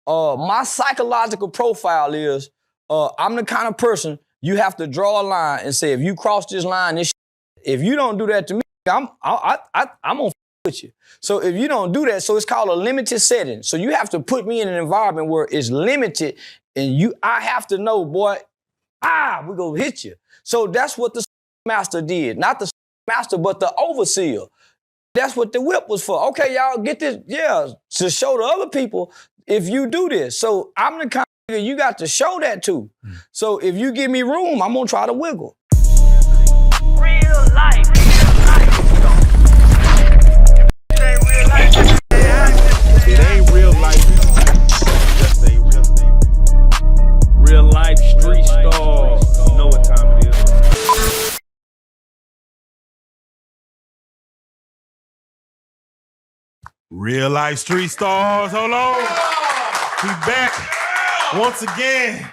My psychological profile is, I'm the kind of person you have to draw a line and say, if you cross this line, if you don't do that to me, I'm gonna f with you. So if you don't do that, so it's called a limited setting. So you have to put me in an environment where it's limited, and I have to know, boy, we gonna hit you. So that's what the master did. Not the master, but the overseer. That's what the whip was for. Okay, y'all, get this, to show the other people if you do this. So I'm the kind of nigga you got to show that to. So if you give me room, I'm gonna try to wiggle. Real life. It ain't real life. Just ain't real. Real life street stars. You know what time it is. Real life street stars. Hold on. We back once again.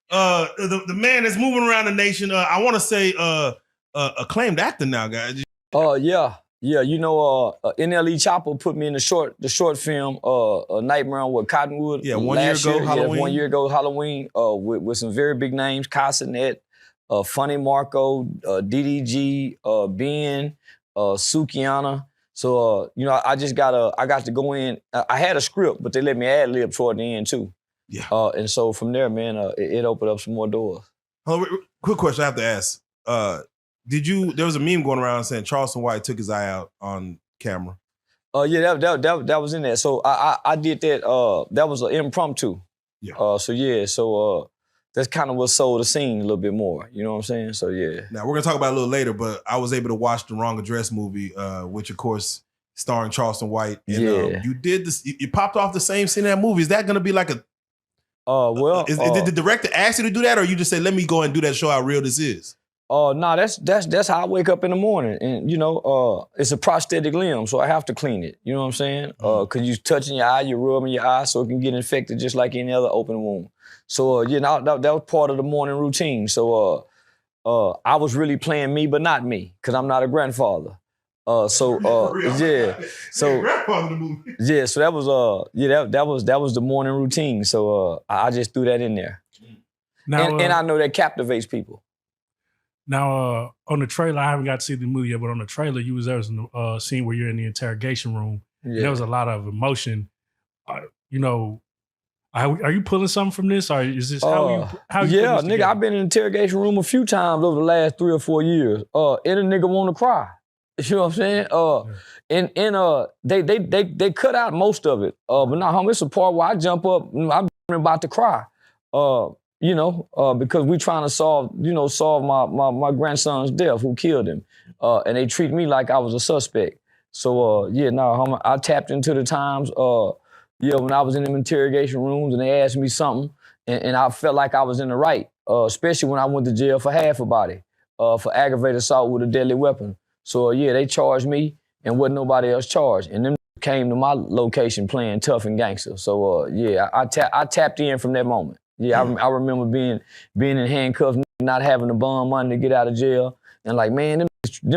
The man that's moving around the nation. I want to say acclaimed actor now, guys. Yeah, you know, NLE Chopper put me in the short film, Nightmare on Cottonwood. Yeah, 1 year ago, Halloween. Yeah, 1 year ago, Halloween, with some very big names, Casanet, Funny Marco, DDG, Ben, Sukiana. So, you know, I got to go in. I had a script, but they let me ad-lib toward the end too. Yeah. And so from there, man, it opened up some more doors. Quick question I have to ask. There was a meme going around saying Charleston White took his eye out on camera. Yeah, that was in there. So I did that. That was an impromptu. Yeah. So that's kind of what sold the scene a little bit more. You know what I'm saying? So yeah. Now we're gonna talk about it a little later, but I was able to watch The Wrong Address movie, which of course starring Charleston White. And you did this. You popped off the same scene in that movie. Is that gonna be like a? Did the director ask you to do that, or you just say, "Let me go and do that, show how real this is"? No, that's how I wake up in the morning, and you know, it's a prosthetic limb, so I have to clean it. You know what I'm saying? Cause you touching your eye, you rubbing your eye, so it can get infected just like any other open wound. So that was part of the morning routine. So I was really playing me, but not me, cause I'm not a grandfather. So So that was that was the morning routine. So I just threw that in there. Now, and I know that captivates people. Now, on the trailer, I haven't got to see the movie yet, but on the trailer, there was a scene where you're in the interrogation room. Yeah. There was a lot of emotion. You know, are you pulling something from this, or is this how you yeah, nigga, I've been in the interrogation room a few times over the last 3 or 4 years. And a nigga want to cry. You know what I'm saying? They cut out most of it. But now, homie, it's a part where I jump up, I'm about to cry. You know, because we trying to solve my grandson's death, who killed him. And they treat me like I was a suspect. So, I tapped into the times, when I was in them interrogation rooms and they asked me something, and I felt like I was in the right, especially when I went to jail for half a body, for aggravated assault with a deadly weapon. So, they charged me and wasn't nobody else charged. And them came to my location playing tough and gangster. So, I tapped in from that moment. Yeah, I remember being in handcuffs, not having the bond money to get out of jail. And like, man, them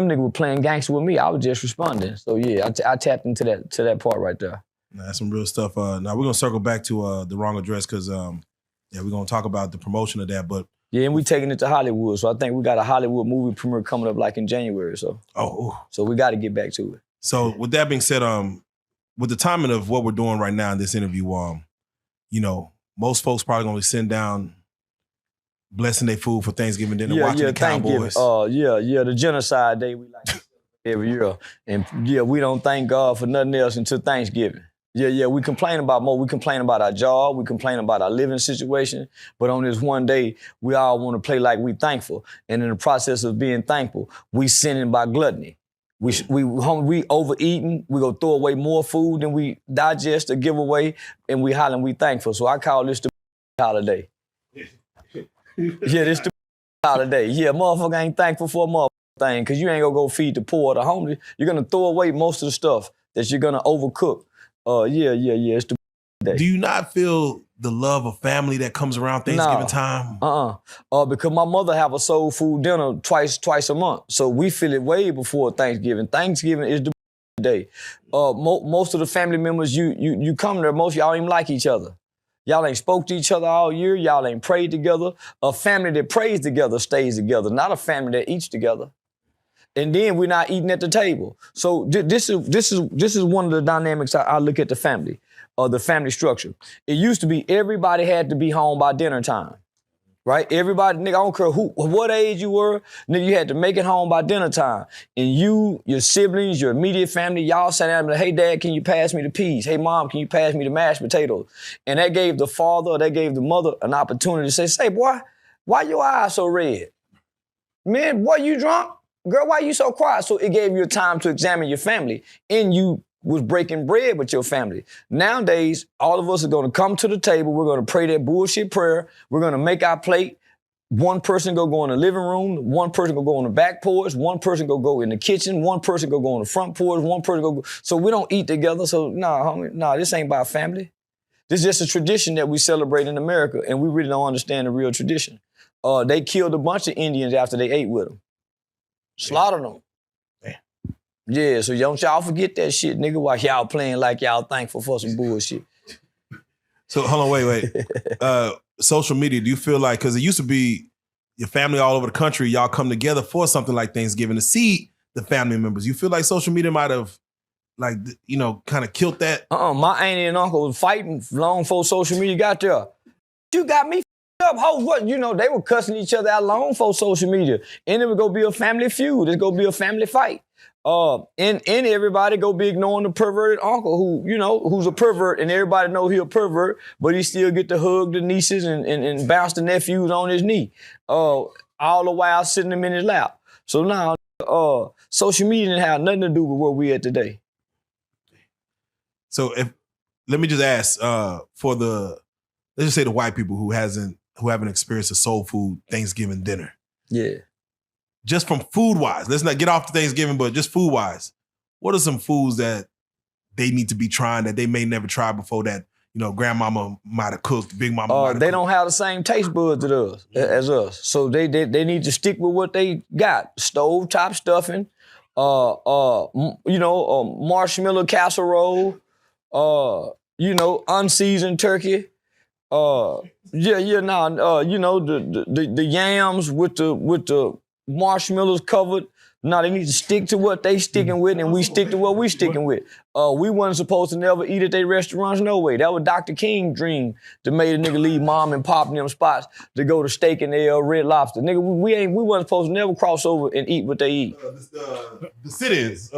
niggas were playing gangster with me. I was just responding. So yeah, I tapped into that part right there. That's some real stuff. Now we're gonna circle back to The Wrong Address because we're gonna talk about the promotion of that. But yeah, and we taking it to Hollywood. So I think we got a Hollywood movie premiere coming up like in January. So so we got to get back to it. So with that being said, with the timing of what we're doing right now in this interview, most folks probably gonna be sitting down, blessing their food for Thanksgiving dinner, watching the Cowboys. The genocide day we like every year, and we don't thank God for nothing else until Thanksgiving. We complain about more. We complain about our job. We complain about our living situation. But on this one day, we all want to play like we thankful, and in the process of being thankful, we sinning by gluttony. We overeating, we go throw away more food than we digest or give away, and we hollering we thankful. So I call this the holiday. This the holiday. Motherfucker ain't thankful for a motherfucker thing, because you ain't gonna go feed the poor or the homeless. You're gonna throw away most of the stuff that you're gonna overcook. It's the day. Do you not feel the love of family that comes around Thanksgiving time? Because my mother have a soul food dinner twice a month. So we feel it way before Thanksgiving. Thanksgiving is the day. Most of the family members you come there, most of y'all don't even like each other. Y'all ain't spoke to each other all year. Y'all ain't prayed together. A family that prays together stays together, not a family that eats together. And then we're not eating at the table. So this is one of the dynamics I look at the family structure. It used to be everybody had to be home by dinner time. Right? Everybody, nigga, I don't care what age you were, nigga, you had to make it home by dinner time. And you, your siblings, your immediate family, y'all sat down and hey, Dad, can you pass me the peas? Hey, Mom, can you pass me the mashed potatoes? And that gave the father, that gave the mother an opportunity to say, boy, why your eyes so red? Man, boy, you drunk? Girl, why you so quiet? So it gave you a time to examine your family, and you was breaking bread with your family. Nowadays, all of us are going to come to the table. We're going to pray that bullshit prayer. We're going to make our plate. One person go in the living room. One person go on the back porch. One person go in the kitchen. One person go on the front porch. One person go. So we don't eat together. So nah, this ain't about family. This is just a tradition that we celebrate in America, and we really don't understand the real tradition. They killed a bunch of Indians after they ate with them. Slaughtered them. Yeah, so don't y'all forget that shit, nigga, while y'all playing like y'all thankful for some bullshit. So hold on, wait. Social media, do you feel like, because it used to be your family all over the country, y'all come together for something like Thanksgiving to see the family members. You feel like social media might have, like, you know, kind of killed that? My auntie and uncle was fighting long before social media got there. You got me up, ho, what? You know, they were cussing each other out long before social media. And it would go be a family feud. It's gonna be a family fight. And everybody go be ignoring the perverted uncle who, you know, who's a pervert, and everybody know he a pervert, but he still get to hug the nieces and bounce the nephews on his knee. All the while sitting them in his lap. So now, social media didn't have nothing to do with where we at today. So let me just ask, let's just say the white people who haven't experienced a soul food Thanksgiving dinner. Yeah. Just from food-wise, let's not get off to Thanksgiving, but just food-wise, what are some foods that they need to be trying that they may never try before that, you know, grandmama might have cooked, big mama might have cooked? They don't have the same taste buds as us. So they need to stick with what they got. Stovetop stuffing, marshmallow casserole, unseasoned turkey. The yams with the marshmallows covered. No, they need to stick to what they sticking with, and we stick to what we sticking with. We wasn't supposed to never eat at their restaurants, no way. That was Dr. King's dream to make a nigga leave mom and pop in them spots to go to Steak and Red Lobster. Nigga, we wasn't supposed to never cross over and eat what they eat. The sit-ins.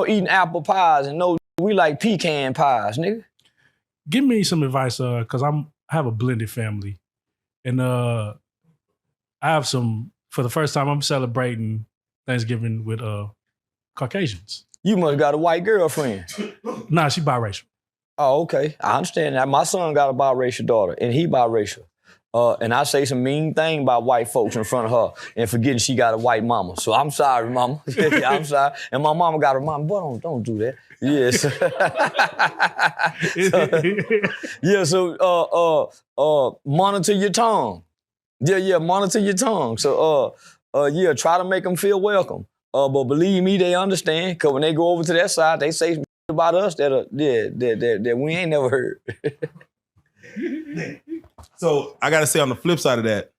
Eating apple pies and we like pecan pies, nigga. Give me some advice, because I have a blended family, and I have some. For the first time, I'm celebrating Thanksgiving with Caucasians. You must got a white girlfriend. Nah, she biracial. Oh, okay. I understand that. My son got a biracial daughter, and he biracial. And I say some mean thing about white folks in front of her and forgetting she got a white mama. So I'm sorry, mama. Yeah, I'm sorry. And my mama got a mama. Boy, don't do that. Yes. So monitor your tongue. Yeah, monitor your tongue. So, try to make them feel welcome. But believe me, they understand. Because when they go over to that side, they say about us that we ain't never heard. So I got to say on the flip side of that,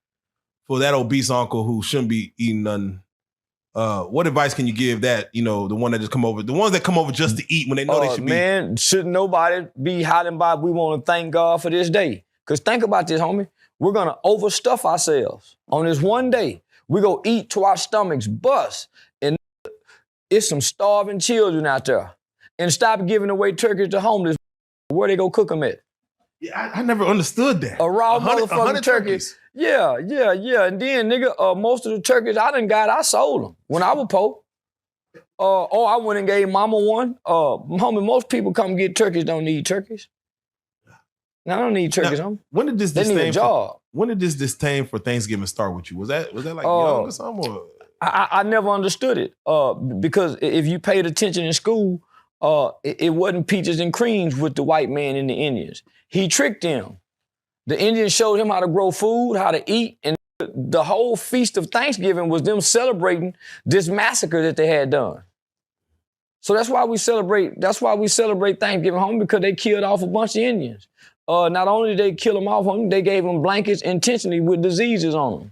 for that obese uncle who shouldn't be eating nothing, what advice can you give that, the one that just come over, the ones that come over just to eat when they know they should be? Man, shouldn't nobody be hiding by, we want to thank God for this day. Because think about this, homie. We're going to overstuff ourselves. On this one day, we're going to eat till our stomachs bust. And it's some starving children out there. And stop giving away turkeys to homeless. Where they go cook them at? Yeah, I never understood that. A raw motherfucking turkey. Yeah. And then, nigga, most of the turkeys I sold them when I was poor. I went and gave mama one. Homie, most people come get turkeys don't need turkeys. I don't need turkeys. When did this they need a job. When did this disdain for Thanksgiving start with you? Was that like young or something? Or? I never understood it because if you paid attention in school, it wasn't peaches and creams with the white man and the Indians. He tricked them. The Indians showed him how to grow food, how to eat, and the whole feast of Thanksgiving was them celebrating this massacre that they had done. So that's why we celebrate Thanksgiving, homie, because they killed off a bunch of Indians. Not only did they kill them off, homie, they gave them blankets intentionally with diseases on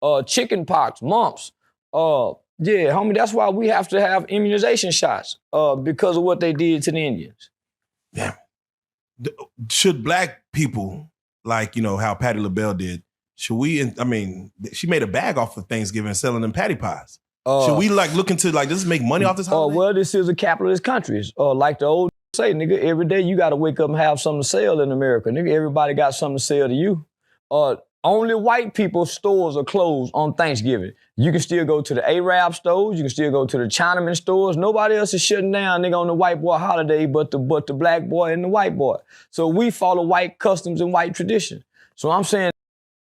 them. Chicken pox, mumps. Yeah, homie, that's why we have to have immunization shots because of what they did to the Indians. Damn. Should black people, like, you know, how Patti LaBelle did, should we, I mean, she made a bag off of Thanksgiving selling them patty pies. Should we like look into like, just make money off this holiday? Well, this is a capitalist country. Like the old say, nigga, every day you gotta wake up and have something to sell in America. Nigga, everybody got something to sell to you. Only white people's stores are closed on Thanksgiving. You can still go to the Arab stores, you can still go to the Chinaman stores. Nobody else is shutting down, nigga, on the white boy holiday but the black boy and the white boy. So we follow white customs and white tradition. So I'm saying,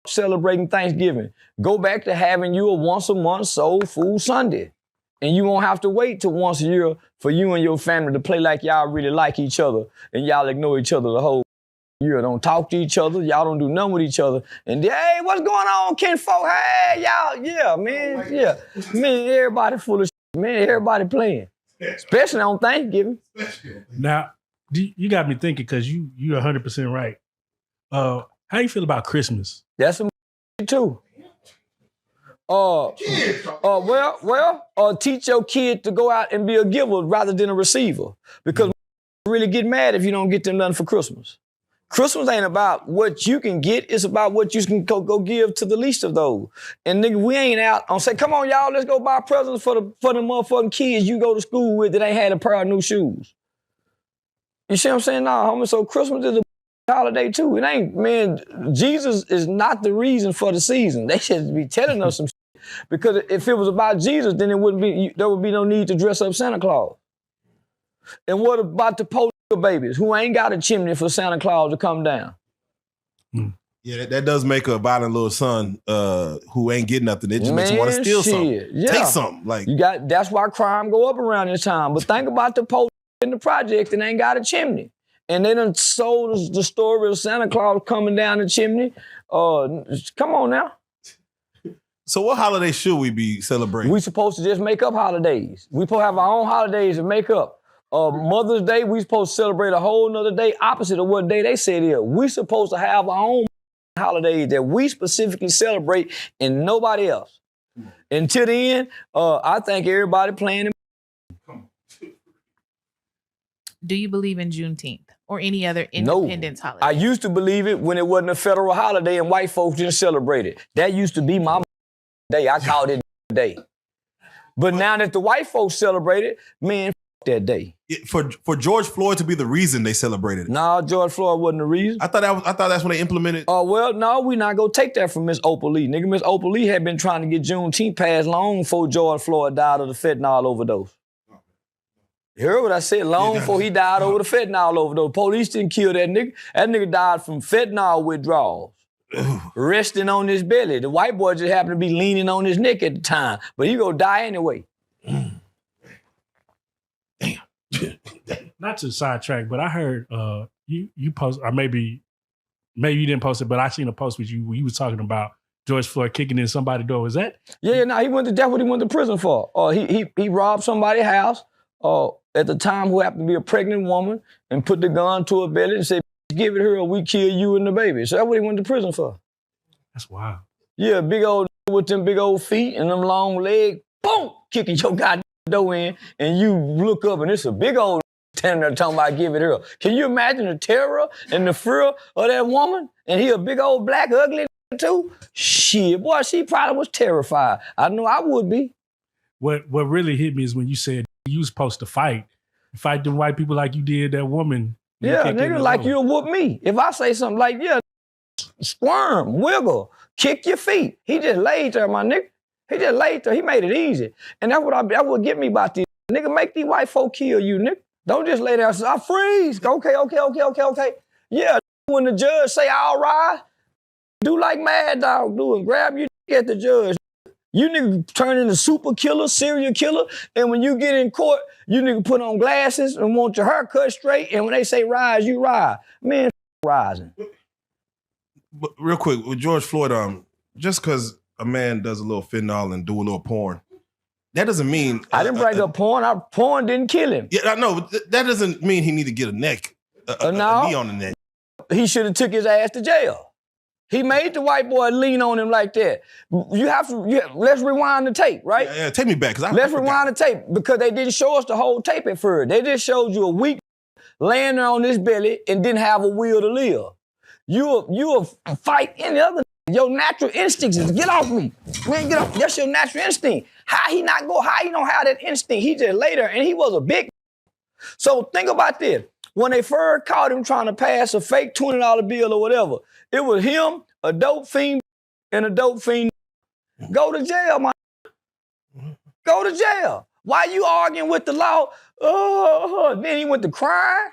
celebrating Thanksgiving. Go back to having you a once a month soul food Sunday. And you won't have to wait till once a year for you and your family to play like y'all really like each other and y'all ignore each other the whole year. Don't talk to each other. Y'all don't do nothing with each other. And hey, what's going on, kinfolk? Hey, y'all, yeah, man, yeah. Man, everybody full of shit, man. Everybody playing. Especially on Thanksgiving. Now, you got me thinking because you're 100% right. How you feel about Christmas? That's some too. Teach your kid to go out and be a giver rather than a receiver. Because really get mad if you don't get them nothing for Christmas. Christmas ain't about what you can get, it's about what you can go give to the least of those. And nigga, we ain't out on say, come on, y'all, let's go buy presents for the motherfucking kids you go to school with that ain't had a pair of new shoes. You see what I'm saying? Nah, homie, so Christmas is a holiday too. It ain't, man, Jesus is not the reason for the season. They should be telling us some shit. Because if it was about Jesus, then there would be no need to dress up Santa Claus. And what about the poor babies who ain't got a chimney for Santa Claus to come down? Yeah, that does make a violent little son who ain't getting nothing. It just makes you want to steal something. Yeah. Take something. Like that's why crime go up around this time. But think about the poor in the project and ain't got a chimney. And they done sold the story of Santa Claus coming down the chimney. Come on now. So what holiday should we be celebrating? We supposed to just make up holidays. We supposed to have our own holidays to make up. Mother's Day, we supposed to celebrate a whole nother day opposite of what day they said it is. We supposed to have our own holidays that we specifically celebrate and nobody else. Until the end, I think everybody playing. Do you believe in Juneteenth or any other independence holiday? I used to believe it when it wasn't a federal holiday and white folks didn't celebrate it. That used to be my day. I called it day. But now that the white folks celebrate it, man, that day. For George Floyd to be the reason they celebrated it. No, George Floyd wasn't the reason. I thought that's when they implemented. Oh, well, no, we not gonna take that from Miss Opal Lee. Nigga, Miss Opal Lee had been trying to get Juneteenth passed long before George Floyd died of the fentanyl overdose. You heard what I said? Long before he died over the fentanyl overdose. Police didn't kill that nigga. That nigga died from fentanyl withdrawals. Resting on his belly. The white boy just happened to be leaning on his neck at the time. But he gonna die anyway. Damn. Not to sidetrack, but I heard you post, or maybe you didn't post it, but I seen a post with you where you was talking about George Floyd kicking in somebody's door. Was that? Yeah, no, that's what he went to prison for. He robbed somebody's house at the time who happened to be a pregnant woman and put the gun to her belly and said, give it her or we kill you and the baby. So that's what he went to prison for. That's wild. Yeah, big old with them big old feet and them long legs, boom, kicking your goddamn door in, and you look up and it's a big old standing there talking about give it her. Can you imagine the terror and the fear of that woman? And he a big old black ugly too? Shit, boy, she probably was terrified. I know I would be. What really hit me is when you said you was supposed to fight them white people like you did that woman. Yeah, nigga, like you'll whoop me. If I say something like, yeah, squirm, wiggle, kick your feet. He just laid there, my nigga. He just laid there. He made it easy. And that's that would get me about this. Nigga, make these white folk kill you, nigga. Don't just lay there and say, I freeze. Okay. Yeah, when the judge say, all right, do like Mad Dog do and grab your dick at the judge. You nigga turn into super killer, serial killer, and when you get in court, you nigga put on glasses and want your hair cut straight, and when they say rise, you rise. Man, rising. But real quick, with George Floyd, just because a man does a little fentanyl and do a little porn, that doesn't mean I didn't bring up porn. Porn didn't kill him. Yeah, I know. But that doesn't mean he need to get a knee on the neck. He should have took his ass to jail. He made the white boy lean on him like that. Let's rewind the tape, right? Yeah, take me back. Let's rewind the tape because they didn't show us the whole tape at first. They just showed you a weak laying there on his belly and didn't have a will to live. You fight any other. Your natural instincts is get off me. Man, get off. That's your natural instinct. How he don't have that instinct? He just lay there and he was a big. So think about this. When they first caught him trying to pass a fake $20 bill or whatever, it was him, a dope fiend, and a dope fiend. Go to jail, man. Go to jail. Why you arguing with the law? Then he went to crime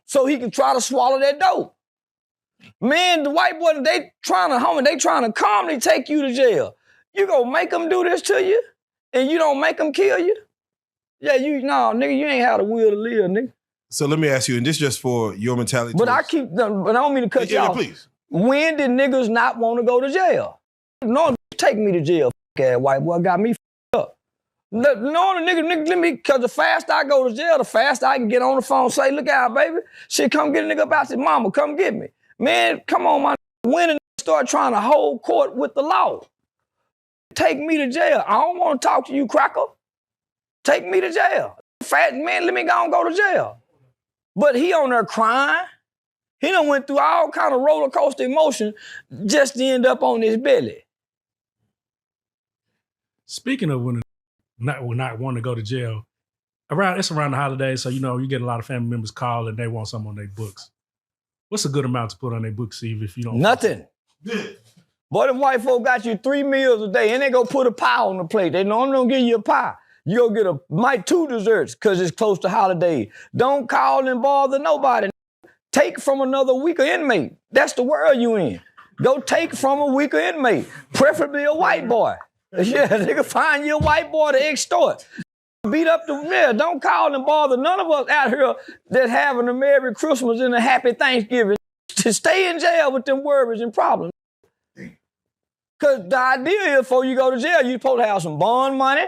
so he could try to swallow that dope. Man, the white boy, they trying to calmly take you to jail. You gonna make them do this to you, and you don't make them kill you? Yeah, nigga, you ain't had a will to live, nigga. So let me ask you, and this just for your mentality. But I don't mean to cut you off. Please. When did niggas not want to go to jail? No, take me to jail, ass white boy, got me up. No, nigga, because the faster I go to jail, the faster I can get on the phone and say, look out, baby. Shit, come get a nigga up out there, mama, come get me. Man, come on, man. When did niggas start trying to hold court with the law? Take me to jail. I don't want to talk to you, cracker. Take me to jail. Fat man, let me go to jail. But he on there crying. He done went through all kind of roller coaster emotion just to end up on his belly. Speaking of when not wanting to go to jail, it's around the holidays, so you get a lot of family members call and they want something on their books. What's a good amount to put on their books, Steve, if you don't? Nothing. Boy, them white folk got you 3 meals a day and they go put a pie on the plate. They normally don't give you a pie. You'll get might 2 desserts because it's close to holiday. Don't call and bother nobody. Take from another weaker inmate. That's the world you in. Go take from a weaker inmate, preferably a white boy. Yeah, nigga, find you a white boy to extort. Beat up the mayor. Don't call and bother none of us out here that having a Merry Christmas and a Happy Thanksgiving to stay in jail with them worries and problems. Because the idea is before you go to jail, you're supposed to have some bond money,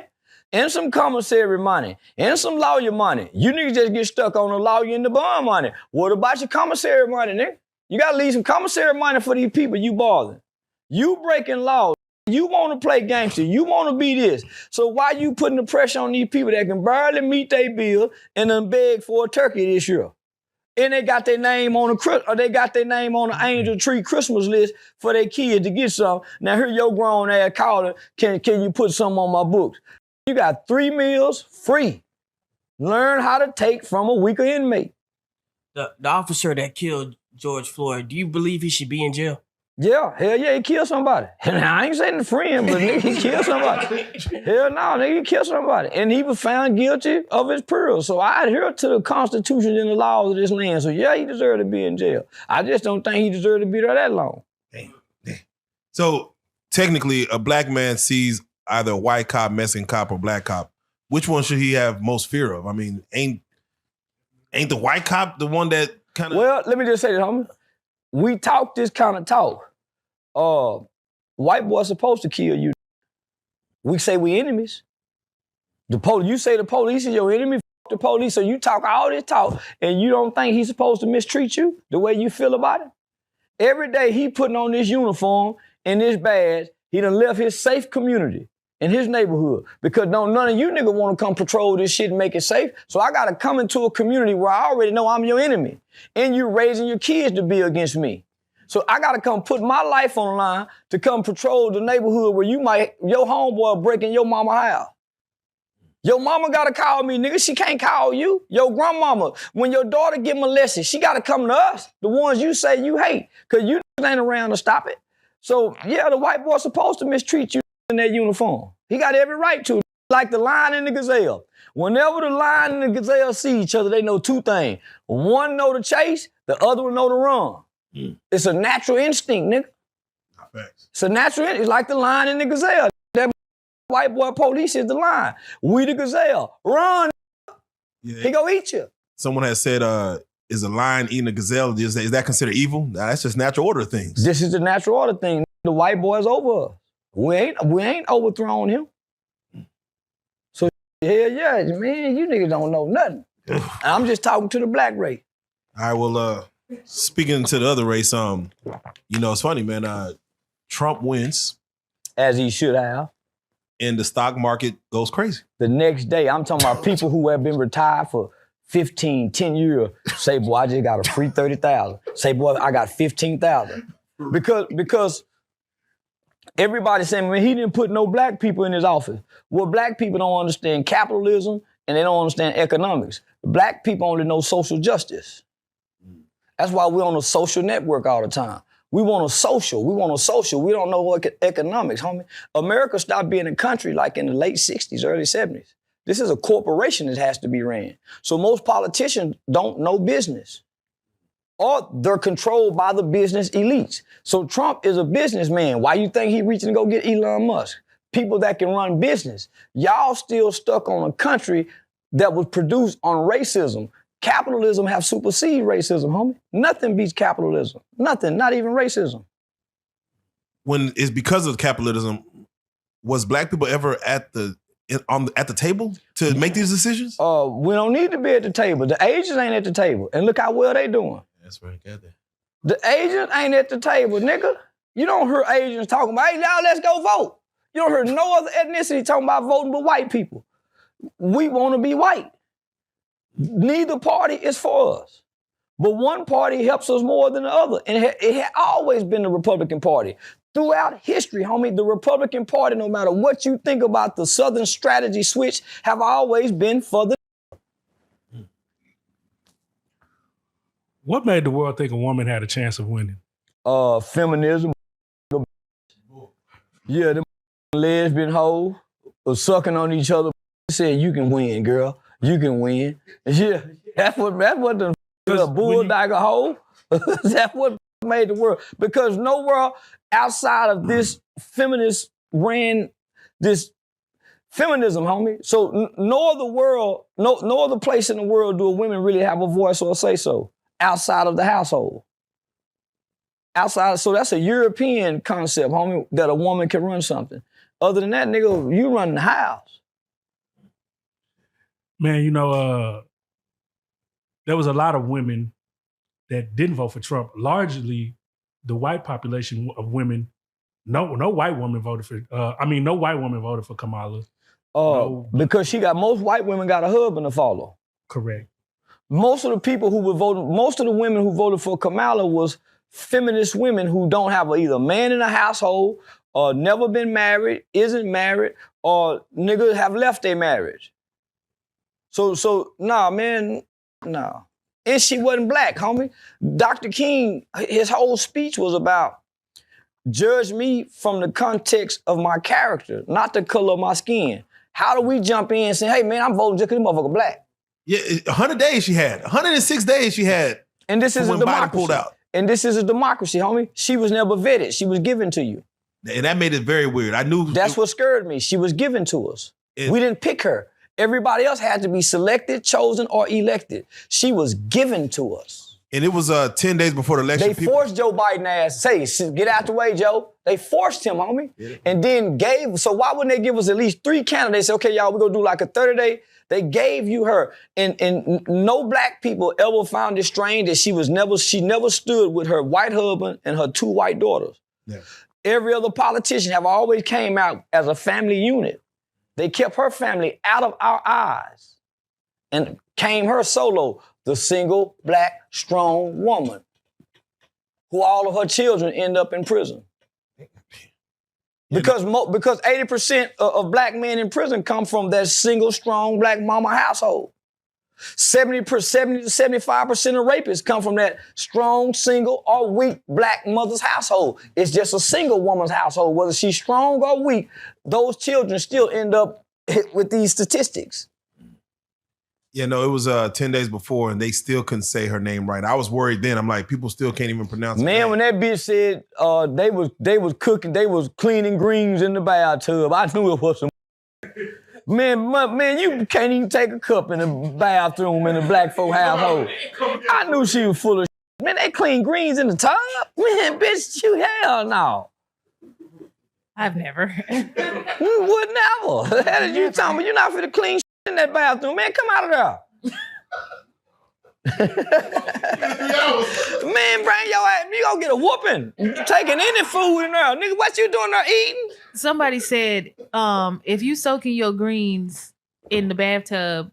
and some commissary money, and some lawyer money. You niggas just get stuck on the lawyer and the bond money. What about your commissary money, nigga? You gotta leave some commissary money for these people you bothering. You breaking laws. You wanna play gangster. You wanna be this. So why you putting the pressure on these people that can barely meet their bill and then beg for a turkey this year? And they got their name on the Angel Tree Christmas list for their kids to get some. Now here your grown ass calling, can you put something on my books? You got 3 meals free. Learn how to take from a weaker inmate. The officer that killed George Floyd, do you believe he should be in jail? Yeah, hell yeah, he killed somebody. I ain't saying the friend, but nigga, he killed somebody. Hell no, nigga, he killed somebody. And he was found guilty of his pearls. So I adhere to the Constitution and the laws of this land. So yeah, he deserved to be in jail. I just don't think he deserved to be there that long. Damn. So technically, a black man sees either a white cop, Mexican cop, or black cop. Which one should he have most fear of? I mean, ain't the white cop the one that kind of... Well, let me just say this, homie. We talk this kind of talk. White boy's supposed to kill you. We say we enemies. You say the police is your enemy, the police, so you talk all this talk and you don't think he's supposed to mistreat you the way you feel about it? Every day he putting on this uniform and this badge, he done left his safe community in his neighborhood because none of you niggas want to come patrol this shit and make it safe. So I got to come into a community where I already know I'm your enemy and you raising your kids to be against me. So I got to come put my life on the line to come patrol the neighborhood where your homeboy breaking your mama house. Your mama got to call me, nigga. She can't call you. Your grandmama, when your daughter get molested, she got to come to us, the ones you say you hate, because you ain't around to stop it. So yeah, the white boy's supposed to mistreat you in that uniform. He got every right to, like the lion and the gazelle. Whenever the lion and the gazelle see each other, they know 2 things. One know to chase, the other one know to run. It's a natural instinct, nigga. It's a natural instinct. It's like the lion and the gazelle. That white boy police is the lion. We the gazelle. Run. Yeah. He go eat you. Someone has said, is a lion eating a gazelle, is that considered evil? Nah, that's just natural order things. This is the natural order thing. The white boy's over us. We ain't overthrown him. Hell yeah, man, you niggas don't know nothing. I'm just talking to the black race. All right, well, speaking to the other race, it's funny, man. Trump wins. As he should have. And the stock market goes crazy. The next day, I'm talking about people who have been retired for 15, 10 years say, boy, I just got a free 30,000. Say, boy, I got 15,000. Because everybody's saying, man, he didn't put no black people in his office. Well, black people don't understand capitalism and they don't understand economics. Black people only know social justice. That's why we're on a social network all the time. We want a social. We don't know what economics, homie. America stopped being a country like in the late 60s, early 70s. This is a corporation that has to be ran. So most politicians don't know business. Or they're controlled by the business elites. So Trump is a businessman. Why you think he reaching to go get Elon Musk? People that can run business. Y'all still stuck on a country that was produced on racism. Capitalism have superseded racism, homie. Nothing beats capitalism. Nothing, not even racism. When it's because of capitalism, was black people ever at the table to make these decisions? We don't need to be at the table. The agents ain't at the table. And look how well they doing. That's right, got that. The agents ain't at the table, nigga. You don't hear agents talking about, hey, now let's go vote. You don't hear no other ethnicity talking about voting but white people. We want to be white. Neither party is for us. But one party helps us more than the other. And it had always been the Republican Party. Throughout history, homie, the Republican Party, no matter what you think about the Southern strategy switch, have always been for the... What made the world think a woman had a chance of winning? Feminism. Yeah, them lesbian hoes was sucking on each other. Said, you can win, girl. You can win. Yeah, that's what the bulldogger hole. That's what made the world. Because nowhere outside of this feminist ran this feminism, homie. So no other place in the world do women really have a voice or a say so outside of the household. So that's a European concept, homie, that a woman can run something. Other than that, nigga, you run the house. Man, there was a lot of women that didn't vote for Trump. Largely, the white population of women, no white woman voted for. No white woman voted for Kamala. Because most white women got a husband to follow. Correct. Most of the women who voted for Kamala was feminist women who don't have either a man in a household, or never been married, isn't married, or niggas have left their marriage. So nah, man, nah. And she wasn't black, homie. Dr. King, his whole speech was about judge me from the context of my character, not the color of my skin. How do we jump in and say, hey, man, I'm voting just because this motherfucker black? Yeah, 100 days she had. 106 days she had. And this is a democracy. Biden pulled out. And this is a democracy, homie. She was never vetted. She was given to you. And that made it very weird. I knew. That's what scared me. She was given to us. We didn't pick her. Everybody else had to be selected, chosen, or elected. She was given to us. And it was 10 days before the election. They forced Joe Biden ass, say, get out the way, Joe. They forced him, homie. Yeah. And then so why wouldn't they give us at least 3 candidates? Say, okay, y'all, we're gonna do like a 30-day. They gave you her. And no black people ever found it strange that she never stood with her white husband and her 2 white daughters. Yeah. Every other politician have always came out as a family unit. They kept her family out of our eyes and came her solo, the single, black, strong woman who all of her children end up in prison. Because 80% of black men in prison come from that single, strong black mama household. 70 to 75% of rapists come from that strong, single, or weak black mother's household. It's just a single woman's household. Whether she's strong or weak, those children still end up with these statistics. Yeah, no, it was 10 days before, and they still couldn't say her name right. I was worried then. I'm like, people still can't even pronounce her name. When that bitch said they was cooking, they was cleaning greens in the bathtub, I knew it was some. Man, you can't even take a cup in the bathroom in a black folk household. I knew she was full of shit. Man, they clean greens in the tub? Man, bitch, you hell no. I've never. You would never. That is you talking about, you're not for the clean shit in that bathroom, man. Come out of there. Man, bring your ass. You gonna get a whooping. You taking any food in there. Nigga, what you doing there eating? Somebody said, if you soaking your greens in the bathtub,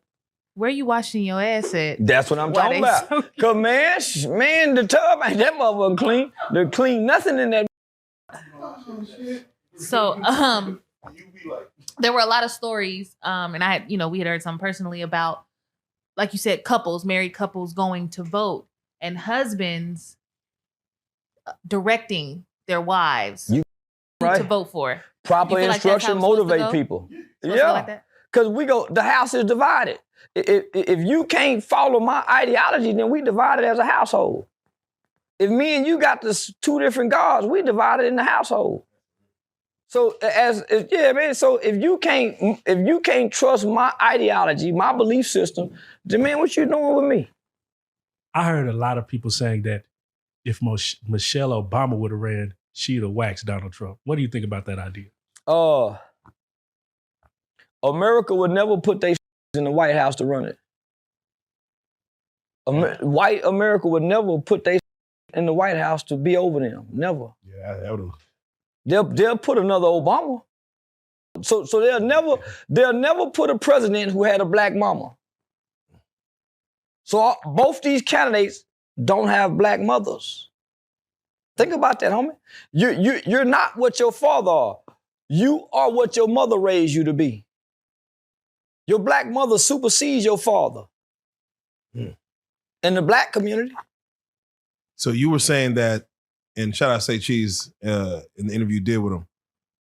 where you washing your ass at? That's what I'm talking about. Cause man, the tub ain't that motherfucker clean. They clean nothing in that. So, there were a lot of stories, and I had, we had heard some personally about, like you said, married couples going to vote and husbands directing their wives to vote for. Proper instruction motivate people. Yeah, because the house is divided. If you can't follow my ideology, then we divided as a household. If me and you got two different gods, we divided in the household. So so if you can't trust my ideology, my belief system, then man, what you doing with me? I heard a lot of people saying that if Michelle Obama would have ran, she'd have waxed Donald Trump. What do you think about that idea? America would never put their in the White House to run it. White America would never put their in the White House to be over them. Never. Yeah, that would. They'll put another Obama. So they'll never put a president who had a black mama. So both these candidates don't have black mothers. Think about that, homie. You're not what your father are. You are what your mother raised you to be. Your black mother supersedes your father in the black community. So you were saying that, and shout out Say Cheese in the interview you did with him,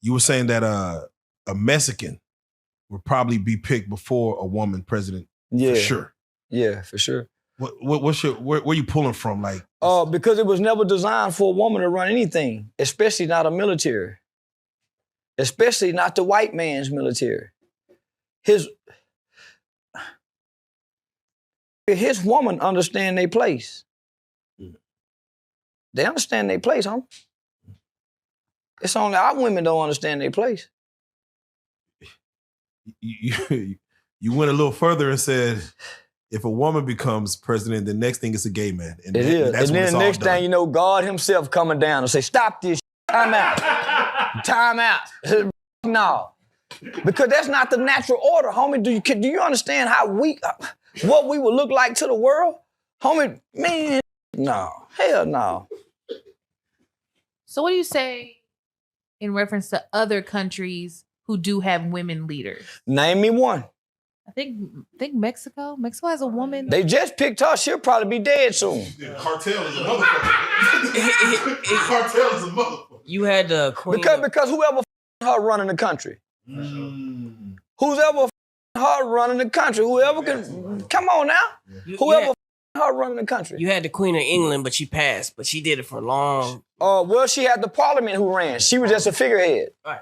you were saying that a Mexican would probably be picked before a woman president. Yeah, for sure. Yeah, for sure. Where are you pulling from? Like, because it was never designed for a woman to run anything, especially not a military, especially not the white man's military. His woman understand their place. They understand their place, huh? It's only our women don't understand their place. You went a little further and said, if a woman becomes president, the next thing is a gay man. And it is. And then the next thing you know, God himself coming down and say, stop this, time out. Time out. No. Because that's not the natural order, homie. Do you understand how what we would look like to the world? Homie, man, no. Hell no. So what do you say in reference to other countries who do have women leaders? Name me one. I think Mexico. Mexico has a woman. They just picked her. She'll probably be dead soon. Cartel is a motherfucker. Cartel is a motherfucker. You had the queen. Because whoever her running the country. Who's ever her running the country. Whoever can. Come on now. Whoever her running the country. You had the Queen of England, but she passed. But she did it for long. Well, she had the Parliament who ran. She was just a figurehead. Right.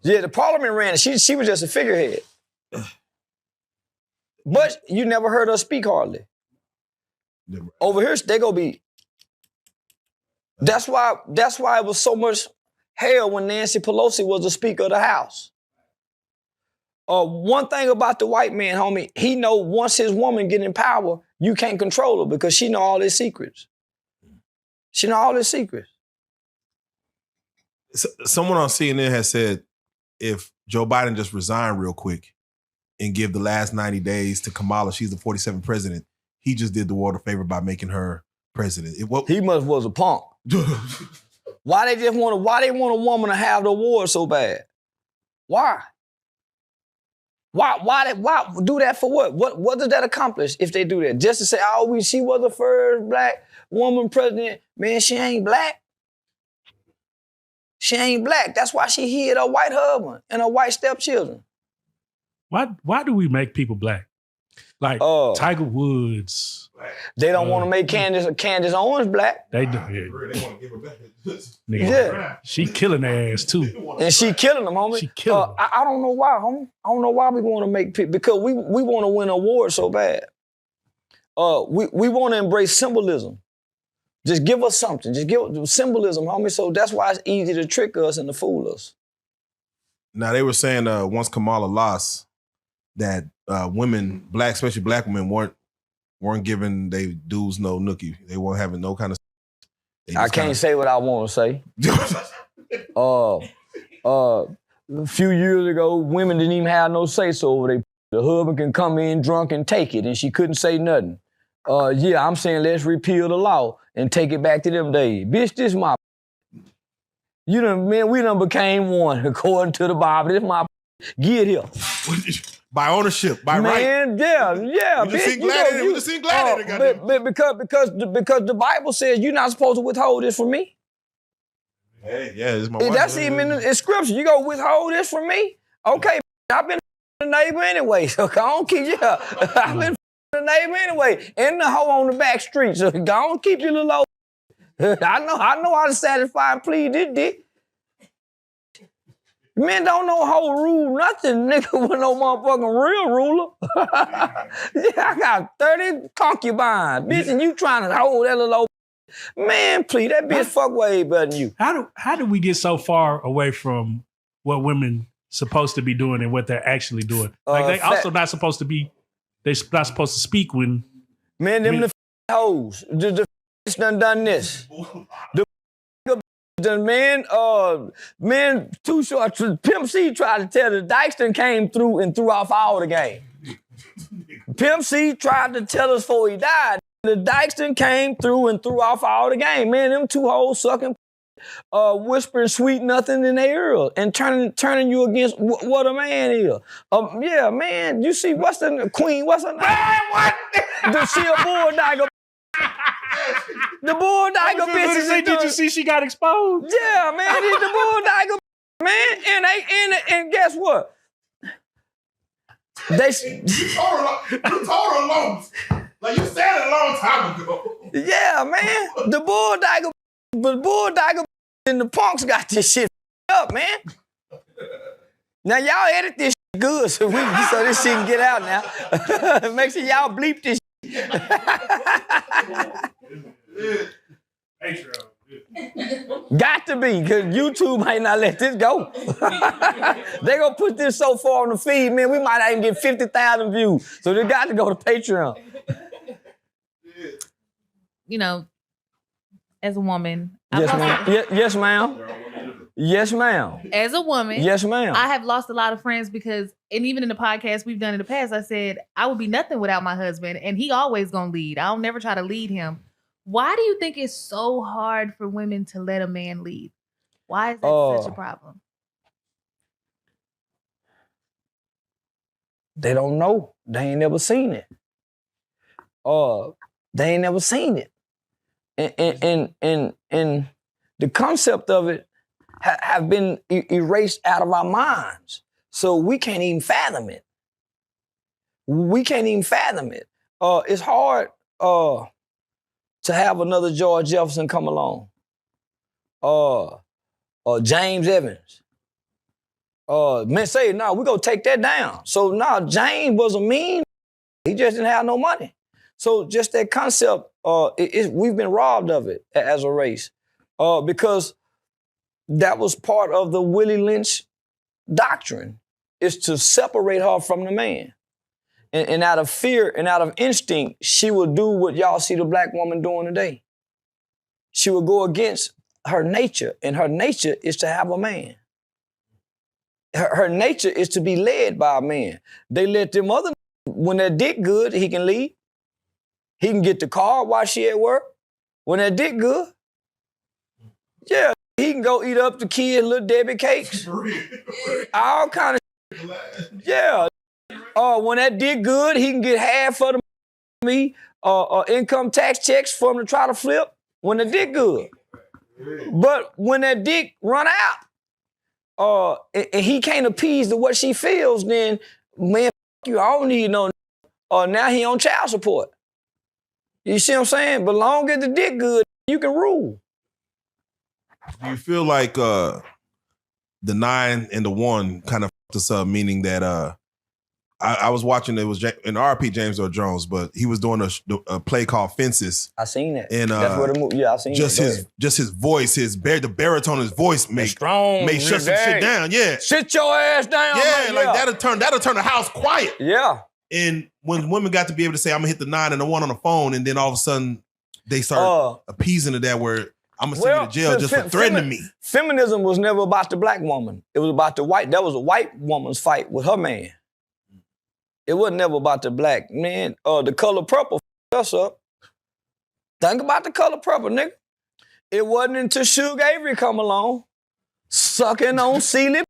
Yeah, the Parliament ran. She was just a figurehead. But you never heard her speak hardly. Never. Over here, they gonna be. That's why it was so much hell when Nancy Pelosi was the Speaker of the House. One thing about the white man, homie, he know once his woman get in power, you can't control her because she know all his secrets. She know all his secrets. Someone on CNN has said if Joe Biden just resigned real quick and give the last 90 days to Kamala, she's the 47th president, he just did the world a favor by making her president. He must was a punk. Why they want a woman to have the award so bad? Why? Why do that for what? What does that accomplish if they do that? Just to say, she was the first black woman president. Man, she ain't black. She ain't black. That's why she hid her white husband and her white stepchildren. Why do we make people black? Like Tiger Woods. They don't want to make Candace Owens black. They do. Yeah. They want to give her back. Yeah. She killing their ass too. And she killing them, homie. She killing them. I don't know why, homie. I don't know why we want to make people, because we want to win awards so bad. We want to embrace symbolism. Just give us something. Just give symbolism, homie. So that's why it's easy to trick us and to fool us. Now, they were saying once Kamala lost, that women, especially black women, weren't giving they dudes no nookie. They weren't having no kind of. I can't say what I want to say. A few years ago, women didn't even have no say-so over they. The husband can come in drunk and take it, and she couldn't say nothing. Yeah, I'm saying let's repeal the law and take it back to them days. Bitch, this my. We done became one according to the Bible. This my. Get here. By ownership, by right. Man, yeah. We just seen Gladiator. We just seen Gladiator. Because the Bible says you're not supposed to withhold this from me. Hey, yeah, this is my wife. That's even in scripture. You gonna withhold this from me? Okay, I've been the neighbor anyway, so go on keep I've been the neighbor anyway, and the hoe on the back street, so go on keep your little old. I know how to satisfy and plead this dick. Men don't know how to rule nothing, nigga, with no motherfucking real ruler. Yeah, I got 30 concubines, bitch, and you trying to hold that little old. Man, please, that bitch fuck way better than you. How do we get so far away from what women supposed to be doing and what they're actually doing? Like they also not supposed to be. They're not supposed to speak when. Man, them the hoes. The done this. The man too short. Pimp C tried to tell the Dykes came through and threw off all the game. Pimp C tried to tell us before he died. The Dykes came through and threw off all the game. Man, them two hoes sucking, whispering sweet nothing in their ear and turning you against what a man is. Yeah, man, you see what's the queen? What's her name? What? She a bulldogger. The bulldogger bitches. Did you see she got exposed? Yeah, man, it's the bulldogger, man. And guess what? You told her long. Like you said it a long time ago. Yeah, man. The bulldogger and the punks got this shit up, man. Now y'all edit this shit good so this shit can get out now. Make sure y'all bleep this shit. Got to be, because YouTube might not let this go. They gonna put this so far on the feed, man, we might not even get 50,000 views. So they got to go to Patreon. You know, as a woman. Yes, ma'am. Yes, ma'am. Yes, ma'am. As a woman. Yes, ma'am. I have lost a lot of friends because, and even in the podcast we've done in the past, I said, I would be nothing without my husband, and he always gonna lead. I'll never try to lead him. Why do you think it's so hard for women to let a man lead? Why is that such a problem? They don't know. They ain't never seen it. They ain't never seen it. And the concept of it have been erased out of our minds. So we can't even fathom it. We can't even fathom it. It's hard to have another George Jefferson come along. James Evans. Men say, no, we're gonna take that down. So now James was a mean, he just didn't have no money. So just that concept, we've been robbed of it as a race. Because that was part of the Willie Lynch doctrine, is to separate her from the man. And out of fear and out of instinct, she will do what y'all see the black woman doing today. She will go against her nature, and her nature is to have a man. Her nature is to be led by a man. They let them other, when that dick good, he can lead. He can get the car while she at work. When that dick good, yeah, he can go eat up the kids' little Debbie cakes. All kind of shit. Yeah. When that dick good, he can get half of me income tax checks for him to try to flip. When the dick good. But when that dick run out, and he can't appease to what she feels, then, man, you, I don't need no, now he on child support. You see what I'm saying? But long as the dick good, you can rule. Do you feel like the 9 and the 1 kind of fucked us up, meaning that I was watching, it was in RP James Earl Jones, but he was doing a play called Fences. I seen that. And that's where the movie. Yeah, I seen just it. Just his voice, the baritone of his voice made shut some shit down. Yeah, sit your ass down. Yeah, like that'll turn the house quiet. Yeah. And when women got to be able to say, I'm gonna hit the 9 and the 1 on the phone, and then all of a sudden they start appeasing to that where I'm gonna send you to jail just for threatening me. Feminism was never about the black woman. It was about the white. That was a white woman's fight with her man. It wasn't never about the black man. The color purple us up. Think about the color purple, nigga. It wasn't until Sugar Avery come along, sucking on Celie.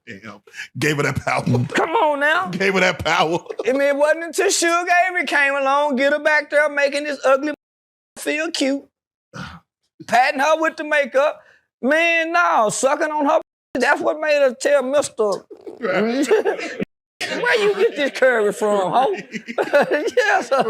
Damn. Gave her that power. Come on now. Gave her that power. I mean, it wasn't until Sugar Avery came along, get her back there making this ugly feel cute, patting her with the makeup. Man, no, sucking on her. That's what made her tell Mr. Where you get this curry from, ho? Yeah, so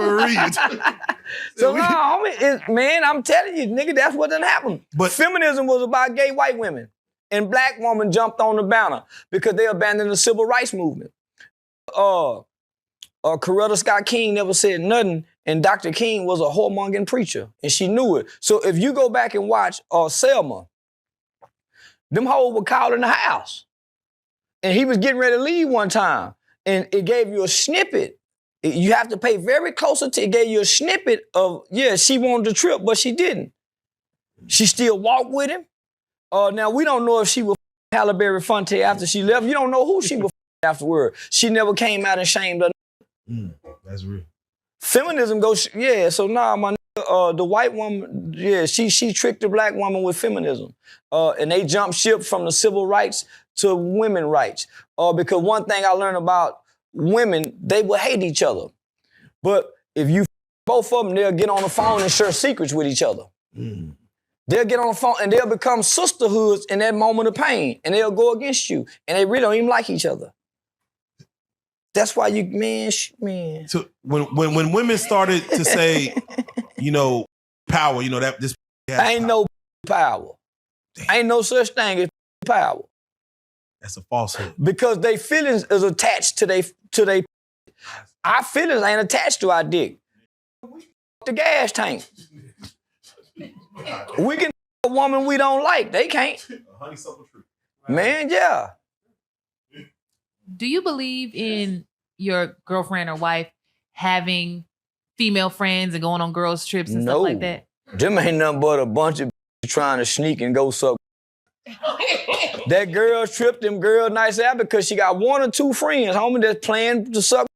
no, homie, man, I'm telling you, nigga, that's what done happened. But feminism was about gay white women. And black women jumped on the banner because they abandoned the civil rights movement. Coretta Scott King never said nothing, and Dr. King was a whoremongering preacher, and she knew it. So if you go back and watch Selma, them hoes were called in the house. And he was getting ready to leave one time, and it gave you a snippet. You have to pay very close attention. It gave you a snippet of, yeah, she wanted the trip, but she didn't. She still walked with him. Now, we don't know if she was Halle Berry Fonte after she left. You don't know who she was afterward. She never came out and shamed her. That's real. Feminism goes, yeah, so now my the white woman, yeah, she tricked the black woman with feminism. And they jumped ship from the civil rights to women rights. Because one thing I learned about women, they will hate each other. But if you both of them, they'll get on the phone and share secrets with each other. They'll get on the phone and they'll become sisterhoods in that moment of pain, and they'll go against you, and they really don't even like each other. That's why you, man. So when women started to say, you know, power, you know, that this ain't no power. Damn. Ain't no such thing as power. That's a falsehood. Because they feelings is attached to they. Our feelings ain't attached to our dick. The gas tank. We can a woman we don't like. They can't. Honeysuckle tree. Man, yeah. Do you believe in your girlfriend or wife having female friends and going on girls' trips and stuff like that? Them ain't nothing but a bunch of trying to sneak and go suck. That girl trip, them girls nice out because she got 1 or 2 friends, homie, that's playing to suck.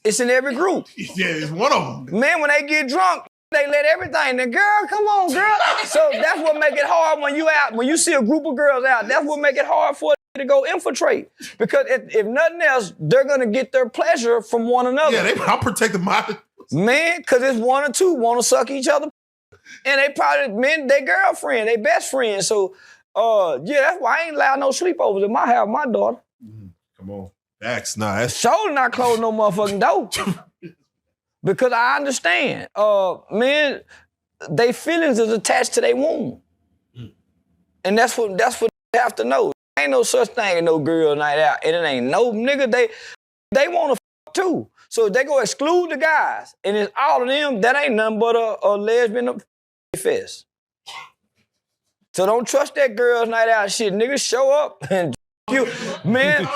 It's in every group. Yeah, it's one of them. Man, when they get drunk, they let everything. The girl, come on, girl. So that's what make it hard when you out, when you see a group of girls out, that's what make it hard for to go infiltrate. Because if nothing else, they're gonna get their pleasure from one another. Yeah, I'm protecting my man, because it's 1 or 2 want to suck each other. And they probably, men, they girlfriend, they best friend. So yeah, that's why I ain't allowed no sleepovers in my house, my daughter. Come on. That's nice. Sure not close no motherfucking door. Because I understand. Man, they feelings is attached to their womb. And that's what they have to know. Ain't no such thing as no girl night out. And it ain't no nigga, they want to fuck too. So if they go exclude the guys, and it's all of them, that ain't nothing but a lesbian fest. So don't trust that girls night out shit. Niggas show up and you. Man,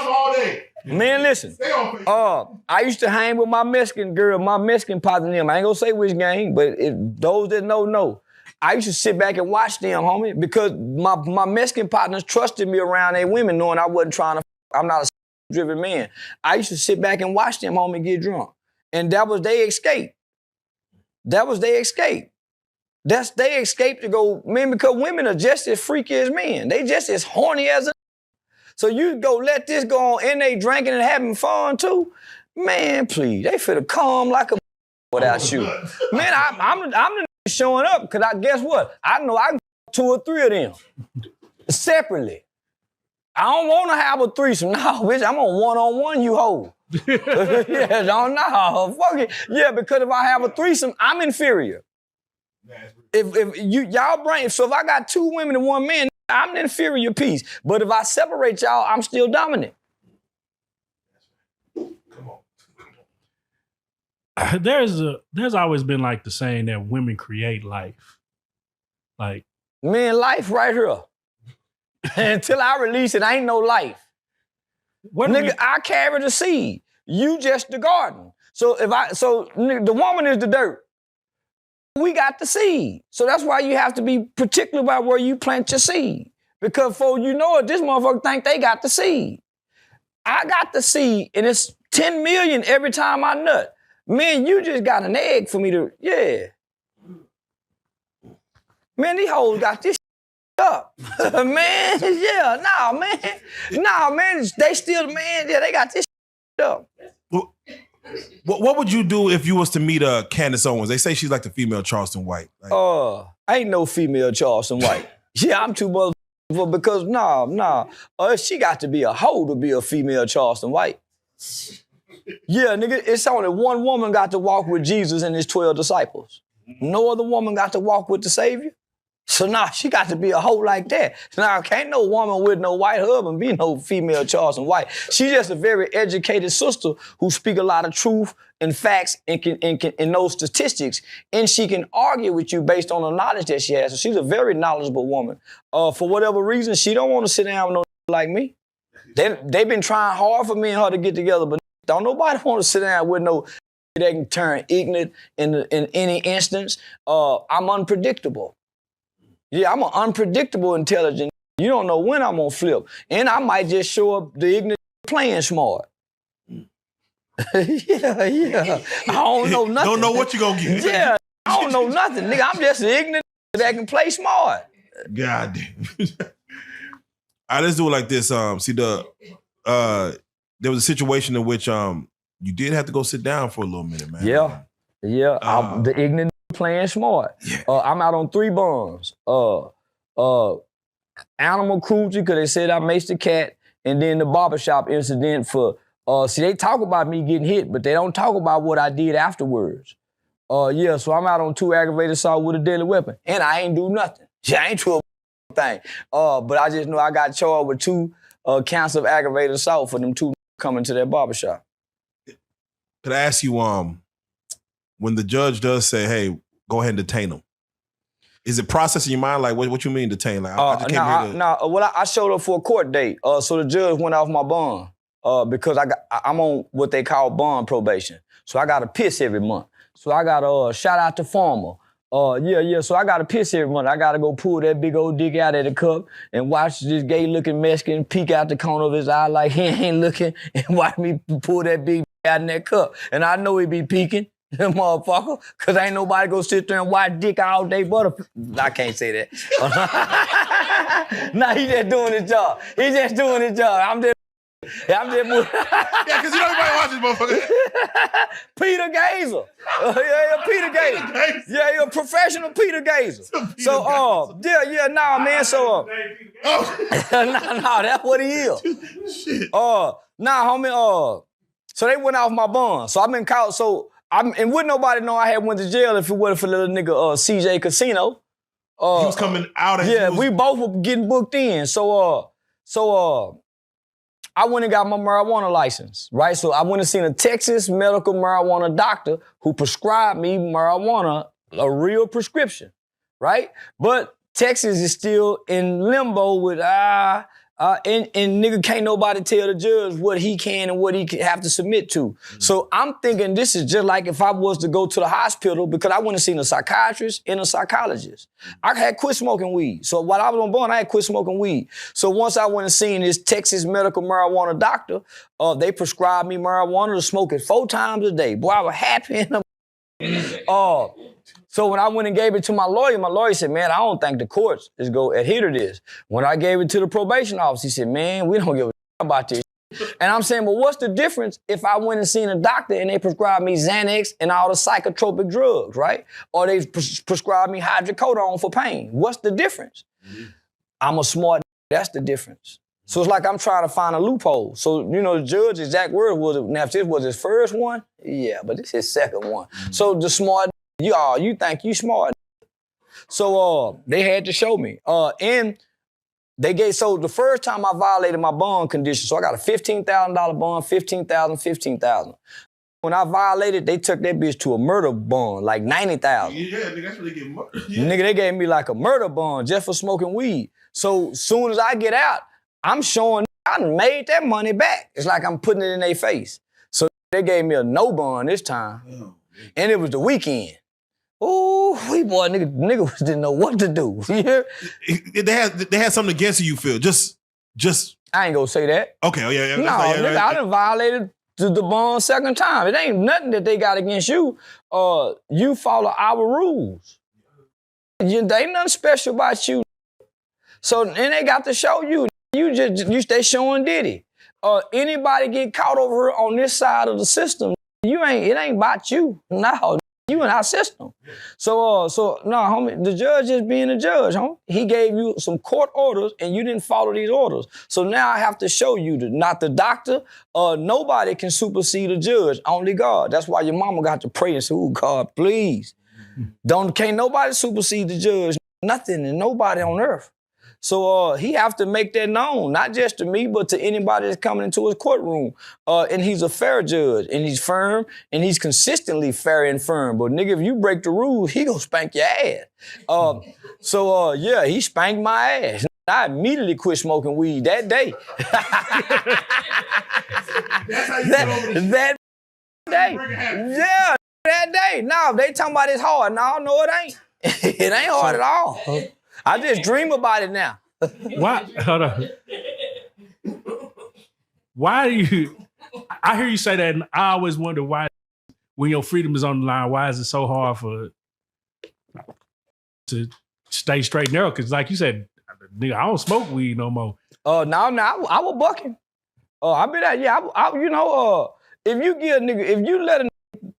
man, listen. I used to hang with my Mexican girl, my Mexican partner them. I ain't gonna say which gang, but those that know. I used to sit back and watch them, homie, because my Mexican partners trusted me around their women, knowing I wasn't trying to, I'm not a driven man. I used to sit back and watch them, homie, get drunk. And that was their escape. That was their escape. That's their escape to go, man, because women are just as freaky as men. They just as horny as a. So you go let this go on, and they drinking and having fun too? Man, please, they finna come like a without you. Man, I'm the showing up, because I guess what? I know I can 2 or 3 of them separately. I don't want to have a threesome. No, bitch, I'm on one-on-one, you hoe. Yeah, no, fuck it. Yeah, because if I have a threesome, I'm inferior. If y'all bring, so if I got 2 women and 1 man, I'm the inferior piece. But if I separate y'all, I'm still dominant. Come on. There's always been like the saying that women create life. Like, man, life right here. Until I release it, ain't no life. Nigga, I carry the seed. You just the garden. So the woman is the dirt. We got the seed. So that's why you have to be particular about where you plant your seed. Because for you know it, this motherfucker think they got the seed. I got the seed, and it's 10 million every time I nut. Man, you just got an egg for me to, yeah. Man, these hoes got this up. Man, yeah, nah, man, they still, man, yeah, they got this up. What would you do if you was to meet Candace Owens? They say she's like the female Charleston White. Like, ain't no female Charleston White. Yeah, I'm too motherfucker because she got to be a hoe to be a female Charleston White. Yeah, nigga, it's only one woman got to walk with Jesus and his 12 disciples. No other woman got to walk with the Savior. So she got to be a hoe like that. Can't no woman with no white husband be no female Charleston White. She's just a very educated sister who speak a lot of truth and facts and knows statistics, and she can argue with you based on the knowledge that she has. So she's a very knowledgeable woman. For whatever reason, she don't want to sit down with no like me. They been trying hard for me and her to get together, but don't nobody want to sit down with no that can turn ignorant in any instance. I'm unpredictable. Yeah, I'm an unpredictable intelligent. You don't know when I'm gonna flip. And I might just show up the ignorant playing smart. yeah. I don't know nothing. Don't know what you gonna get. Yeah, I don't know nothing, nigga. I'm just an ignorant that can play smart. God damn. All right, let's do it like this. There was a situation in which you did have to go sit down for a little minute, man. Yeah. I'm the ignorant playing smart. Yeah. I'm out on 3 bonds. Animal cruelty, because they said I maced the cat, and then the barbershop incident for, see, they talk about me getting hit, but they don't talk about what I did afterwards. So I'm out on 2 aggravated assault with a deadly weapon, and I ain't do nothing. I ain't do a thing. But I just know I got charged with 2 counts of aggravated assault for them 2 coming to that barbershop. Could I ask you, when the judge does say, hey, go ahead and detain him, is it processing your mind like, what you mean detain? Like, I showed up for a court date. So the judge went off my bond because I'm on what they call bond probation. So I got to piss every month. So I got to shout out to Farmer. So I got to piss every month. I got to go pull that big old dick out of the cup and watch this gay-looking Mexican peek out the corner of his eye like he ain't looking and watch me pull that big out in that cup. And I know he be peeking. Motherfucker, because ain't nobody go sit there and watch dick all day but I can't say that. He just doing his job. He just doing his job. I'm just yeah, because you know everybody watches, motherfucker. Peter Gazer. Peter Gazer. Yeah, you're a professional Peter Gazer. Man. So, that's what he is. Shit. Homie, so they went off my bond. So I've been caught, and wouldn't nobody know I had went to jail if it wasn't for little nigga CJ Casino. He was coming out as we both were getting booked in. So I went and got my marijuana license, right? So I went and seen a Texas medical marijuana doctor who prescribed me marijuana, a real prescription, right? But Texas is still in limbo with and nigga can't nobody tell the judge what he can and what he have to submit to. Mm-hmm. So I'm thinking this is just like if I was to go to the hospital because I went and seen a psychiatrist and a psychologist. I had quit smoking weed. So while I was on bond, I had quit smoking weed. So once I went and seen this Texas medical marijuana doctor, they prescribed me marijuana to smoke it 4 times a day. Boy, I was happy in the So when I went and gave it to my lawyer said, man, I don't think the courts is going to adhere to this. When I gave it to the probation office, he said, man, we don't give a about this. And I'm saying, well, what's the difference if I went and seen a doctor and they prescribed me Xanax and all the psychotropic drugs, right? Or they prescribed me hydrocodone for pain. What's the difference? Mm-hmm. I'm a smart, that's the difference. So it's like I'm trying to find a loophole. So, the judge's exact word was, now if this was his first one, yeah, but this is his second one. Mm-hmm. So the smart, you think you smart. So they had to show me. And they so the first time I violated my bond condition, so I got a $15,000 bond, $15,000. When I violated, they took that bitch to a murder bond, like $90,000. Yeah, nigga, that's what they get murdered. Yeah. Nigga, they gave me like a murder bond just for smoking weed. So soon as I get out, I'm showing I done made that money back. It's like I'm putting it in their face. So They gave me a no bond this time. Oh, and it was the weekend. Ooh, boy, nigga didn't know what to do. You hear? They had something against you feel. Just I ain't gonna say that. Okay, oh yeah. No, nigga, I done violated the bond second time. It ain't nothing that they got against you. You follow our rules. There ain't nothing special about you. So, and they got to show you. They showing Diddy. Anybody get caught over here on this side of the system, it ain't about you. No, you in our system. So no, homie, the judge is being a judge, homie. He gave you some court orders and you didn't follow these orders. So now I have to show you that not the doctor, nobody can supersede a judge, only God. That's why your mama got to pray and say, oh, God, please. Can't nobody supersede the judge, nothing and nobody on earth. So he have to make that known, not just to me, but to anybody that's coming into his courtroom. And he's a fair judge, and he's firm, and he's consistently fair and firm. But nigga, if you break the rules, he gonna spank your ass. Yeah, he spanked my ass. I immediately quit smoking weed that day. that day. Yeah, that day. No, they talking about it's hard. No, it ain't. It ain't hard at all. I just dream about it now. Why? Hold on. Why do you? I hear you say that, and I always wonder why, when your freedom is on the line, why is it so hard to stay straight and narrow? Because, like you said, nigga, I don't smoke weed no more. I was bucking. I be that. Yeah, if you get a nigga, if you let a nigga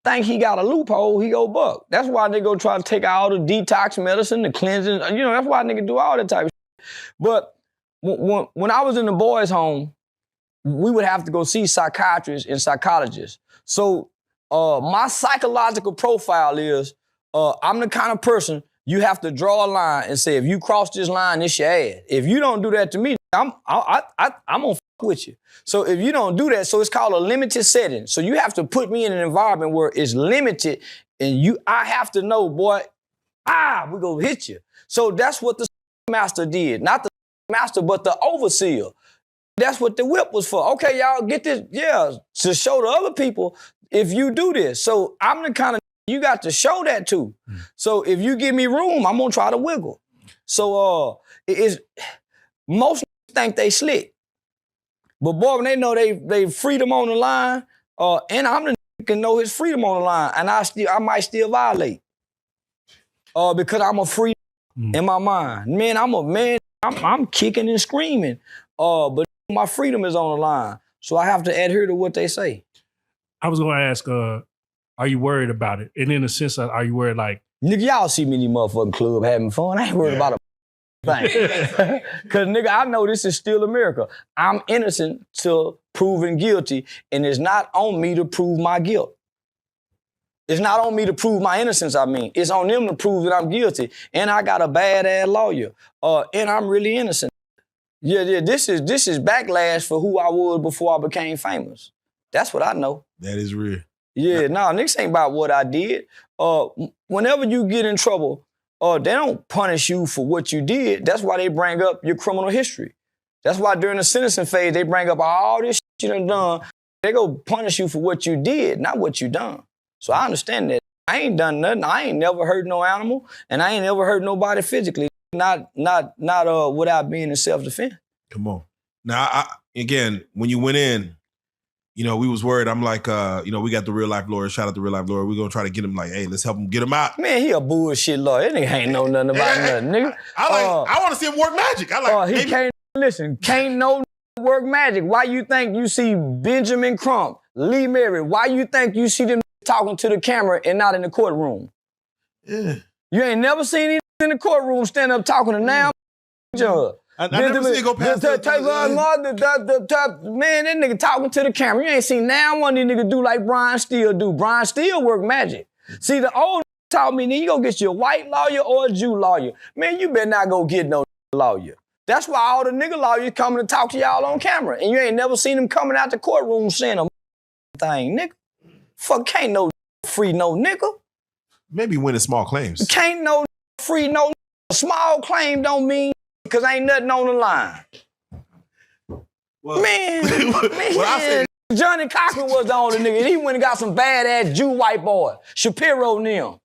think he got a loophole, he go buck. That's why they go try to take all the detox medicine, the cleansing. That's why nigga do all that type of shit. But when I was in the boys' home, we would have to go see psychiatrists and psychologists. So my psychological profile is, I'm the kind of person you have to draw a line and say, if you cross this line, it's your ass. If you don't do that to me, I'm gonna with you. So if you don't do that, so it's called a limited setting. So you have to put me in an environment where it's limited and I have to know, boy, we gonna hit you. So that's what the master did. Not the master, but the overseer. That's what the whip was for. Okay, y'all get this, to show the other people if you do this. So I'm the kind of you got to show that to. So if you give me room, I'm gonna try to wiggle. So most think they slick. But boy, when they know they freedom on the line, and I'm the nigga can know his freedom on the line, and I might still violate. Because I'm a free in my mind. Man, I'm kicking and screaming. But my freedom is on the line. So I have to adhere to what they say. I was gonna ask, are you worried about it? And in a sense, are you worried like nigga, y'all see me in the motherfucking club having fun. I ain't worried about a thing. Cause nigga, I know this is still America. I'm innocent till proven guilty, and it's not on me to prove my guilt. It's not on me to prove my innocence, It's on them to prove that I'm guilty. And I got a bad-ass lawyer. And I'm really innocent. Yeah, this is backlash for who I was before I became famous. That's what I know. That is real. Yeah, niggas ain't about what I did. Whenever you get in trouble, they don't punish you for what you did. That's why they bring up your criminal history. That's why during the sentencing phase, they bring up all this shit you done done. They go punish you for what you did, not what you done. So I understand that. I ain't done nothing. I ain't never hurt no animal, and I ain't never hurt nobody physically, not without being in self-defense. Come on. Now, again, when you went in, we was worried. I'm like, we got the Reallyfe lawyer. Shout out to Reallyfe lawyer. We're going to try to get him hey, let's help him get him out. Man, he a bullshit lawyer. That nigga ain't know nothing about nothing, nigga. I want to see him work magic. Can't no work magic. Why you think you see Benjamin Crump, Lee Merritt? Why you think you see them talking to the camera and not in the courtroom? Yeah. You ain't never seen him in the courtroom stand up talking to now judge. I never seen it go past man, that nigga talking to the camera. You ain't seen now one of these niggas do like Brian Steele do. Brian Steele work magic. See, the old taught me, you go get you a white lawyer or a Jew lawyer. Man, you better not go get no lawyer. That's why all the nigga lawyers coming to talk to y'all on camera. And you ain't never seen them coming out the courtroom saying a thing, nigga. Fuck, can't no free no nigga. Maybe winning small claims. Can't no free no small claim don't mean because ain't nothing on the line. Well, man. What I say, Johnny Cochran was the only nigga. And he went and got some badass Jew white boy. Shapiro and them.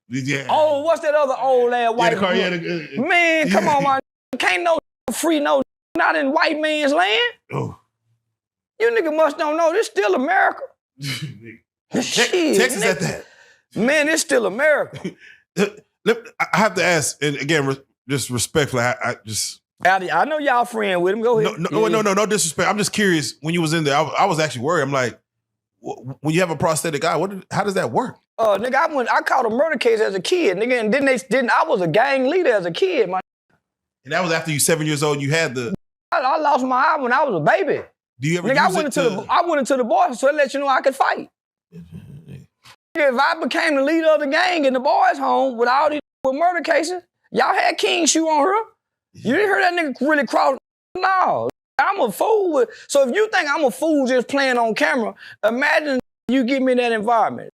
Yeah. Oh, what's that other old ass white boy? Man, come on, man. Can't no free no not in white man's land. Oh. You nigga must don't know. This still America. Shit, Texas nigga. at that. Man, it's still America. I have to ask, and again, just respectfully, I know y'all friend with him. Go ahead. No disrespect. I'm just curious. When you was in there, I was actually worried. I'm like, when you have a prosthetic eye, how does that work? Nigga, I caught a murder case as a kid, nigga, and I was a gang leader as a kid, man. And that was after you 7 years old and you had the... I lost my eye when I was a baby. Do you ever nigga, use I went into the boys so it let you know I could fight. If I became the leader of the gang in the boys' home with all these murder cases, y'all had King shoe on her. You didn't hear that nigga really cross. No, I'm a fool. So if you think I'm a fool just playing on camera, imagine you give me that environment.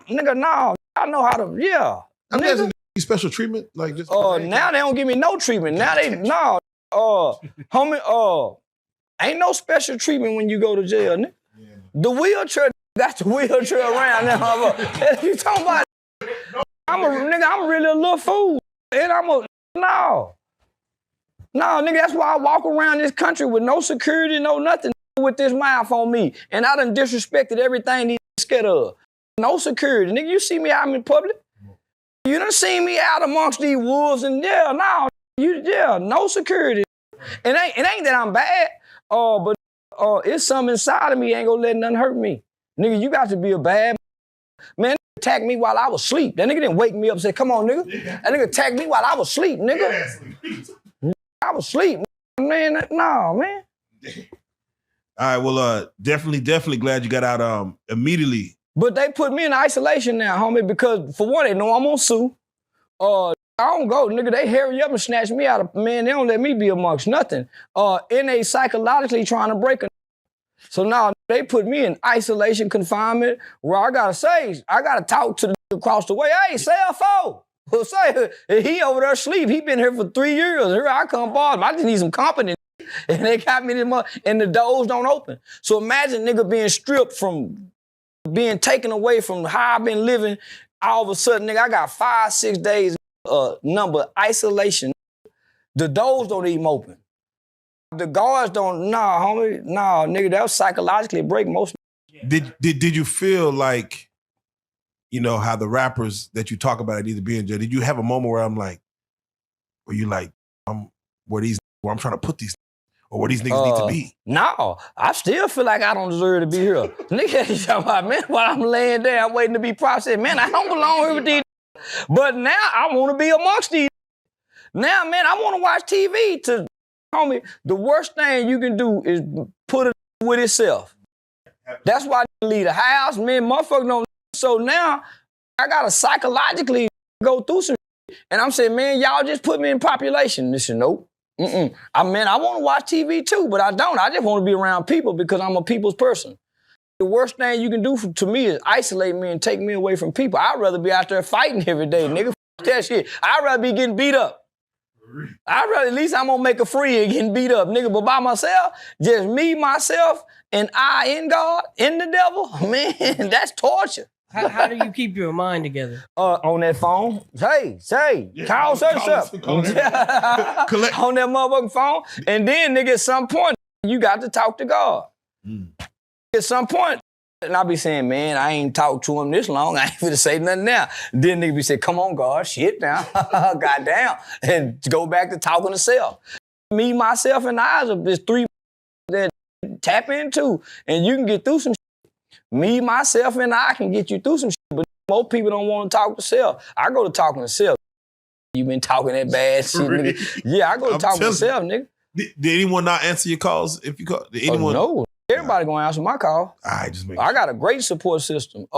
Nigga, no, I know how to, yeah. I'm asking you special treatment? Like just now they don't give me no treatment. Now they, no. Homie, ain't no special treatment when you go to jail, nigga. Yeah. The wheelchair, that's the wheelchair around now. You talking about, I'm really a little fool. And no, nigga, that's why I walk around this country with no security, no nothing with this mouth on me. And I done disrespected everything these scared of. No security. Nigga, you see me out in public? You done seen me out amongst these wolves and no security. It ain't that I'm bad, but it's something inside of me ain't gonna let nothing hurt me. Nigga, you got to be a bad man. Attacked me while I was asleep. That nigga didn't wake me up and say, come on, nigga. That nigga attacked me while I was asleep, nigga. I was asleep, man. No, man. All right, well, definitely glad you got out immediately. But they put me in isolation now, homie, because for one, they know I'm gonna sue. I don't go, nigga. They hurry up and snatch me out of, man, they don't let me be amongst nothing. And they psychologically trying to break a. So now they put me in isolation confinement where I gotta talk to the nigga across the way. Hey, cell phone. Well, say, he over there asleep. He been here for 3 years. Here I come, boss. I just need some company. And they got me this month, and the doors don't open. So imagine nigga being stripped from, being taken away from how I've been living. All of a sudden, nigga, I got 5-6 days number isolation. The doors don't even open. The guards don't, homie, nigga, that was psychologically break most. Did you feel like, you know, how the rappers that you talk about at either being in jail, did you have a moment where where I'm trying to put these, or where these niggas need to be? No, I still feel like I don't deserve to be here. Nigga, you talking about, man, while I'm laying there, I'm waiting to be processed. Man, I don't belong here with these. But now I want to be amongst these. Now, man, I want to watch TV. Homie, the worst thing you can do is put it with itself. That's why I leave the house, man, motherfucker don't. So now I gotta psychologically go through some shit. And I'm saying, man, y'all just put me in population. They said, nope. I want to watch TV too, but I don't. I just want to be around people because I'm a people's person. The worst thing you can do to me is isolate me and take me away from people. I'd rather be out there fighting every day, nigga. That shit. I'd rather be getting beat up. At least I'm gonna make a free and getting beat up, nigga. But by myself, just me, myself, and I in God, in the devil, man, that's torture. How do you keep your mind together? On that phone. Call such up. On that motherfucking phone. And then, nigga, at some point, you got to talk to God. At some point, and I'll be saying, man, I ain't talked to him this long. I ain't finna say nothing now. Then nigga be saying, come on, God, shit now. Goddamn. And go back to talking to self. Me, myself, and I is 3 that tap into. And you can get through some shit. Me, myself, and I can get you through some shit. But most people don't want to talk to self. I go to talking to self. You been talking that bad shit, nigga. Yeah, I go to talking to self, nigga. Did anyone not answer your calls if you call? Did anyone? No. Everybody gonna answer my call. I got a great support system.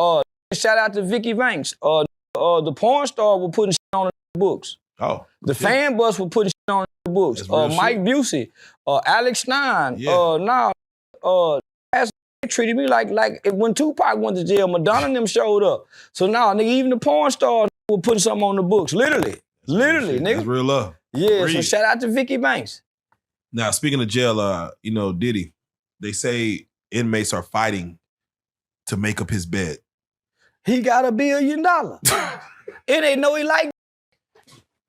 Shout out to Vicky Banks. The porn star was putting shit on the books. Oh. The fan bus was putting shit on the books. Mike Busey, Alex Stein. They treated me like when Tupac went to jail, Madonna and them showed up. So now, nigga, even the porn stars were putting something on the books. Literally, nigga. That's real love. Yeah, so shout out to Vicky Banks. Now, speaking of jail, Diddy. They say inmates are fighting to make up his bed. He got $1 billion. It ain't no he like.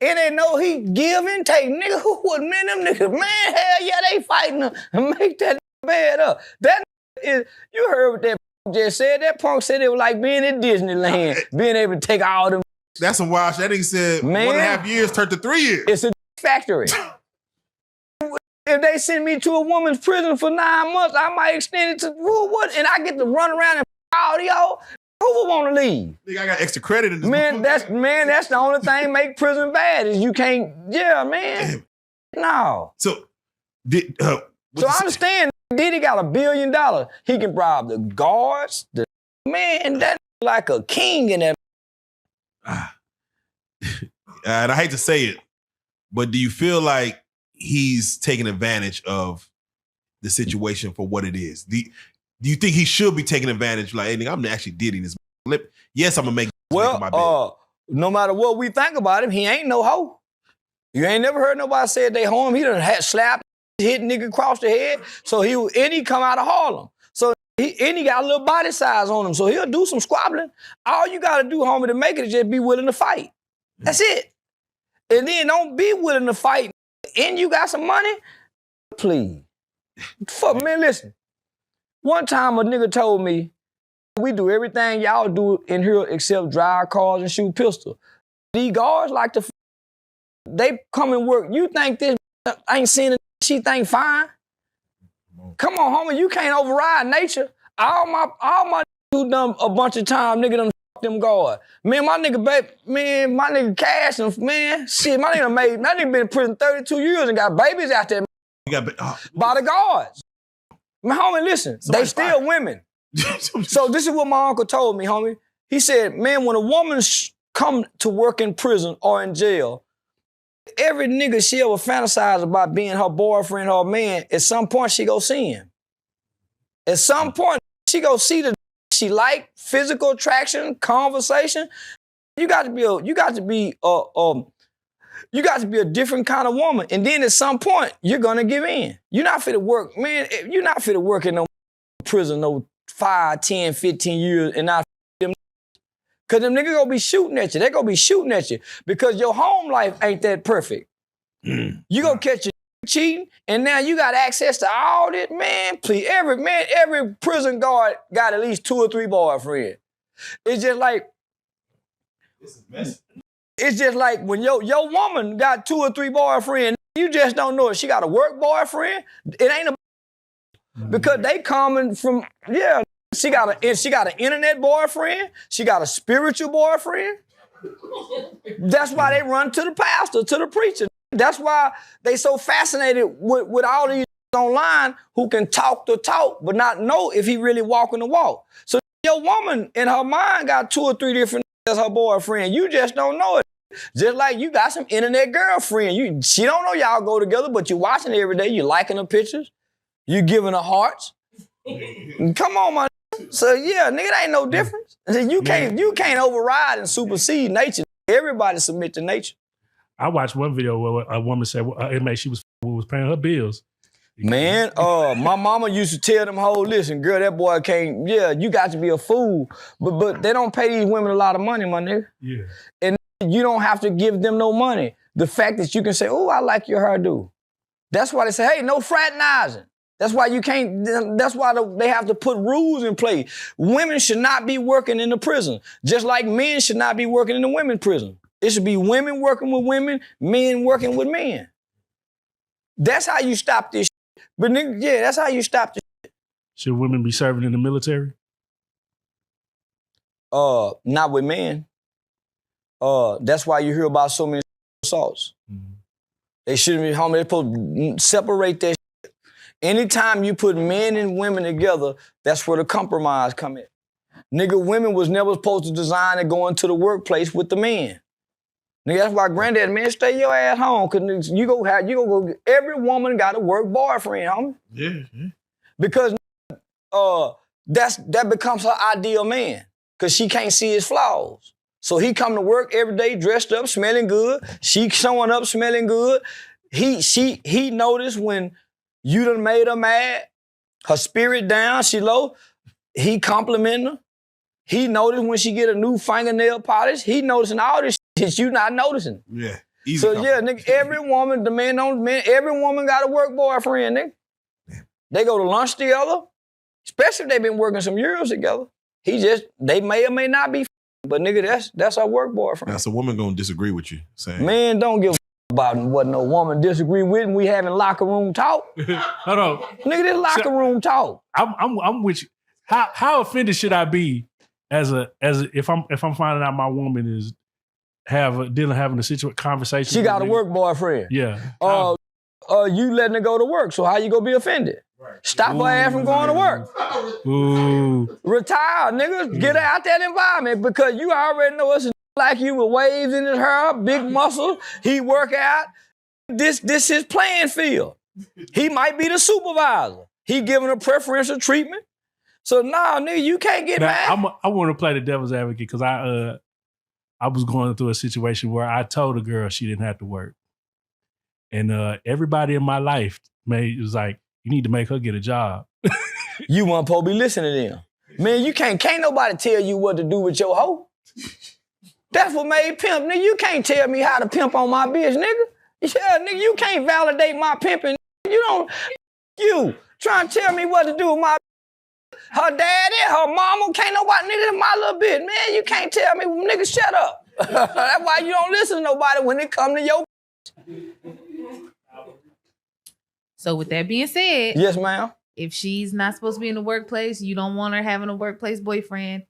It ain't no he give and take. Nigga, who would man them niggas? Man, hell yeah, they fighting to make that bed up. That is, you heard what that just said. That punk said it was like being in Disneyland, being able to take all them. That's some wild shit. That nigga said Man, 1.5 years turned to 3 years. It's a factory. If they send me to a woman's prison for 9 months, I might extend it to what? And I get to run around and all y'all. Who would want to leave? Nigga, I got extra credit in this. Man, that's the only thing make prison bad is you can't. Yeah, man. Damn. No. So I understand. Diddy got $1 billion. He can bribe the guards. Man, that's like a king in that. And I hate to say it, but do you feel like he's taking advantage of the situation for what it is? Do you think he should be taking advantage? Like, hey, nigga, I'm actually Diddy this. Yes, I'm gonna make my bed. No matter what we think about him, he ain't no hoe. You ain't never heard nobody say they hoe him. He done had slapped, hit nigga across the head. So he come out of Harlem. So he got a little body size on him. So he'll do some squabbling. All you gotta do, homie, to make it is just be willing to fight. That's it. And then don't be willing to fight. And you got some money, please. Fuck, man, listen. One time a nigga told me, we do everything y'all do in here except drive cars and shoot pistols. These guards like to, they come and work. You think this ain't seen it, she think fine? Come on, homie, you can't override nature. All my who done a bunch of time, nigga done them guards. Man, my nigga Cash, and man, shit, my nigga been in prison 32 years and got babies out there by the guards. Man, homie, listen, they still women. So this is what my uncle told me, homie. He said, man, when a woman come to work in prison or in jail, every nigga she ever fantasize about being her boyfriend or man, at some point she go see him. At some point, she go see the she like, physical attraction, conversation. You got to be a different kind of woman. And then at some point, you're gonna give in. You're not fit to work, man. You're not fit to work in no prison no 5, 10, 15 years and not them. Cause them niggas gonna be shooting at you. They gonna be shooting at you because your home life ain't that perfect. You gonna catch your cheating, and now you got access to all this, man. Please, every prison guard got at least 2 or 3 boyfriends. It's just like, this is messy. It's just like when your woman got 2 or 3 boyfriends, you just don't know if she got a work boyfriend. It ain't because they coming from, yeah, she got an internet boyfriend, she got a spiritual boyfriend. That's why they run to the pastor, to the preacher. That's why they so fascinated with all these online who can talk the talk but not know if he really walking the walk. So your woman in her mind got 2 or 3 different as her boyfriend. You just don't know it. Just like you got some internet girlfriend. She don't know y'all go together, but you watching her every day. You liking her pictures. You giving her hearts. Come on, my. So yeah, nigga, that ain't no difference. You can't override and supersede nature. Everybody submit to nature. I watched one video where a woman said she was paying her bills. Man, my mama used to tell them whole, listen, girl, that boy can't, yeah, you got to be a fool. But they don't pay these women a lot of money, my nigga. Yeah. And you don't have to give them no money. The fact that you can say, oh, I like your hairdo. That's why they say, hey, no fraternizing. That's why you can't, that's why they have to put rules in place. Women should not be working in the prison, just like men should not be working in the women's prison. It should be women working with women, men working with men. That's how you stop this shit. But nigga, yeah, that's how you stop this shit. Should women be serving in the military? Not with men. That's why you hear about so many assaults. Mm-hmm. They shouldn't be, homie, they're supposed to separate that shit. Anytime you put men and women together, that's where the compromise come in. Nigga, women was never supposed to design and go into the workplace with the men. Nigga, that's why granddad, man, stay your ass home, cause you go. Every woman got a work boyfriend, homie. Yeah. Because that becomes her ideal man, cause she can't see his flaws. So he come to work every day dressed up, smelling good. She showing up, smelling good. He noticed when you done made her mad, Her spirit down, she low. He complimenting her. He noticed when she get a new fingernail polish. He noticing all this shit you not noticing. Yeah. Easy So compliment. nigga, every woman, the man on men, every woman got a work boyfriend, nigga. They go to lunch together, especially if they been working some years together. They may or may not be, but nigga, that's our work boyfriend. That's a woman gonna disagree with you. Saying, Man, don't give a about what no woman disagree with, and we having locker room talk. Hold on. Nigga, this locker room talk. I'm with you. How offended should I be as if I'm finding out my woman is having a conversation? She got a work boyfriend. Yeah. You letting her go to work, so how you gonna be offended? Stop her ass from going to work. Ooh. Retire, nigga. Get her out that environment because you already know it's a like you with waves in his hair, big muscles. He work out. This his playing field. He might be the supervisor. He giving her preferential treatment. So nah, nigga, you can't get mad. I want to play the devil's advocate because I was going through a situation where I told a girl she didn't have to work. And everybody in my life was like, you need to make her get a job. You weren't supposed to be listening to them. Man, you can't nobody tell you what to do with your hoe. That's what made pimp, nigga. You can't tell me how to pimp on my bitch, nigga. Yeah, nigga, you can't validate my pimping. You trying to tell me what to do with my her daddy, her mama, can't nobody, nigga, my little bitch, man. You can't tell me, nigga, shut up. That's why you don't listen to nobody when it come to your So with that being said, yes, ma'am. If she's not supposed to be in the workplace, you don't want her having a workplace boyfriend,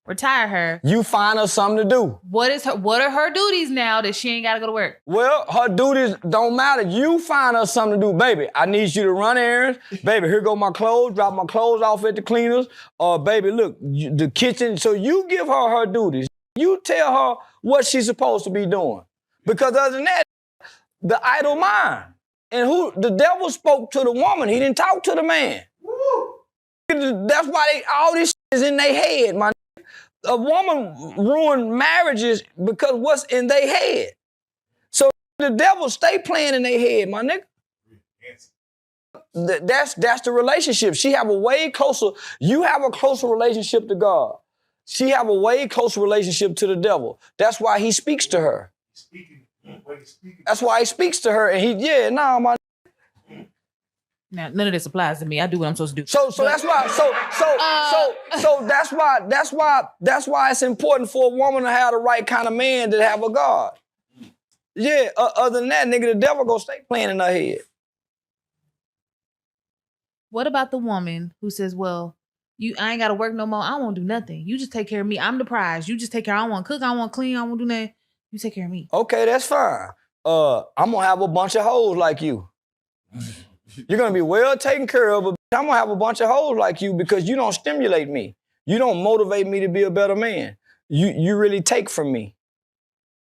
retire her. You find her something to do. What are her duties now that she ain't gotta go to work? Well, her duties don't matter. You find her something to do. Baby, I need you to run errands. Baby, here go my clothes. Drop my clothes off at the cleaners. Baby, look, the kitchen. So you give her duties. You tell her what she's supposed to be doing. Because other than that, the idle mind. And the devil spoke to the woman. He didn't talk to the man. That's why all this shit is in their head, my. A woman ruined marriages because what's in their head. So the devil stay playing in their head, my nigga. That's the relationship. She have a way closer. You have a closer relationship to God. She have a way closer relationship to the devil. That's why he speaks to her. That's why he speaks to her, and my. Now, none of this applies to me. I do what I'm supposed to do. So that's why. That's why it's important for a woman to have the right kind of man to have a God. Yeah. Other than that, nigga, the devil gonna stay playing in her head. What about the woman who says, "Well, I ain't gotta work no more. I won't do nothing. You just take care of me. I'm the prize. You just take care. I don't want to cook. I don't want to clean. I don't want to do nothing. You take care of me." Okay, that's fine. I'm gonna have a bunch of hoes like you. You're gonna be well taken care of, but I'm gonna have a bunch of hoes like you because you don't stimulate me. You don't motivate me to be a better man. You really take from me.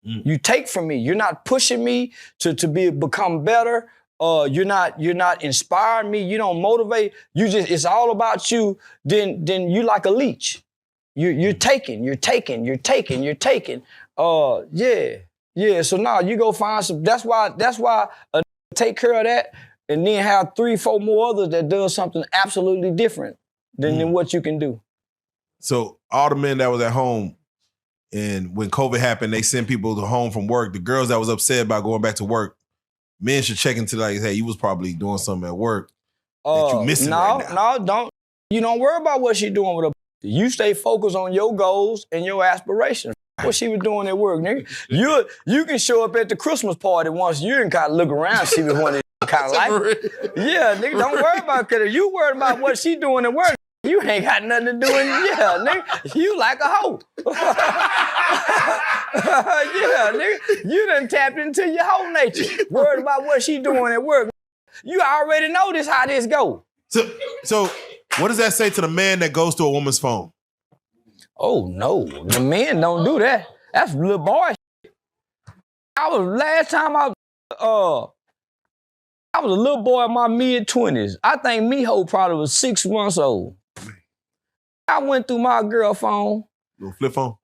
You take from me. You're not pushing me to become better. You're not inspiring me. You don't motivate. It's all about you. Then you like a leech. You're taking. Yeah. So now you go find some. That's why take care of that. And then have 3-4 more others that does something absolutely different than what you can do. So all the men that was at home, and when COVID happened, they sent people home from work. The girls that was upset about going back to work, men should check into like, hey, you was probably doing something at work that you missing right now. No, don't. You don't worry about what she doing with her. You stay focused on your goals and your aspirations. What she was doing at work, nigga. You can show up at the Christmas party once you and kind of look around and see which one kind of like. Yeah, nigga, don't worry about it. Cause if you worried about what she doing at work, you ain't got nothing to do in nigga. You like a hoe. Yeah, nigga. You done tapped into your whole nature. Worried about what she doing at work. You already know how this go. So what does that say to the man that goes to a woman's phone? Oh no, the men don't do that. That's little boy shit. Last time I was a little boy in my mid-20s. I think Miho probably was 6 months old. I went through my girl phone. Little flip phone?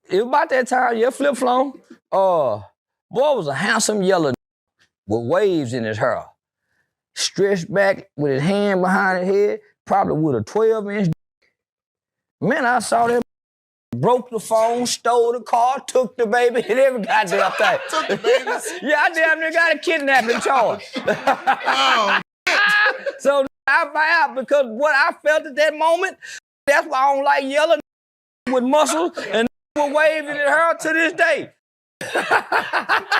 It was about that time, yeah, flip phone. Boy was a handsome yellow with waves in his hair. stretched back with his hand behind his head, probably with a 12-inch. Man, I saw that. Broke the phone, stole the car, took the baby, and every goddamn thing. Took the babies? Yeah, I damn near got a kidnapping charge. Oh. So I out because what I felt at that moment, that's why I don't like yelling with muscles and were waving at her to this day.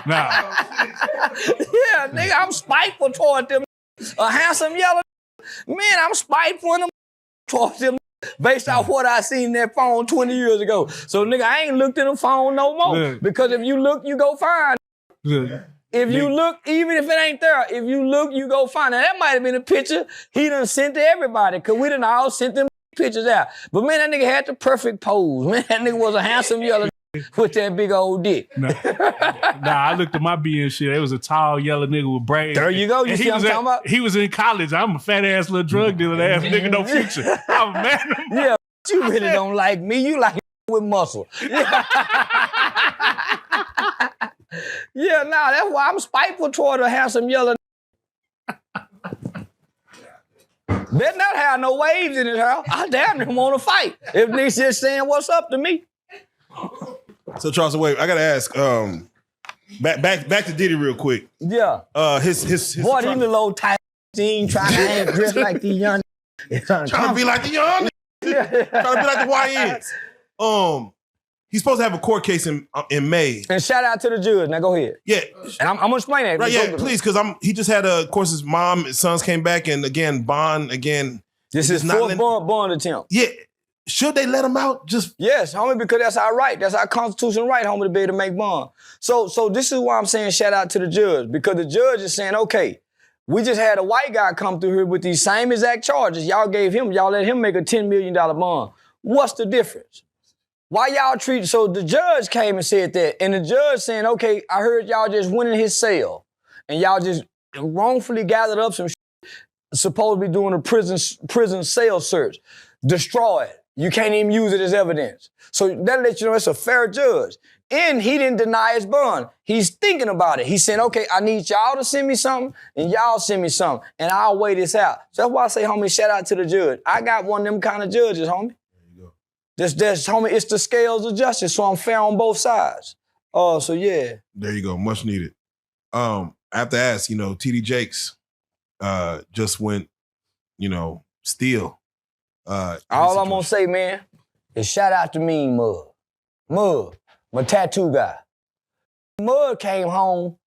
Nah. Yeah, nigga, I'm spiteful toward them. A handsome yellow, man, I'm spiteful in them towards them based off what I seen in that phone 20 years ago. So, nigga, I ain't looked in the phone no more. Look. Because if you look, you go find. Look. If you look, even if it ain't there, if you look, you go find it. That might have been a picture he done sent to everybody, because we done all sent them pictures out. But, man, that nigga had the perfect pose. Man, that nigga was a handsome yellow with that big old dick. Nah, I looked at my B and shit. It was a tall yellow nigga with braids. There you go. You And see what I'm talking about? He was in college. I'm a fat ass little drug dealer ass nigga, no future. I'm mad. Yeah, but you really don't like me. You like with muscle. Yeah, nah, that's why I'm spiteful toward a handsome yellow. Better not have no waves in his house. I damn near want to fight if niggas just saying what's up to me. So Charleston, wait, I gotta ask. Back to Diddy real quick. Yeah. His Boy, these little old tight jeans trying to ain't dressed like these young. trying to be like the young. Yeah. Trying to be like the YNs. He's supposed to have a court case in May. And shout out to the judge. Now go ahead. Yeah. And I'm gonna explain that. Right, yeah, please, because he just had of course, his mom and sons came back, and again, bond again. This is fourth bond attempt. Yeah. Should they let him out? Just yes, homie, because that's our right. That's our constitutional right, homie, to be able to make bond. So this is why I'm saying shout out to the judge, because the judge is saying, okay, we just had a white guy come through here with these same exact charges. Y'all let him make a $10 million bond. What's the difference? Why y'all treat, so the judge came and said that, and the judge saying, okay, I heard y'all just went in his cell, and y'all just wrongfully gathered up some shit, supposed to be doing a prison cell search. Destroy it. You can't even use it as evidence. So that lets you know it's a fair judge. And he didn't deny his bond. He's thinking about it. He said, okay, I need y'all to send me something, and y'all send me something, and I'll weigh this out. So that's why I say, homie, shout out to the judge. I got one of them kind of judges, homie. That's homie, it's the scales of justice, so I'm fair on both sides. So yeah. There you go, much needed. I have to ask, TDJakes just went, still. All I'm gonna say, man, is shout out to me, Mud. Mud, my tattoo guy. Mud came home.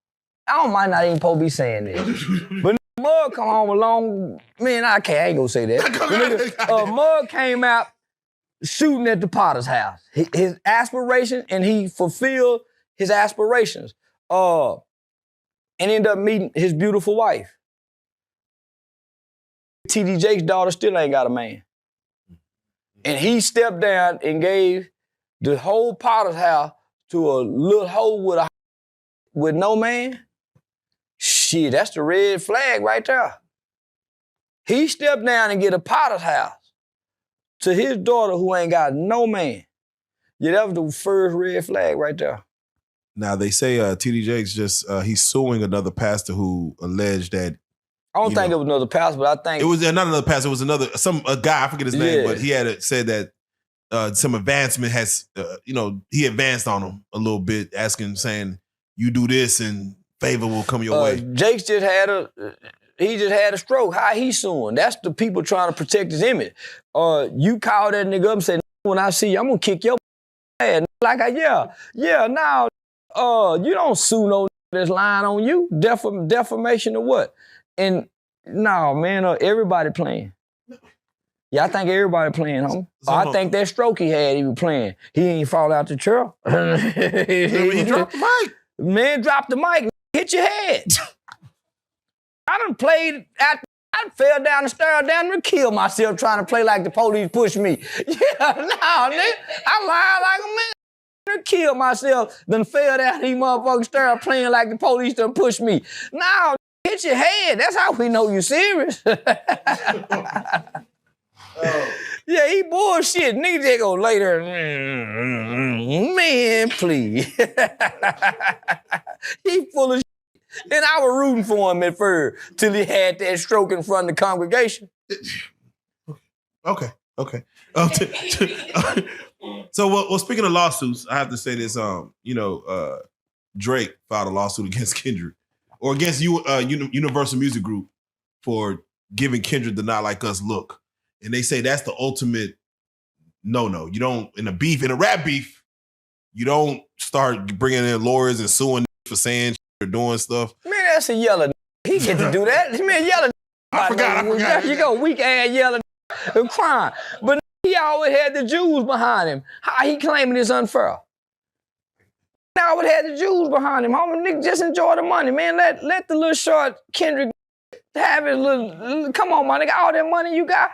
I might not even supposed to be saying this, but Mud come home along. Man, I ain't gonna say that. Mud came out shooting at the Potter's house. His aspiration, and he fulfilled his aspirations. And ended up meeting his beautiful wife. TDJakes' daughter still ain't got a man. And he stepped down and gave the whole Potter's house to a little hoe with no man. Shit, that's the red flag right there. He stepped down and get a Potter's house to his daughter who ain't got no man. Yeah, that was the first red flag right there. Now, they say TDJakes he's suing another pastor who alleged that I don't think it was another pastor, but I think it was not another pastor. It was a guy. I forget his name, but he had said that some advancement has, he advanced on him a little bit, saying, "You do this and favor will come your way." Jakes just had a stroke. How he suing? That's the people trying to protect his image. You call that nigga up and say, "When I see you, I'm gonna kick your ass." Like, now, you don't sue no that's lying on you. Defamation or what? And no, man, everybody playing. Yeah, I think everybody playing, homie. I think that stroke he had, he was playing. He ain't fall out the chair. He dropped the mic. Man, drop the mic, hit your head. I done played I fell down the stairs down and killed myself trying to play like the police pushed me. Yeah, no, nigga. I lied like a man. Killed myself, then fell down these motherfuckers stairs playing like the police done pushed me. No, hit your head. That's how we know you serious. Yeah, he bullshit. Nigga just go later. Man, please. He full of shit. And I was rooting for him at first till he had that stroke in front of the congregation. Okay. So, well, speaking of lawsuits, I have to say this. Drake filed a lawsuit against Kendrick or against Universal Music Group for giving Kendrick the "Not Like Us" look, and they say that's the ultimate no. You don't in a rap beef, you don't start bringing in lawyers and suing for saying or doing stuff. Man, that's a yellow. He get to do that. Man, yellow. I forgot. You go weak ass yellow and crying, but he always had the Jews behind him. How he claiming it's unfair? Now would have the Jews behind him. Homie, nigga, just enjoy the money, man. Let the little short Kendrick have his little. Come on, my nigga, all that money you got.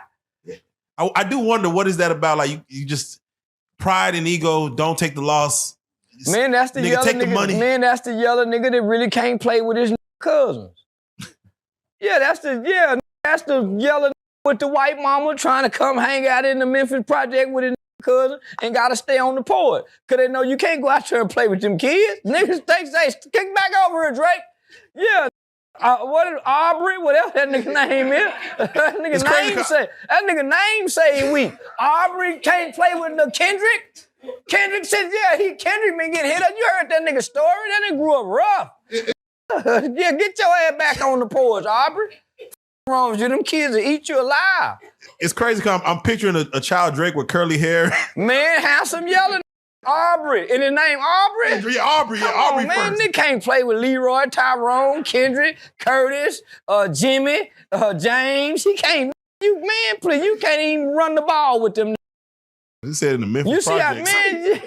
I do wonder what is that about? Like you just pride and ego. Don't take the loss. Man, that's the yellow take nigga. The money. Man, that's the yellow nigga that really can't play with his cousins. That's the yellow with the white mama trying to come hang out in the Memphis project with his cousin and gotta stay on the port. Cause they know you can't go out there and play with them kids. Niggas say, kick back over here, Drake. Yeah. What is Aubrey? Whatever that nigga name is. That nigga name say weak. Aubrey can't play with no Kendrick. Kendrick said, Kendrick been getting hit up. You heard that nigga story? That nigga grew up rough. Yeah, get your ass back on the porch, Aubrey. What's wrong with you? Them kids will eat you alive. It's crazy because I'm picturing a child Drake with curly hair. Man, handsome yelling Aubrey. And his name Aubrey? Yeah, Aubrey. Come Aubrey on, man. first. They can't play with Leroy, Tyrone, Kendrick, Curtis, Jimmy, James. He can't. You can't even run the ball with them. He said in the Memphis You see how, projects. man,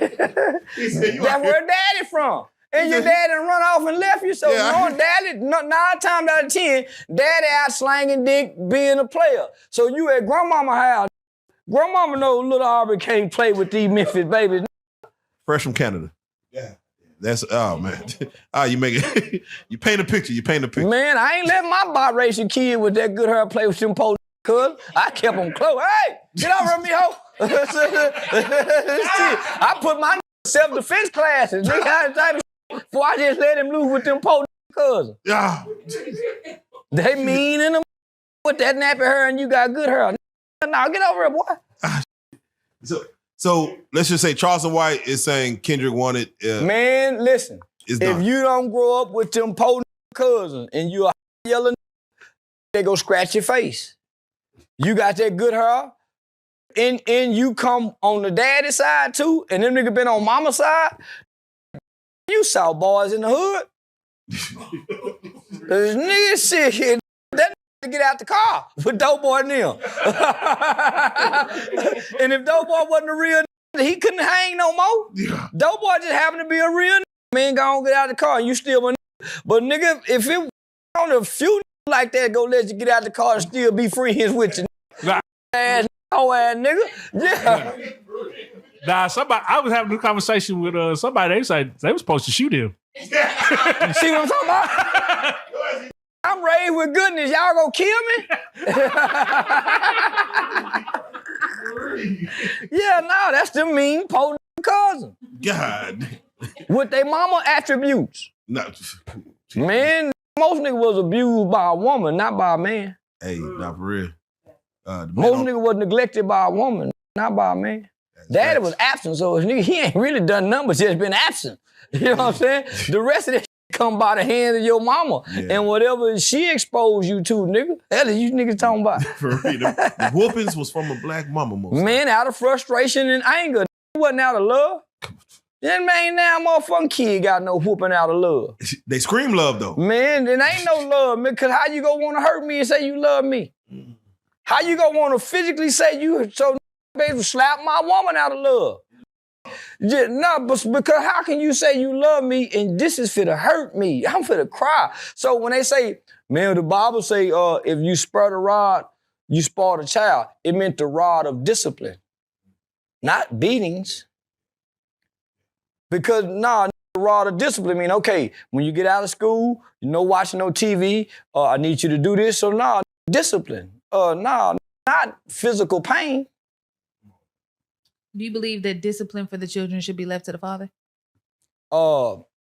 that's where daddy from. And your daddy run off and left you. So daddy, 9 times out of 10, daddy out slanging dick, being a player. So you at grandmama house. Grandmama knows little Aubrey can't play with these Memphis babies. Fresh from Canada. Yeah. That's, oh man. You make it, you paint a picture. Man, I ain't let my biracial kid with that good hair play with them po cuz. I kept them close. Hey, get over me, ho. I put my self-defense classes. Before I just let him loose with them po cousins. Yeah. They mean in them with that nappy hair and you got good hair. Now get over it, boy. So let's just say Charleston White is saying Kendrick wanted. Man, listen. If you don't grow up with them po cousins and you a yelling, they go scratch your face. You got that good hair, and you come on the daddy side too, and them nigga been on mama's side. You saw boys in the hood. This nigga shit here. That nigga get out the car with Dope Boy and them. And if Dope Boy wasn't a real nigga, he couldn't hang no more. Yeah. Dope Boy just happened to be a real nigga. Man, go on, get out the car and you still my nigga. But nigga, if it on a few like that, go let you get out the car and still be friends with you. Ass nigga. Yeah. Nah, I was having a conversation with somebody. They said they were supposed to shoot him. See what I'm talking about? I'm raised with goodness. Y'all gonna kill me? Yeah, no, that's the mean potent cousin. God. With their mama attributes. No. Man, most niggas was abused by a woman, not by a man. Hey, not for real. Most niggas was neglected by a woman, not by a man. Daddy was absent, so his nigga, he ain't really done nothing but just been absent. You know what I'm saying? The rest of that come by the hands of your mama. Yeah. And whatever she exposed you to, nigga, hell is you niggas talking about? For real, the whoopings was from a black mama most. Man, out of frustration and anger. It wasn't out of love. That man now motherfucking kid got no whooping out of love. They scream love though. Man, it ain't no love, man, cause how you gonna wanna hurt me and say you love me? How you gonna wanna physically say you so baby slap my woman out of love? Yeah, no, but because how can you say you love me and this is for to hurt me? I'm for to cry. So when they say, man, the Bible say, if you spur the rod, you spoil the child. It meant the rod of discipline, not beatings. Because the rod of discipline mean, okay, when you get out of school, you no watching no TV, I need you to do this. So discipline. Not physical pain. Do you believe that discipline for the children should be left to the father?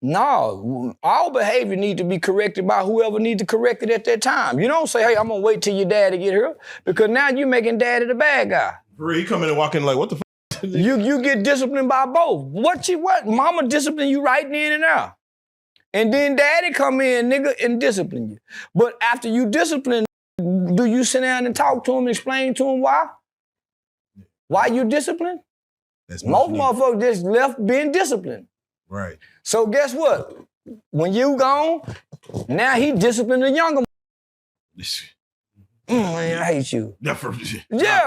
No, all behavior need to be corrected by whoever needs to correct it at that time. You don't say, hey, I'm gonna wait till your daddy get here, because now you making daddy the bad guy. He come in and walk in like, what the f? You get disciplined by both. What? Mama discipline you right then and there. And then daddy come in, nigga, and discipline you. But after you discipline, do you sit down and talk to him, explain to him why? Why you disciplined? Most motherfuckers just left being disciplined. Right. So guess what? When you gone, now he disciplined the younger. Man, I hate you. Yeah,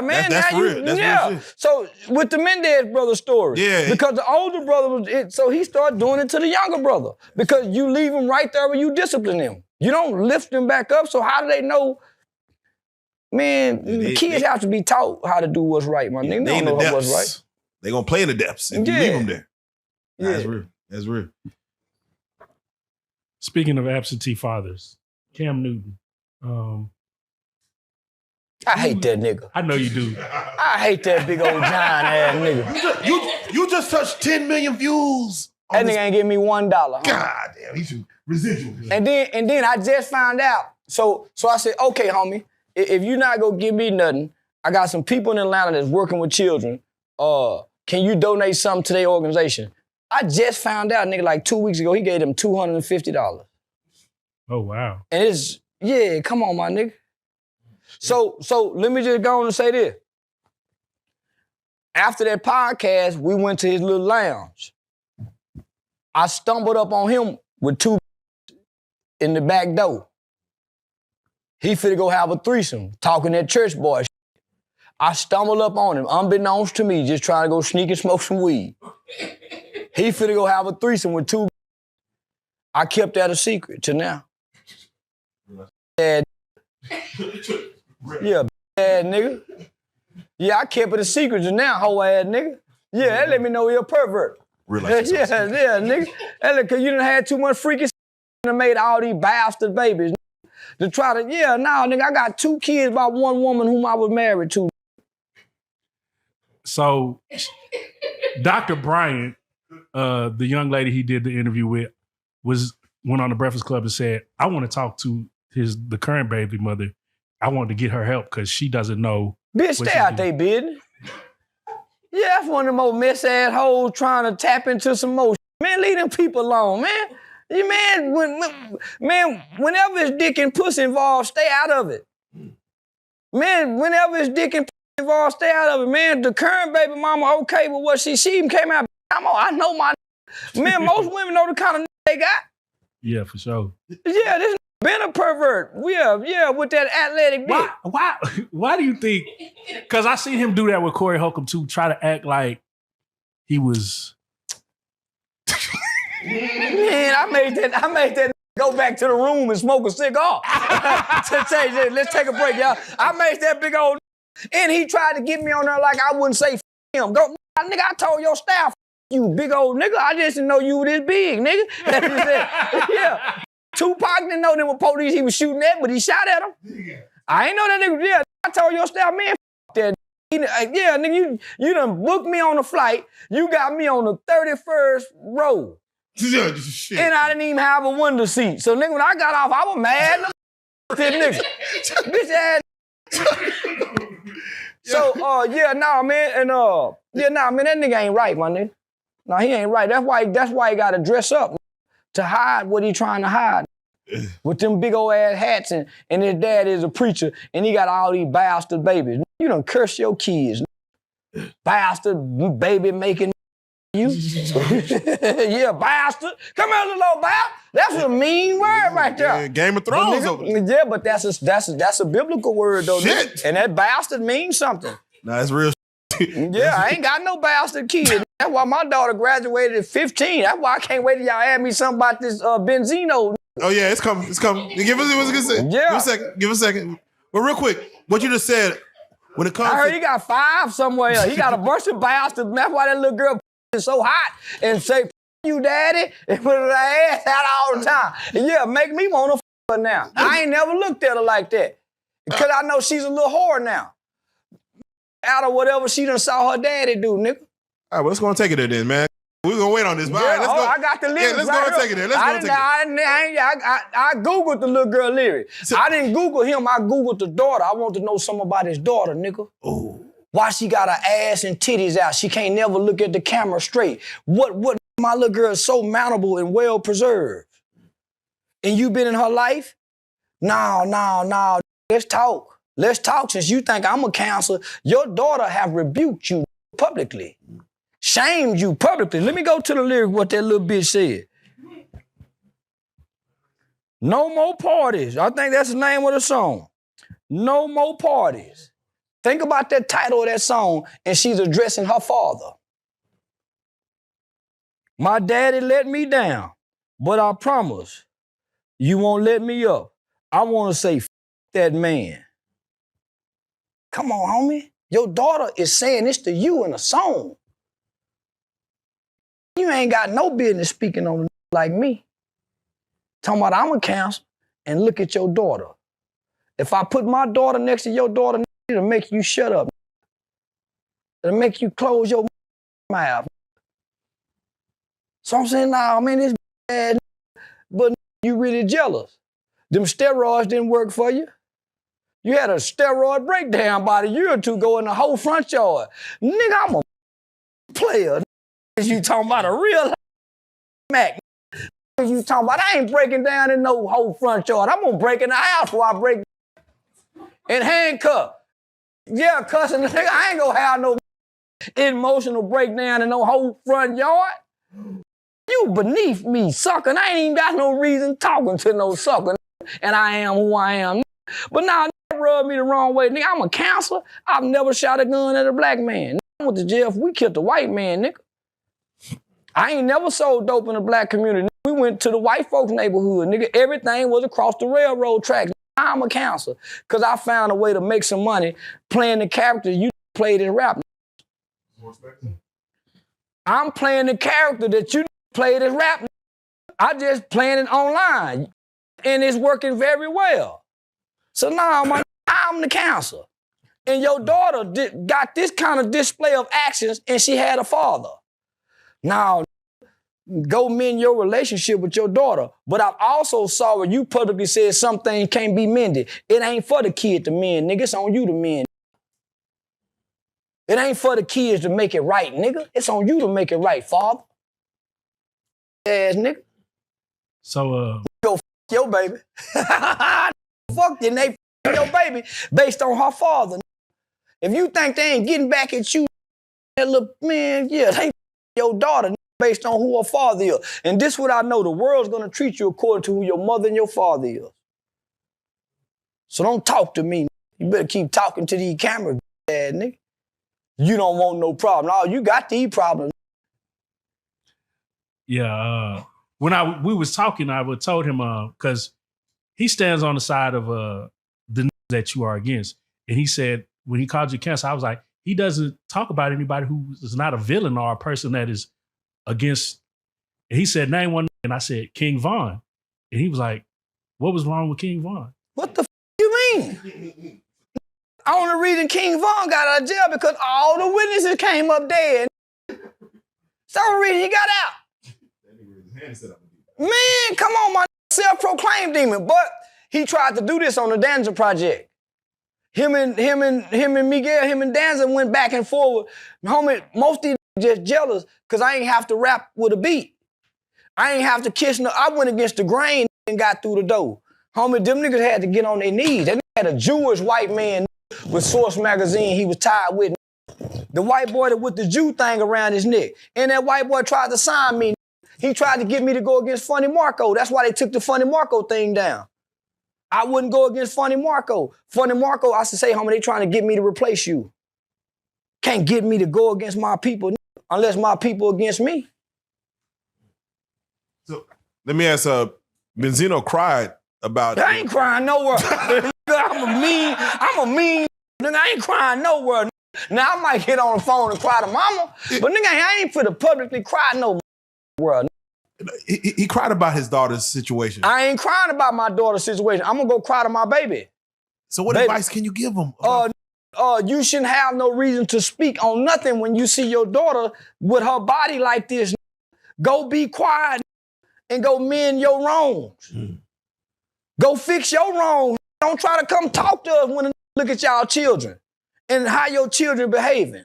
man. That's now for real. That's real shit. So with the Mendez brother story, because the older brother was it, so he started doing it to the younger brother, because you leave him right there when you discipline him. You don't lift him back up. So how do they know? Man, kids have to be taught how to do what's right, my nigga. They don't know what's right. They gonna play in the depths if you leave them there. That's real. That's real. Speaking of absentee fathers, Cam Newton. I hate that nigga. I know you do. I hate that big old giant ass nigga. You just touched 10 million views. That nigga ain't give me $1. Huh? God damn, he should residual. And then I just found out. So I said, okay, homie, if you not gonna give me nothing, I got some people in Atlanta that's working with children. Can you donate something to their organization? I just found out, nigga, like 2 weeks ago, he gave them $250. Oh, wow. And it's, come on, my nigga. So let me just go on and say this. After that podcast, we went to his little lounge. I stumbled up on him with two in the back door. He finna go have a threesome, talking that church boy shit. I stumbled up on him, unbeknownst to me, just trying to go sneak and smoke some weed. He finna go have a threesome with two. I kept that a secret till now. Bad. Yeah, bad nigga. Yeah, I kept it a secret till now, hoe ass nigga. Yeah, that let me know you're a pervert. Real yeah, nigga. That cause you done had too much freaking and made all these bastard babies. To try to, nigga, I got 2 kids by one woman whom I was married to. So, Dr. Bryant, the young lady he did the interview with, went on the Breakfast Club and said, I want to talk to the current baby mother. I want to get her help because she doesn't know. Bitch, stay out they business. Yeah, that's one of the most mess ass hoes trying to tap into some more. Man, leave them people alone, man. Man, whenever it's dick and pussy involved, stay out of it. Man, whenever it's dick and pussy involved, stay out of it. Man, the current baby mama okay with what she even came out. I know my man, most women know the kind of they got. Yeah, for sure. Yeah, this been a pervert. Yeah, with that athletic dick. Why do you think? Because I seen him do that with Corey Holcomb too, try to act like he was. Man, I made that go back to the room and smoke a cigar. Let's take a break, y'all. I made that big old, and he tried to get me on there like I wouldn't say him. Go, nigga, I told your staff, you big old nigga. I just didn't know you were this big, nigga. Yeah. Tupac didn't know there were police he was shooting at, but he shot at him. I ain't know that nigga. Yeah, I told your staff, man, that. Yeah, nigga, you done booked me on a flight. You got me on the 31st row. Shit. And I didn't even have a window seat. So, nigga, when I got off, I was mad. This nigga. Bitch ass. So, man. That nigga ain't right, my nigga. No, he ain't right. That's why he got to dress up to hide what he trying to hide. With them big old ass hats and his dad is a preacher and he got all these bastard babies. You done curse your kids. Bastard baby making you. Yeah, bastard. Come here, little old bastard. That's a mean word right there. Yeah, Game of Thrones. Yeah, but that's a biblical word though. Shit. Nigga. And that bastard means something. Nah, that's real. Yeah, I ain't got no bastard kid. That's why my daughter graduated at 15. That's why I can't wait till y'all ask me something about this Benzino. Oh yeah, it's coming. It's coming. Give us a second. But real quick, what you just said, when it comes I heard he got 5 somewhere else. He got a bunch of bastards. That's why that little girl is so hot and say, you daddy, and put her ass out all the time. And yeah, make me want to her now. I ain't never looked at her like that. Because I know she's a little whore now. Out of whatever she done saw her daddy do, nigga. All right, well, let's go and take it there then, man. We're gonna wait on this. But all right, let's go. I got the lyrics. Yeah, let's go and take it there. Let's go and take it. I Googled the little girl lyrics. I didn't Google him. I Googled the daughter. I want to know something about his daughter, nigga. Oh. Why she got her ass and titties out? She can't never look at the camera straight. What my little girl is so mountable and well preserved. And you been in her life? No. Let's talk. Let's talk. Since you think I'm a counselor, your daughter have rebuked you publicly. Shamed you publicly. Let me go to the lyric what that little bitch said. No more parties. I think that's the name of the song. No more parties. Think about that title of that song, and she's addressing her father. My daddy let me down, but I promise you won't let me up. I want to say, f that man. Come on, homie. Your daughter is saying this to you in a song. You ain't got no business speaking on like me. Talking about I'm a counselor, and look at your daughter. If I put my daughter next to your daughter, it'll make you shut up. It'll make you close your mouth. So I'm saying, nah, man, this bad, but you really jealous. Them steroids didn't work for you. You had a steroid breakdown about a year or two ago in the whole front yard. Nigga, I'm a player. You talking about a real Mac. You talking about, I ain't breaking down in no whole front yard. I'm gonna break in the house while I break in handcuff. Yeah, cussing, nigga, I ain't gonna have no emotional breakdown in no whole front yard. You beneath me, sucker. I ain't even got no reason talking to no sucker. And I am who I am. But now, rub me the wrong way. Nigga, I'm a counselor. I've never shot a gun at a black man. I went to jail if we killed a white man, nigga. I ain't never sold dope in the black community. We went to the white folks' neighborhood, nigga. Everything was across the railroad tracks. I'm a counselor because I found a way to make some money playing the character you played in rap. I'm playing the character that you played in rap. I just playing it online, and it's working very well. So now I'm the counselor, and your daughter got this kind of display of actions, and she had a father. Now, go mend your relationship with your daughter. But I've also saw where you publicly said some things can't be mended. It ain't for the kid to mend, nigga. It's on you to mend. It ain't for the kids to make it right, nigga. It's on you to make it right, father. Ass nigga. So, Go f your baby. Fuck you, and they f your baby based on her father. If you think they ain't getting back at you, that little man, yeah, they f your daughter based on who her father is. And this what I know, the world's gonna treat you according to who your mother and your father is. So don't talk to me. You better keep talking to these cameras, ass nigga. You don't want no problem. Oh, you got these problems. yeah, when we was talking, I would told him, because he stands on the side of the that you are against. And he said, when he called you cancer, I was like, he doesn't talk about anybody who is not a villain or a person that is against. And he said, name one. And I said, King Von. And he was like, what was wrong with King Von? What the f you mean? Only reason King Von got out of jail because all the witnesses came up dead. That's the only reason he got out. Man, come on, my self-proclaimed demon. But he tried to do this on the Danza Project. Him and Miguel, him and Danza went back and forward. Homie, most of these just jealous because I ain't have to rap with a beat. I ain't have to kiss no. I went against the grain and got through the door. Homie, them niggas had to get on their knees. They had a Jewish white man with Source magazine he was tied with. The white boy that with the Jew thing around his neck. And that white boy tried to sign me. He tried to get me to go against Funny Marco. That's why they took the Funny Marco thing down. I wouldn't go against Funny Marco. Funny Marco, I should say, homie, they trying to get me to replace you. Can't get me to go against my people unless my people against me. So let me ask, Benzino cried about... I ain't crying nowhere. I'm a mean, nigga, I ain't crying nowhere. Now, I might get on the phone and cry to mama, but nigga, I ain't for to publicly cry nowhere. He cried about his daughter's situation. I ain't crying about my daughter's situation. I'm gonna go cry to my baby. So what advice can you give him? You shouldn't have no reason to speak on nothing when you see your daughter with her body like this. Go be quiet and go mend your wrongs. Go fix your wrongs. Don't try to come talk to us when a look at y'all children and how your children behaving.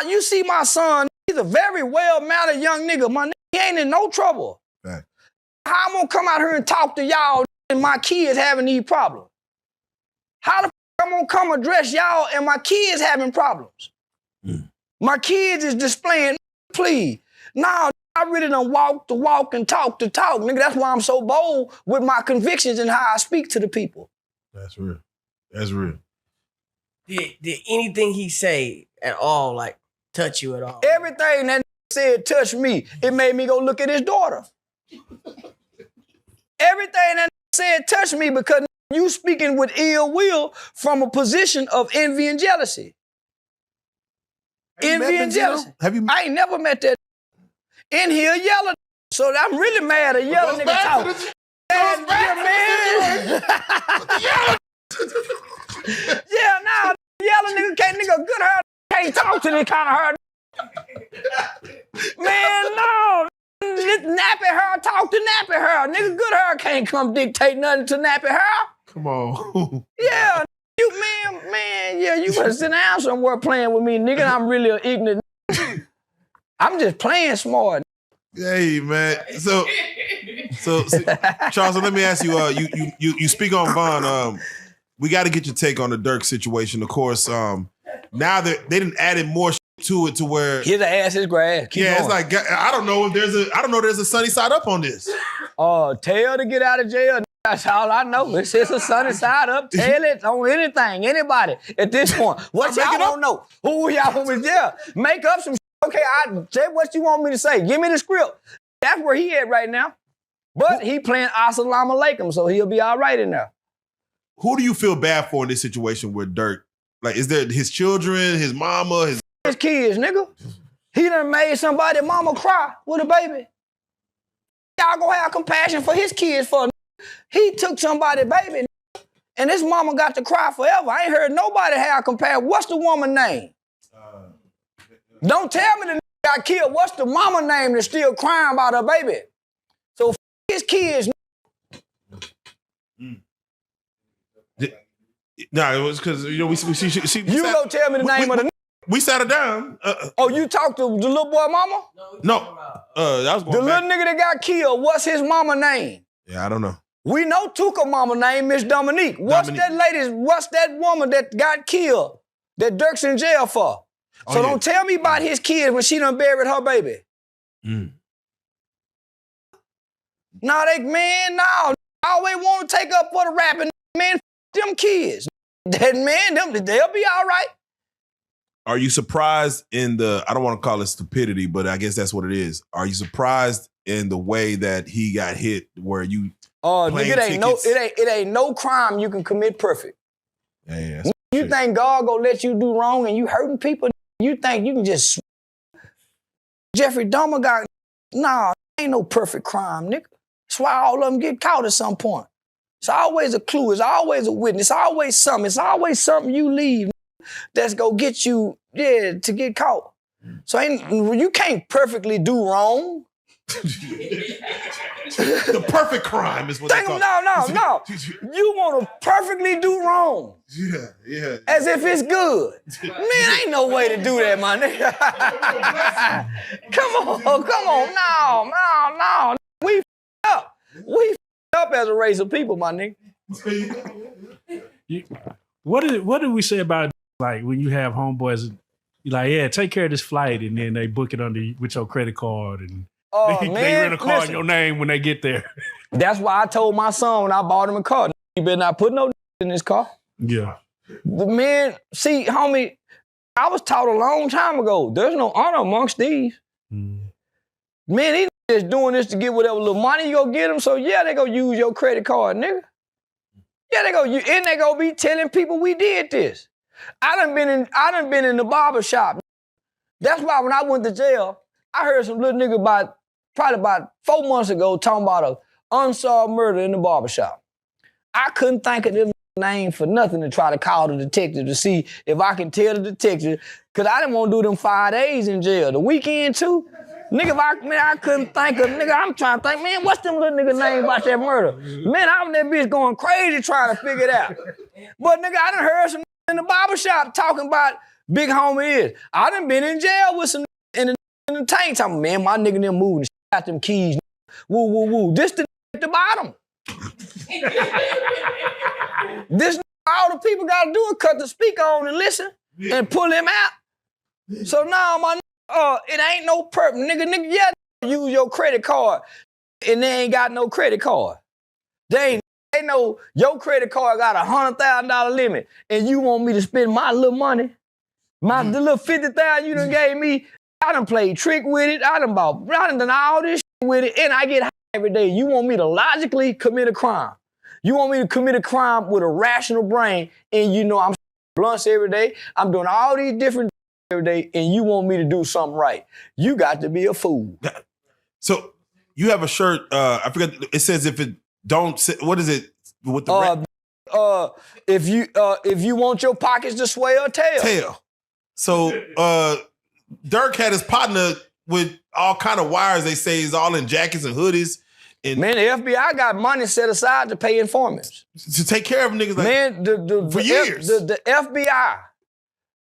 You see my son, he's a very well-mannered young nigga. My nigga, he ain't in no trouble. Right. How I'm gonna come out here and talk to y'all and my kids having these problems? How the I'm gonna come address y'all and my kids having problems? My kids is displaying, please. Now, I really done walk the walk and talk the talk. Nigga, that's why I'm so bold with my convictions and how I speak to the people. That's real. That's real. Did anything he say at all, like, touch you at all? Everything that said touched me, it made me go look at his daughter. Everything that said touched me because you speaking with ill will from a position of envy and jealousy. Envy and jealousy. I ain't never met that in here yelling. So I'm really mad at yelling nigga talk. Yeah, now yelling nigga good her can't talk to this kind of her. Man, no. This nappy her talk to nappy her. Nigga good her can't come dictate nothing to nappy her. Come on. Yeah, you man, yeah, you better sit down somewhere playing with me, nigga. I'm really an ignorant. I'm just playing smart. Hey, man. So Charles, let me ask you, you speak on Von. We got to get your take on the Durk situation. Of course, now that they didn't add more to it to where his ass is grass. Keep yeah, going. it's like I don't know if there's a sunny side up on this. Tell to get out of jail. That's all I know. It's just a sunny side up. Tell it on anything, anybody at this point. What y'all don't know? Who y'all want me to tell? Make up some shit. Okay, I say what you want me to say. Give me the script. That's where he at right now. But he playing Assalamu Alaikum, so he'll be all right in there. Who do you feel bad for in this situation with Durk? Like, is there his children, his mama, his kids, nigga? He done made somebody mama cry with a baby. Y'all gonna have compassion for his kids for he took somebody's baby and his mama got to cry forever. I ain't heard nobody have compassion. What's the woman's name? Don't tell me the nigga got killed. What's the mama name that's still crying about her baby? So his kids. No, it was because we she you go tell me the name of the. We sat her down. You talked to the little boy mama? No. That was the little nigga that got killed. What's his mama name? Yeah, I don't know. We know Tuka mama name, Miss Dominique. What's that woman that got killed that Durk's in jail for? So don't tell me about his kids when she done buried her baby. Now I always want to take up for the rapping. Man, them kids. That man, they'll be all right. Are you surprised in I don't want to call it stupidity, but I guess that's what it is. Are you surprised in the way that he got hit where you nigga, it ain't no crime you can commit perfect. Yeah, you think God gonna let you do wrong and you hurting people? You think you can just Jeffrey Dahmer got ain't no perfect crime, nigga. That's why all of them get caught at some point. It's always a clue, it's always a witness, it's always something you leave that's gonna get you, to get caught. So you can't perfectly do wrong. The perfect crime is what they call it. No. You want to perfectly do wrong. Yeah. As if it's good. Man, ain't no way to do that, my nigga. Come on. No. We up. We up as a race of people, my nigga. What did we say about, like, when you have homeboys, you like, yeah, take care of this flight, and then they book it with your credit card, and they rent a car in your name when they get there. That's why I told my son when I bought him a car, you better not put no in this car. Yeah. Man, see, homie, I was taught a long time ago, there's no honor amongst thieves. Man, these just doing this to get whatever little money you go get them, so yeah, they go use your credit card, nigga. Yeah, they go be telling people we did this. I done been in the barber shop. That's why when I went to jail, I heard some little nigga probably about 4 months ago talking about an unsolved murder in the barber shop. I couldn't think of them name for nothing to try to call the detective to see if I can tell the detective, because I didn't want to do them 5 days in jail. The weekend too. Nigga, I couldn't think of, nigga, I'm trying to think, man, what's them little nigga name about that murder? Man, I was that bitch going crazy trying to figure it out. But nigga, I done heard some in the barbershop talking about Big Homie is. I done been in jail with some in the tank talking, man, my nigga them moving the out them keys. Woo, woo, woo. This the at the bottom. This all the people gotta do is cut the speaker on and listen and pull him out. So now my it ain't no purpose. Nigga, yeah, use your credit card and they ain't got no credit card. They know your credit card got $100,000 limit and you want me to spend my little money, the little $50,000 you done gave me. I done played trick with it. I done done all this shit with it and I get high every day. You want me to logically commit a crime. You want me to commit a crime with a rational brain and you know I'm blunts every day. I'm doing all these different every day and you want me to do something right. You got to be a fool. So you have a shirt, I forget, it says if it don't, what is it? With the if you want your pockets to swell, tail. So Durk had his partner with all kind of wires, they say is all in jackets and hoodies. And man, the FBI got money set aside to pay informants. To take care of niggas like for years. The FBI,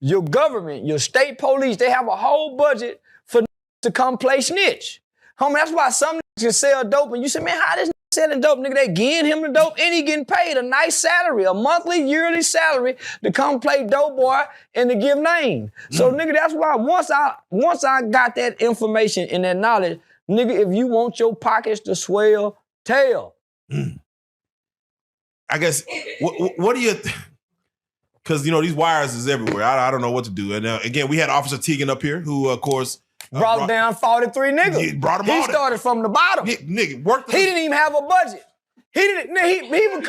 your government, your state police, they have a whole budget for to come play snitch. Homie, that's why some niggas can sell dope and you say, man, how this nigga selling dope? Nigga, they giving him the dope and he getting paid a nice salary, a monthly, yearly salary to come play dope boy and to give name. So nigga, that's why once I got that information and that knowledge, nigga, if you want your pockets to swell, tail. I guess, what do you... Because, you know, these wires is everywhere. I don't know what to do. And again, we had Officer Teagan up here who, of course... brought down 43 niggas. He brought them all. He started from the bottom. Nigga, worked. He didn't even have a budget. He didn't even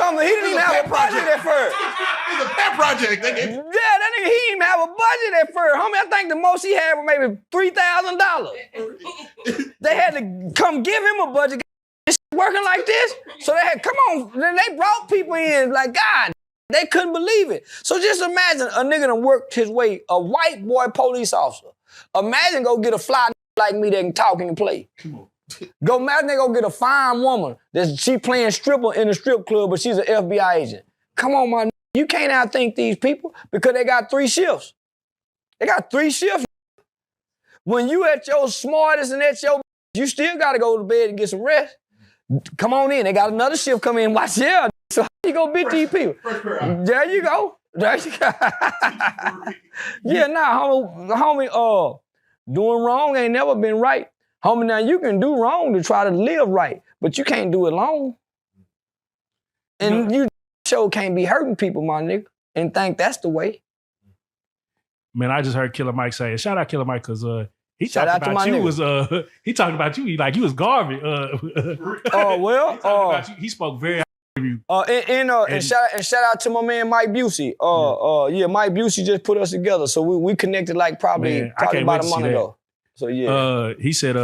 have a budget at first. It was a pet project, nigga. Yeah, that nigga, he didn't even have a budget at first. Homie, I think the most he had was maybe $3,000. They had to come give him a budget. It's working like this. So they had, come on, they brought people in like, God, they couldn't believe it. So just imagine a nigga done worked his way, a white boy police officer. Imagine go get a fly like me that can talk and play. Go imagine they go get a fine woman that she playing stripper in a strip club, but she's an FBI agent. Come on, my nigga. You can't outthink these people because they got 3 shifts. They got 3 shifts. When you at your smartest and at your, you still got to go to bed and get some rest. Come on in. They got another shift come in. Watch here. So how you gonna beat these people? There you go. There you go. Yeah, homie, doing wrong ain't never been right. Homie, now you can do wrong to try to live right, but you can't do it long. And you sure can't be hurting people, my nigga, and think that's the way. Man, I just heard Killer Mike say, shout out Killer Mike, because he shout talked out about to my you nigga. was he talked about you like you was garbage. He spoke very high of you. And shout out to my man Mike Busey. Mike Busey just put us together, so we connected like probably about a month ago. So yeah, he said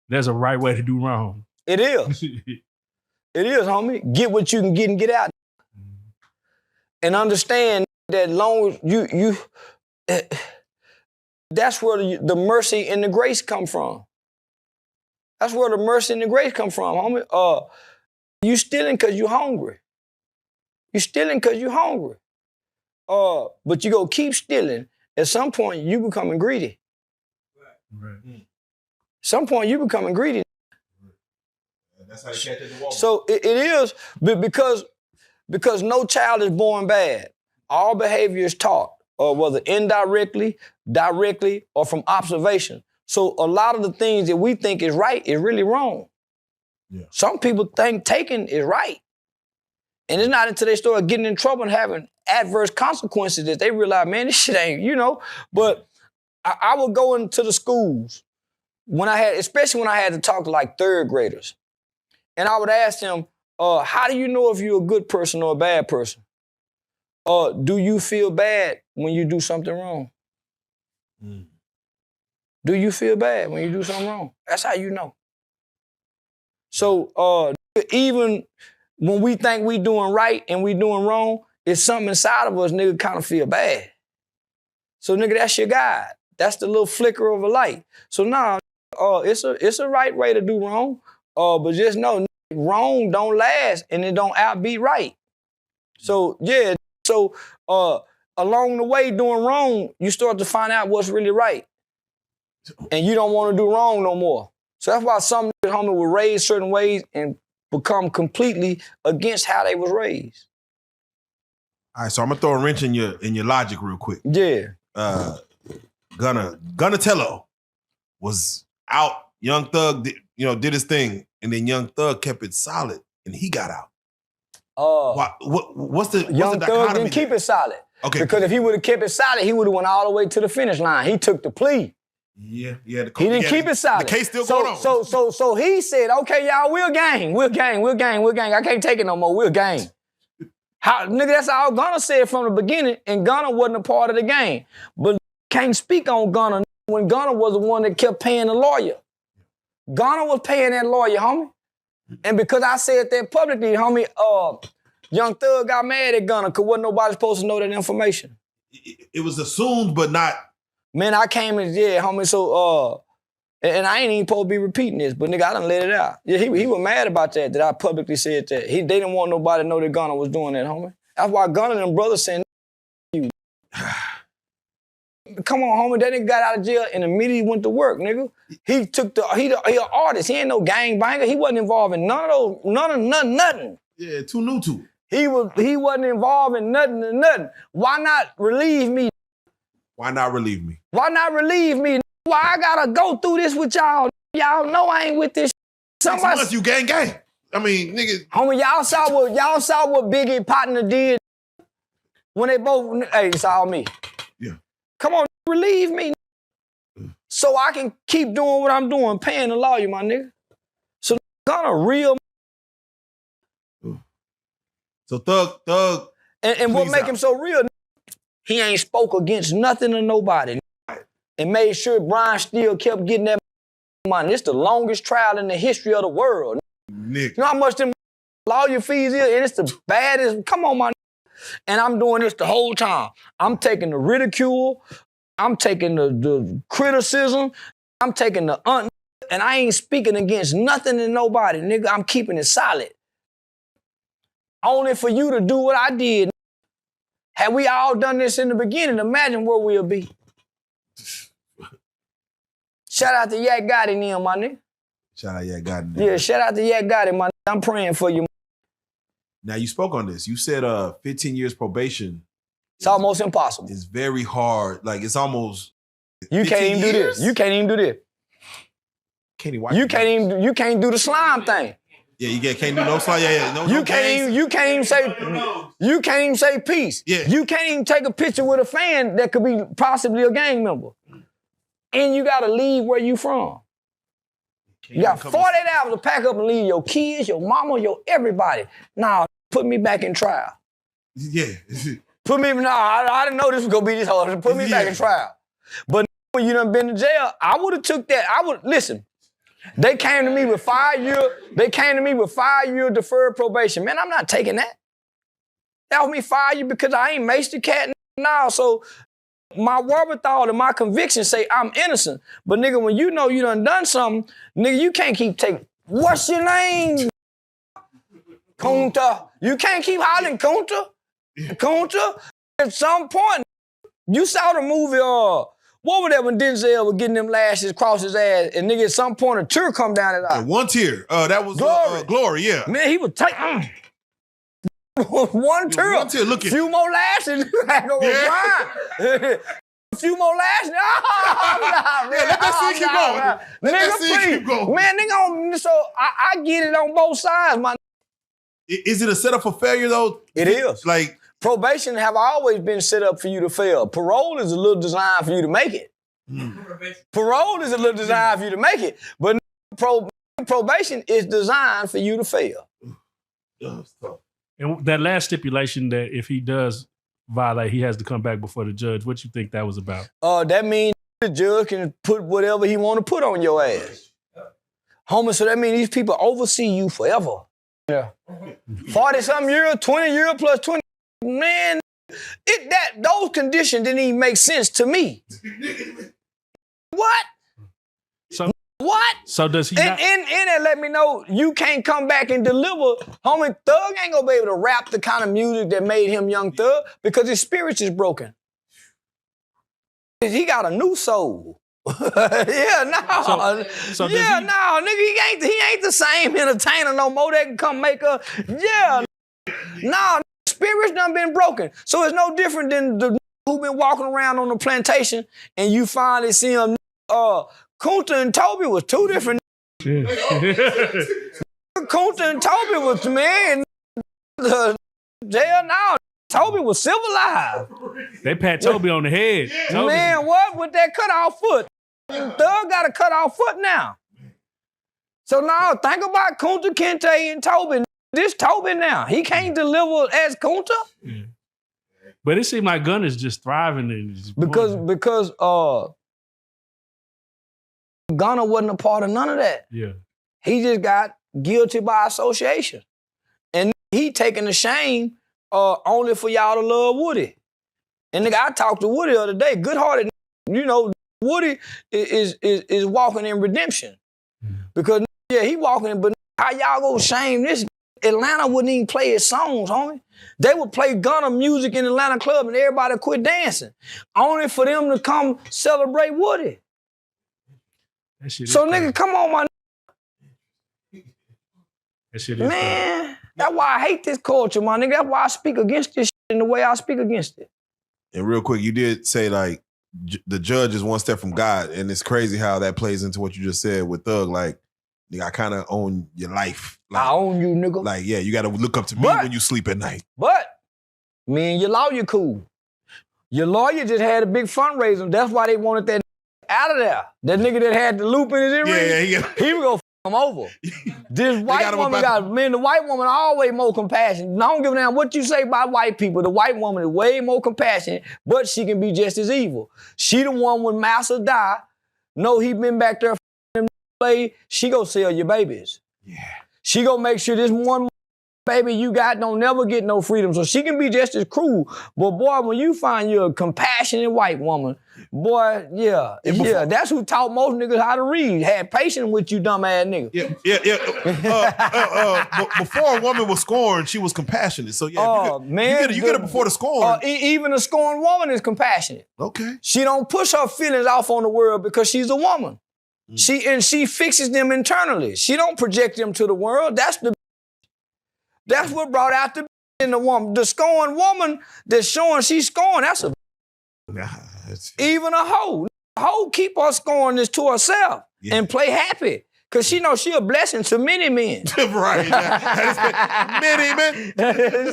there's a right way to do wrong. It is. It is, homie. Get what you can get and get out, and understand that long as you. That's where the mercy and the grace come from. That's where the mercy and the grace come from, homie. You stealing because you hungry. You stealing because you hungry. But you go keep stealing. At some point, you becoming greedy. Right. Some point, you becoming greedy. That's how you catch it in the wall. So it is because no child is born bad. All behavior is taught, whether indirectly, directly, or from observation. So a lot of the things that we think is right is really wrong. Yeah. Some people think taking is right. And it's not until they start getting in trouble and having adverse consequences that they realize, man, this shit ain't, you know. But I would go into the schools especially when I had to talk to like 3rd graders. And I would ask them, how do you know if you're a good person or a bad person? Do you feel bad when you do something wrong? Do you feel bad when you do something wrong? That's how you know. So even when we think we doing right and we doing wrong, it's something inside of us, nigga, kind of feel bad. So nigga, that's your guide. That's the little flicker of a light. So now, it's a right way to do wrong. But just know, wrong don't last and it don't outbeat right. So yeah, along the way doing wrong, you start to find out what's really right. And you don't want to do wrong no more. So that's why some niggas, homie, were raised certain ways and become completely against how they was raised. All right, so I'm gonna throw a wrench in your logic real quick. Yeah. Gunna was out. Young Thug did his thing, and then Young Thug kept it solid, and he got out. What's the Young Thug didn't keep it solid. Okay. Because if he would have kept it solid, he would have went all the way to the finish line. He took the plea. Yeah. He didn't keep it solid. The case still going on. So he said, okay, y'all, we'll gang. I can't take it no more. We'll gang. Nigga, that's all Gunna said from the beginning, and Gunna wasn't a part of the game. But can't speak on Gunna when Gunna was the one that kept paying the lawyer. Gunna was paying that lawyer, homie. And because I said that publicly, homie, Young Thug got mad at Gunna because wasn't nobody supposed to know that information. It was assumed, but not. Man, I came in, yeah, homie, so, and I ain't even supposed to be repeating this, but nigga, I done let it out. Yeah, he was mad about that I publicly said that. They didn't want nobody to know that Gunna was doing that, homie. That's why Gunna and them brothers saying, you. Come on, homie, that nigga got out of jail and immediately went to work, nigga. He an artist. He ain't no gangbanger. He wasn't involved in nothing. Yeah, too new to it. He wasn't involved in nothing. Why not relieve me? Why not relieve me? Why not relieve me? Why I gotta go through this with y'all? Y'all know I ain't with this. 6 months, you gang. I mean, nigga. Homie, y'all saw what Biggie partner did when they both. Hey, it's all me. Yeah. Come on, relieve me, so I can keep doing what I'm doing, paying the lawyer, my nigga. So Gunna real. So Thug. And what make him so real? He ain't spoke against nothing or nobody. And made sure Brian still kept getting that money. It's the longest trial in the history of the world. Nick. You know how much them lawyer fees is? And it's the baddest. Come on, my. And I'm doing this the whole time. I'm taking the ridicule. I'm taking the criticism. I'm taking the and I ain't speaking against nothing and nobody, nigga. I'm keeping it solid. Only for you to do what I did. Had we all done this in the beginning, imagine where we'll be. Shout out to Yak Gotti and them, my nigga. Shout out Yak Gotti. Yeah, shout out to Yak Gotti, my nigga. I'm praying for you. Now, you spoke on this. You said 15 years probation. It's almost impossible. It's very hard. Like, it's almost. You can't even do this. You can't even do this. You can't do the slime thing. Yeah, you can't do no slime. Yeah. No, you can't even say peace. Yeah. You can't even take a picture with a fan that could be possibly a gang member. And you gotta leave where you from. You got 48 hours to pack up and leave your kids, your mama, your everybody. Nah, put me back in trial. Yeah. I didn't know this was gonna be this hard. Put me back in trial. But when you done been to jail, I would have took that. Listen, they came to me with 5 year deferred probation. Man, I'm not taking that. That was me 5 years because I ain't maced the cat now. So my wherewithal and my conviction say I'm innocent. But nigga, when you know you done something, nigga, you can't keep taking. What's your name? Kunta. You can't keep hollering Kunta. Kunta. At some point, you saw the movie, what was that when Denzel was getting them lashes across his ass, and nigga, at some point a tear come down his eye. One tear. That was Glory, yeah. Man, he was taking one tear. One tear, look at few more lashes. A few more lashes. Oh, let that scene keep going. Let that scene keep going. Man, nigga, so I get it on both sides, man. Is it a setup for failure, though? It is. Like, probation have always been set up for you to fail. Parole is a little designed for you to make it. Parole is a little designed for you to make it. But probation is designed for you to fail. And that last stipulation that if he does violate, he has to come back before the judge. What you think that was about? That means the judge can put whatever he want to put on your ass. Homie, so that means these people oversee you forever. Yeah. 40-something years, 20 years plus 20. Man, those conditions didn't even make sense to me. What? So What? So does he And not? it let me know you can't come back and deliver. Homie, Thug ain't gonna be able to rap the kind of music that made him Young Thug because his spirit is broken. He got a new soul. Yeah, no. So yeah, no, nigga, he ain't the same entertainer no more that can come make a, yeah. No, spirits done been broken. So it's no different than the who been walking around on the plantation and you finally see him, Kunta and Toby was two different. Kunta and Toby was, man, jail now. Toby was civilized. They pat Toby on the head. Man, what? With that cut-off foot. Thug got a cut-off foot now. So now, think about Kunta Kinte and Toby. This Toby now. He can't deliver as Kunta. Yeah. But it seemed like Gunna's just thriving. Because Gunna wasn't a part of none of that. Yeah. He just got guilty by association. And he taking the shame only for y'all to love Woody. And nigga, I talked to Woody the other day, good-hearted, you know, Woody is walking in redemption. Because, yeah, he walking, but how y'all gonna shame this? Atlanta wouldn't even play his songs, homie. They would play Gunna music in Atlanta club and everybody quit dancing. Only for them to come celebrate Woody. That shit So, is nigga, crazy. come on, my That shit is man. crazy. That's why I hate this culture, my nigga. That's why I speak against this shit in the way I speak against it. And real quick, you did say like the judge is one step from God, and it's crazy how that plays into what you just said with Thug. Like, nigga, I kind of own your life. Like, I own you, nigga. Like, yeah, you got to look up to me But- when you sleep at night. But me and your lawyer cool. Your lawyer just had a big fundraiser. That's why they wanted that out of there. That nigga that had the loop in his earring, he was gonna f him over. This white woman the white woman always more compassionate. I don't give a damn what you say about white people. The white woman is way more compassionate, but she can be just as evil. She the one when Massa die, know he been back there f***ing play, she go sell your babies. Yeah. She gonna make sure this one baby you got don't never get no freedom. So she can be just as cruel. But boy, when you find you a compassionate white woman, boy, yeah, that's who taught most niggas how to read. Had patience with you dumb ass nigga. Before a woman was scorned, she was compassionate. So yeah, you get it before the scorn. Even a scorned woman is compassionate. Okay. She don't push her feelings off on the world because she's a woman. She fixes them internally. She don't project them to the world. That's what brought out the in the woman. The scorned woman that's showing she's scorned, that's a even a hoe. A hoe keep her scornness to herself and play happy. Cause she knows she a blessing to many men. Right. Many men.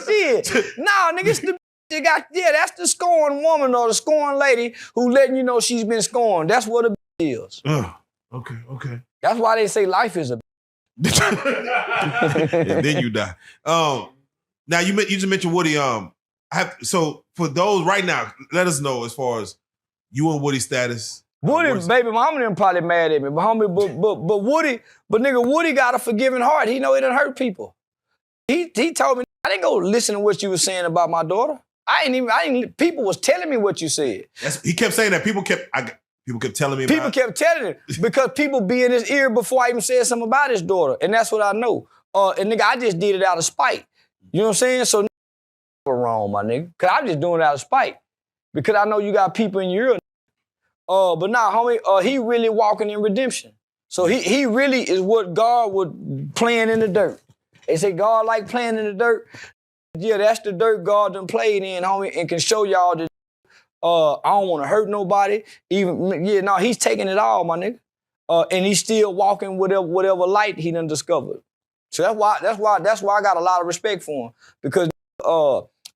Shit. Nah, nigga, that's the scorned woman or the scorned lady who letting you know she's been scorned. That's what a is. Okay. That's why they say life is a and then you die. Now you just mentioned Woody. So for those right now, let us know as far as you and Woody's status. Woody, baby mama them probably mad at me, but homie, but Woody, nigga, Woody got a forgiving heart. He know it done hurt people. He told me I didn't go listen to what you was saying about my daughter. People was telling me what you said. He kept saying that. People kept telling me about it. People kept telling him because people be in his ear before I even said something about his daughter. And that's what I know. And nigga, I just did it out of spite. You know what I'm saying? So wrong, my nigga. Cause I'm just doing it out of spite. Because I know you got people in your ear. But nah, homie, he really walking in redemption. So he really is what God would playing in the dirt. They say God like playing in the dirt. Yeah, that's the dirt God done played in, homie, and can show y'all that I don't want to hurt nobody. He's taking it all, my nigga. And he's still walking whatever light he done discovered. So that's why I got a lot of respect for him. Because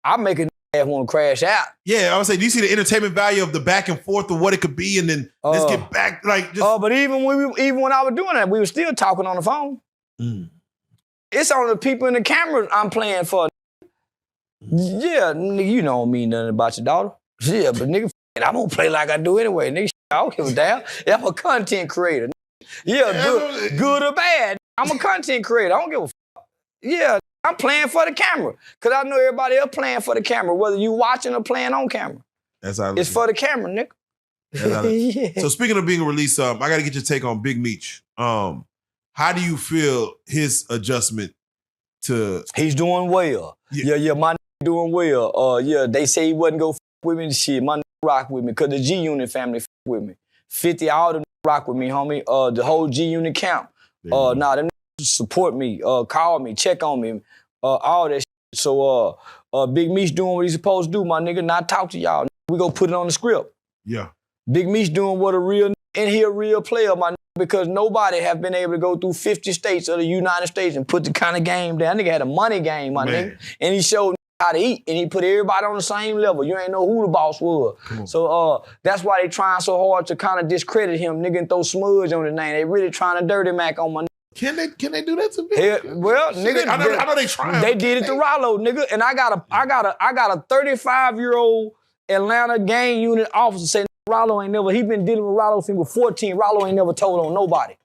I make a nigga want to crash out. Yeah, I would say, do you see the entertainment value of the back and forth of what it could be, and then let's get back like just. But even when I was doing that, we were still talking on the phone. It's on the people in the camera I'm playing for. Yeah, nigga, you don't mean nothing about your daughter. Yeah, but nigga, I'm gonna play like I do anyway. Nigga, I don't give a damn. I'm a content creator. Yeah, good or bad. I'm a content creator. I don't give a fuck. Yeah, I'm playing for the camera. Cause I know everybody else playing for the camera, whether you watching or playing on camera. That's how it's for the camera, nigga. So speaking of being released, I got to get your take on Big Meech. How do you feel his adjustment to? He's doing well. Yeah, my doing well. They say he wasn't go with me. Shit, my rock with me because the G Unit family with me. 50 all them rock with me, homie. The whole G Unit camp. Them support me. Call me, check on me. All that. Shit. So Big Meech doing what he's supposed to do, my nigga. Not talk to y'all. We go put it on the script. Yeah. Big Meech doing what a real and he a real player, my nigga, because nobody have been able to go through 50 states of the United States and put the kind of game down. That nigga had a money game, my nigga. And he showed how to eat, and he put everybody on the same level. You ain't know who the boss was. So that's why they trying so hard to kind of discredit him, nigga, and throw smudge on his name. They really trying to dirty Mac on my nigga. Can they do that to me? Well, nigga, I know they trying. They did it to Rollo, nigga, and I got a 35-year-old Atlanta gang unit officer saying Rollo ain't never. He been dealing with Rollo since he was 14. Rollo ain't never told on nobody.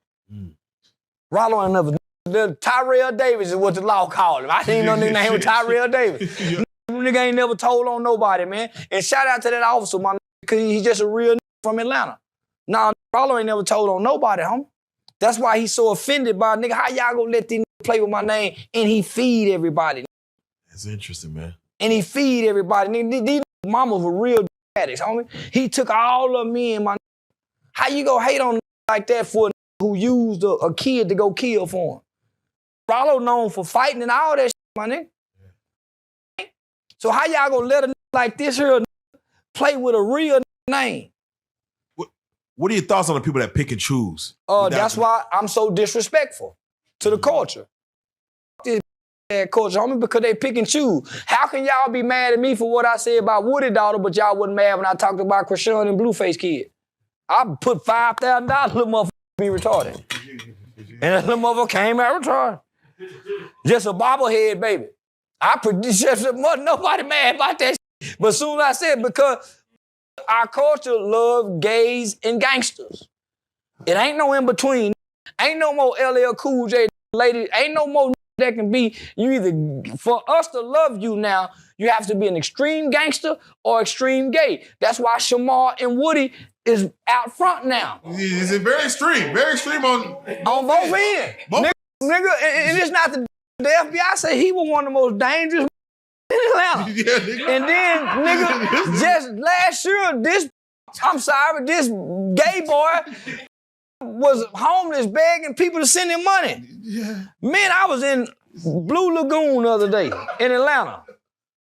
Rollo ain't never. Tyrell Davis is what the law called him. I didn't know nigga name was Tyrell Davis. Nigga ain't never told on nobody, man. And shout out to that officer, my nigga, because he's just a real nigga from Atlanta. Nah, Rollo ain't never told on nobody, homie. That's why he's so offended by nigga. How y'all gonna let these niggas play with my name and he feed everybody? That's interesting, man. And he feed everybody. Nigga, these mamas were real addicts, homie. He took all of me and my. How you gonna hate on like that for a who used a kid to go kill for him? Rollo known for fighting and all that shit, my nigga. So how y'all gonna let a nigga like this here play with a real name? What are your thoughts on the people that pick and choose? That's why I'm so disrespectful to the culture. This culture, homie, because they pick and choose. How can y'all be mad at me for what I said about Woody daughter, but y'all wasn't mad when I talked about Krishan and Blueface kid? I put $5,000, little motherfucker be retarded. And that little motherfucker came out retarded. Just a bobblehead, baby. I produced nobody mad about that shit. But soon as I said, because our culture love gays and gangsters. It ain't no in between. Ain't no more LL Cool J lady. Ain't no more that can be. You either, for us to love you now, you have to be an extreme gangster or extreme gay. That's why Shamar and Woody is out front now. Is it very extreme on both ends. Nigga, and it's not the FBI say he was one of the most dangerous in Atlanta. And then, nigga, just last year, this gay boy was homeless begging people to send him money. Man, I was in Blue Lagoon the other day in Atlanta.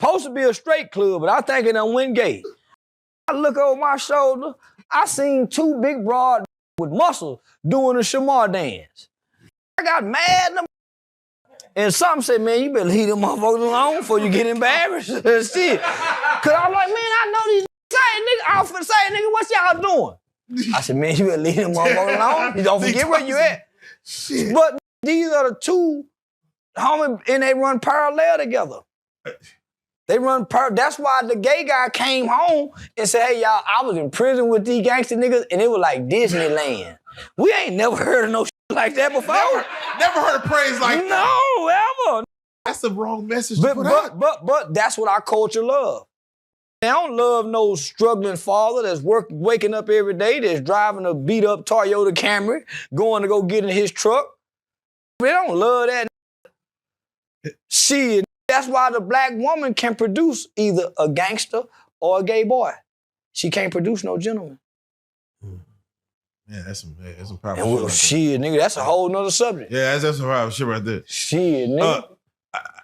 Supposed to be a straight club, but I think it done went gay. I look over my shoulder, I seen two big broad with muscle doing a Shamar dance. I got mad. And some said, man, you better leave them motherfuckers alone before you get embarrassed. Shit. Cause I'm like, man, I know these same niggas. I was finna say, nigga, what y'all doing? I said, man, you better leave them motherfuckers alone. You don't forget where you at. Shit. But these are the two, homie, and they run parallel together. They run that's why the gay guy came home and said, hey, y'all, I was in prison with these gangster niggas, and it was like Disneyland. We ain't never heard of no shit like that before. Never heard of praise like that. No, ever. That's the wrong message to put out. But that's what our culture love. They don't love no struggling father that's waking up every day, that's driving a beat-up Toyota Camry, going to go get in his truck. They don't love that. Shit. That's why the black woman can produce either a gangster or a gay boy. She can't produce no gentleman. Yeah, that's some powerful shit. Nigga, that's a whole nother subject. Yeah, that's some powerful shit right there. Shit, nigga.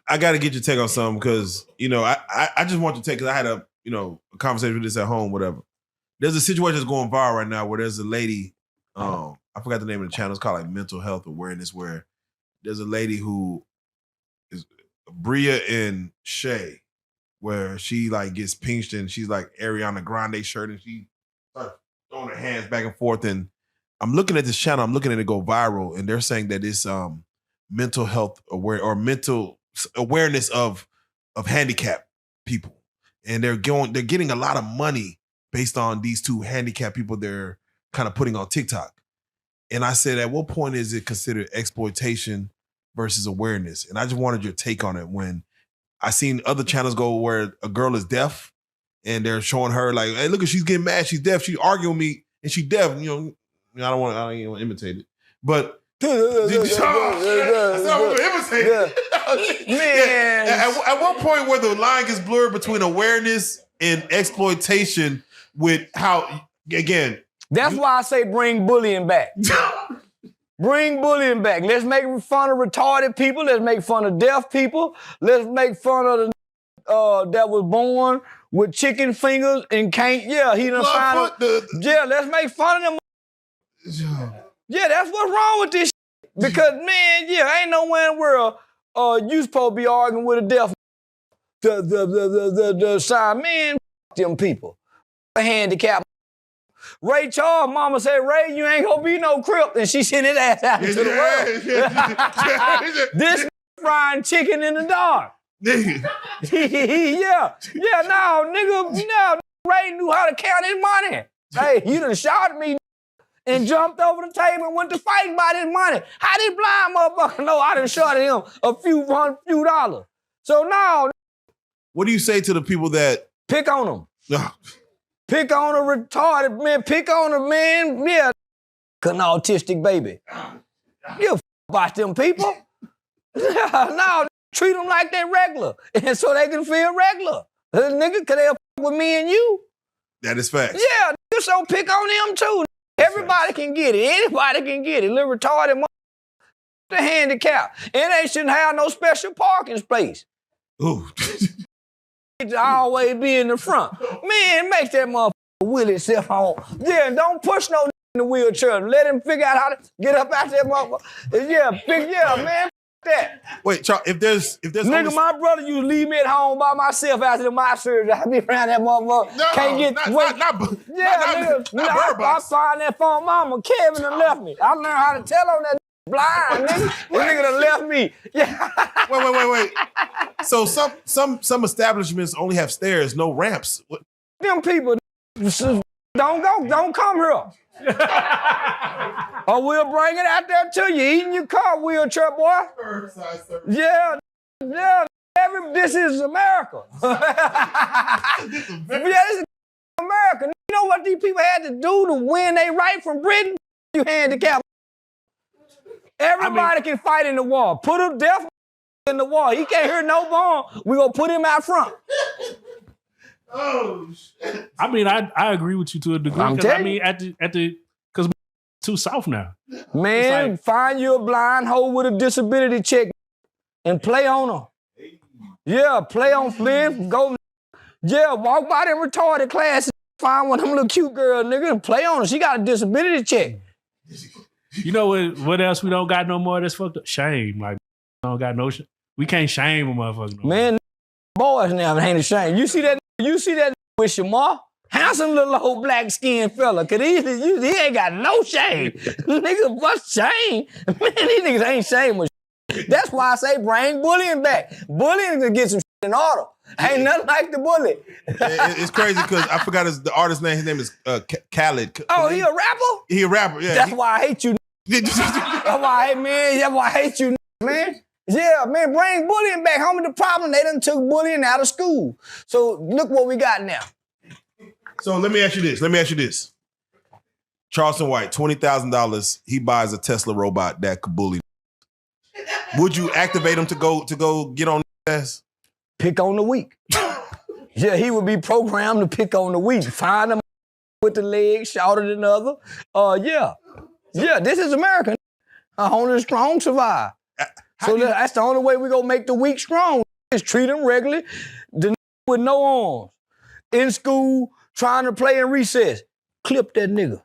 I got to get your take on something because, I just want to take, because I had a conversation with this at home, whatever. There's a situation that's going viral right now where there's a lady, I forgot the name of the channel, it's called like Mental Health Awareness, where there's a lady who is Bria and Shay, where she like gets pinched and she's like Ariana Grande shirt and she starts throwing her hands back and forth. And I'm looking at this channel, I'm looking at it go viral, and they're saying that it's mental health aware or mental awareness of handicapped people. And they're getting a lot of money based on these two handicapped people they're kind of putting on TikTok. And I said, at what point is it considered exploitation versus awareness? And I just wanted your take on it when I seen other channels go where a girl is deaf and they're showing her like, hey, look, she's getting mad. She's deaf. She's arguing with me, and she's deaf. You know, I don't want to imitate it, but. That's not what to imitate it. Man. At what point where the line gets blurred between awareness and exploitation with how, again. That's why I say bring bullying back. Bring bullying back. Let's make fun of retarded people. Let's make fun of deaf people. Let's make fun of the that was born with chicken fingers and can't. Yeah, he done found it. Yeah, let's make fun of them. Yeah, that's what's wrong with this shit. Because, man, yeah, ain't nowhere in the world you supposed to be arguing with a deaf the sign. Man, them people. Handicap. Ray Charles, mama said, Ray, you ain't gonna be no crip. And she sent his ass out into the world. This frying chicken in the dark. Yeah, no, Ray knew how to count his money. Hey, you done shot at me and jumped over the table and went to fight about his money. How did blind motherfucker know I done shot at him a few dollars? So now, what do you say to the people that pick on them? Pick on a retarded man. Pick on a man. Yeah, an autistic baby. You about them people. No, treat them like they're regular, and so they can feel regular. Nigga, cause they'll with me and you. That is facts. Yeah, nigga, so pick on them too. Everybody can get it. Anybody can get it. Little retarded the handicap. And they shouldn't have no special parking space. Ooh. To always be in the front. Man, make that motherfucker wheel itself home. Yeah, don't push no in the wheelchair. Let him figure out how to get up out that motherfucker. Yeah, man, that. Wait, Charles, if there's nigga, my brother used to leave me at home by myself after my surgery. I be around that motherfucker. No, can't get not I find that phone. Mama, Kevin done left me. I learned how to tell on that blind nigga. That nigga done left me. Yeah. Wait. So some establishments only have stairs, no ramps. What? Them people don't come here. Or we'll bring it out there to you. Eating your car wheelchair, boy. Yeah. This is America. This is America. You know what these people had to do to win their right from Britain? You handicap. Everybody can fight in the war. Put a deaf in the war. He can't hear no bomb. We gonna put him out front. Oh shit! I mean, I agree with you to a degree. Because because too soft now. Man, like, find you a blind hoe with a disability check and play on her. Yeah, play on Flynn. Go. Yeah, walk by them retarded classes. Find one of them little cute girls, nigga, and play on her. She got a disability check. You know what else we don't got no more that's fucked up? Shame. Like, we don't got no shame. We can't shame a motherfucker no more. Man, boys now ain't ashamed. You see that with Shamar? Handsome little old black skinned fella. Cause he ain't got no shame. Nigga, what's shame? Man, these niggas ain't shame with shit. That's why I say bring bullying back. Bullying to get some shit in order. Ain't nothing like the bully. It's crazy because I forgot the artist's name. His name is Khaled. Oh, he a rapper? He a rapper, yeah. That's why I hate you. That's why I hate you, man. Yeah, man, bring bullying back. Homie, the problem, they done took bullying out of school. So look what we got now. So let me ask you this. Charleston White, $20,000, he buys a Tesla robot that could bully. Would you activate him to go get on ass? Pick on the weak. Yeah, he would be programmed to pick on the weak. Find him with the legs shorter than other. Yeah, this is America. Only the strong survive. So that's the only way we gonna make the weak strong is treat them regularly. The with no arms. In school, trying to play in recess. Clip that nigga.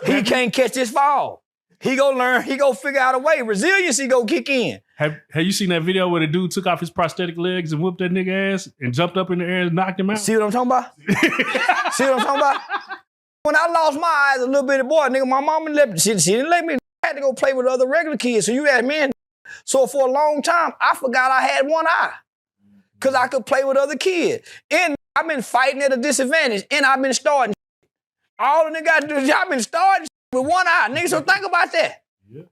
He can't catch this fall. He gonna learn, he gonna figure out a way. Resiliency gonna kick in. Have you seen that video where the dude took off his prosthetic legs and whooped that nigga ass and jumped up in the air and knocked him out? See what I'm talking about? When I lost my eyes, a little bitty boy, nigga, my mama she didn't let me. I had to go play with other regular kids. So you asked me. So for a long time, I forgot I had one eye. Cause I could play with other kids. And I've been fighting at a disadvantage. And I've been starting. All the nigga got to do is I've been starting with one eye. Nigga, so think about that. Yeah.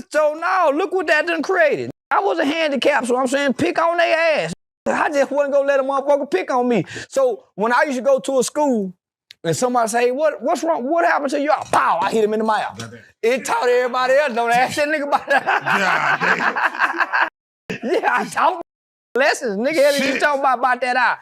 So now, look what that done created. I was a handicap, so I'm saying pick on their ass. I just wasn't gonna let a motherfucker pick on me. So when I used to go to a school and somebody say, what's wrong? What happened to you? Pow, I hit him in the mouth. It taught everybody else, don't ask that nigga about that. Yeah, I taught lessons. Nigga, hell you talking about that eye.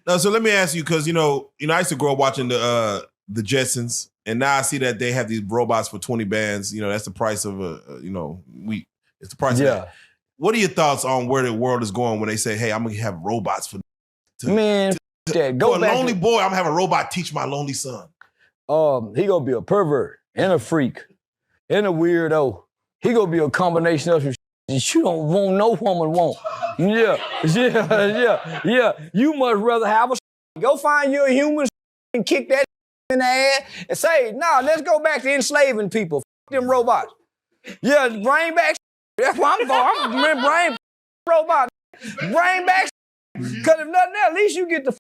No, so let me ask you, because you know, I used to grow up watching the Jetsons, and now I see that they have these robots for 20 bands. You know, that's the price of it's the price of that. What are your thoughts on where the world is going when they say, hey, I'm gonna have robots for go back. Lonely boy, I'm gonna have a robot teach my lonely son. He gonna be a pervert and a freak and a weirdo. He gonna be a combination of some shit you don't want no woman want. Yeah. You much rather have a go find you a human and kick that in the ass and say, nah, let's go back to enslaving people. F them robots. Yeah, bring back. That's what I'm for. I'm brain robot. Bring back. Cause if nothing else, at least you get the.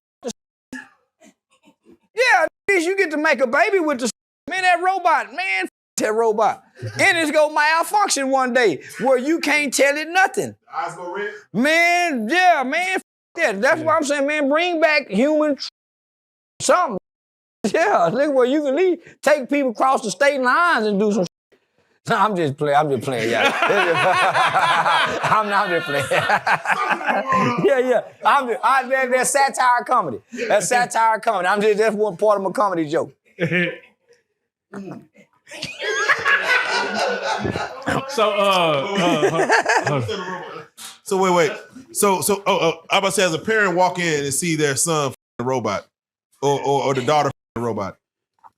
Yeah, at least you get to make a baby with the. Man, that robot, man. That robot. And it's gonna malfunction one day where you can't tell it nothing. Eyes go red? Man, yeah, man. That. That's what I'm saying, man. Bring back human something. Yeah, look where you can leave. Take people across the state lines and do some. No, I'm just playing, y'all. I'm just playing. Yeah. That's satire comedy. That's satire comedy. That's one part of my comedy joke. So wait. So I'm about to say, as a parent walk in and see their son f***ing a robot, or the daughter f***ing a robot,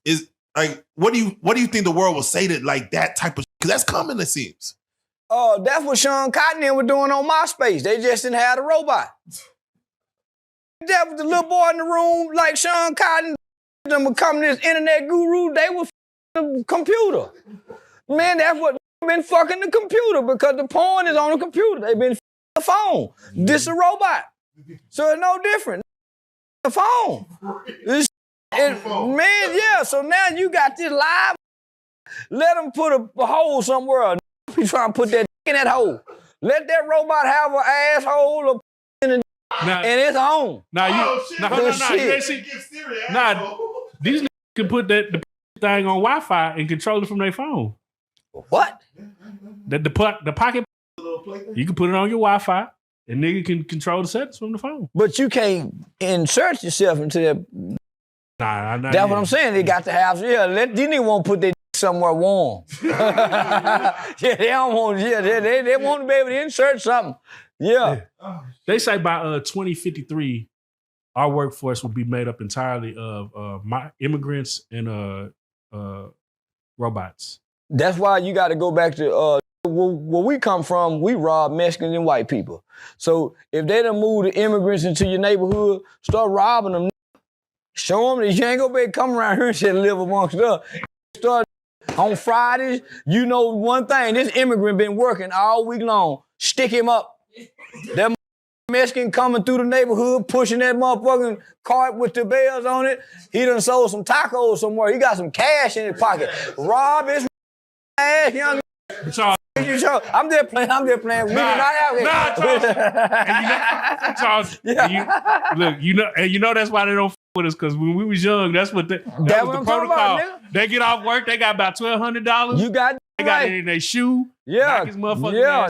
is like, what do you think the world will say to like that type of? Because that's coming, it seems. That's what Sean Cotton and were doing on MySpace. They just didn't have a robot. That was the little boy in the room, like Sean Cotton, them becoming this internet guru. They were the computer. Man, that's what been fucking the computer, because the porn is on the computer. They been the phone. This a robot. So it's no different. The phone. Man, yeah, so now you got this live. Let them put a hole somewhere. Be trying to put that in that hole. Let that robot have an asshole or and it's on. These niggas can put the thing on Wi-Fi and control it from their phone. What? The pocket, you can put it on your Wi-Fi and nigga can control the settings from the phone. But you can't insert yourself into that. Nah, that's what I'm saying. They got to have, these niggas won't put their somewhere warm. They don't want, they want to be able to insert something. Yeah. They say by 2053, our workforce will be made up entirely of immigrants and robots. That's why you got to go back to where we come from. We rob Mexicans and white people. So if they done move the immigrants into your neighborhood, start robbing them. Show them that you ain't gonna be come around here and say live amongst us. Start on Fridays. You know one thing, this immigrant been working all week long. Stick him up. That Mexican coming through the neighborhood, pushing that motherfucking cart with the bells on it. He done sold some tacos somewhere. He got some cash in his pocket. Rob his ass, young. I'm just playing. We did not have it. Charles, you know that's why they don't with us, because when we was young, that was the protocol. About, they get off work, they got about $1,200. You got they got it in their shoe. Yeah, ass.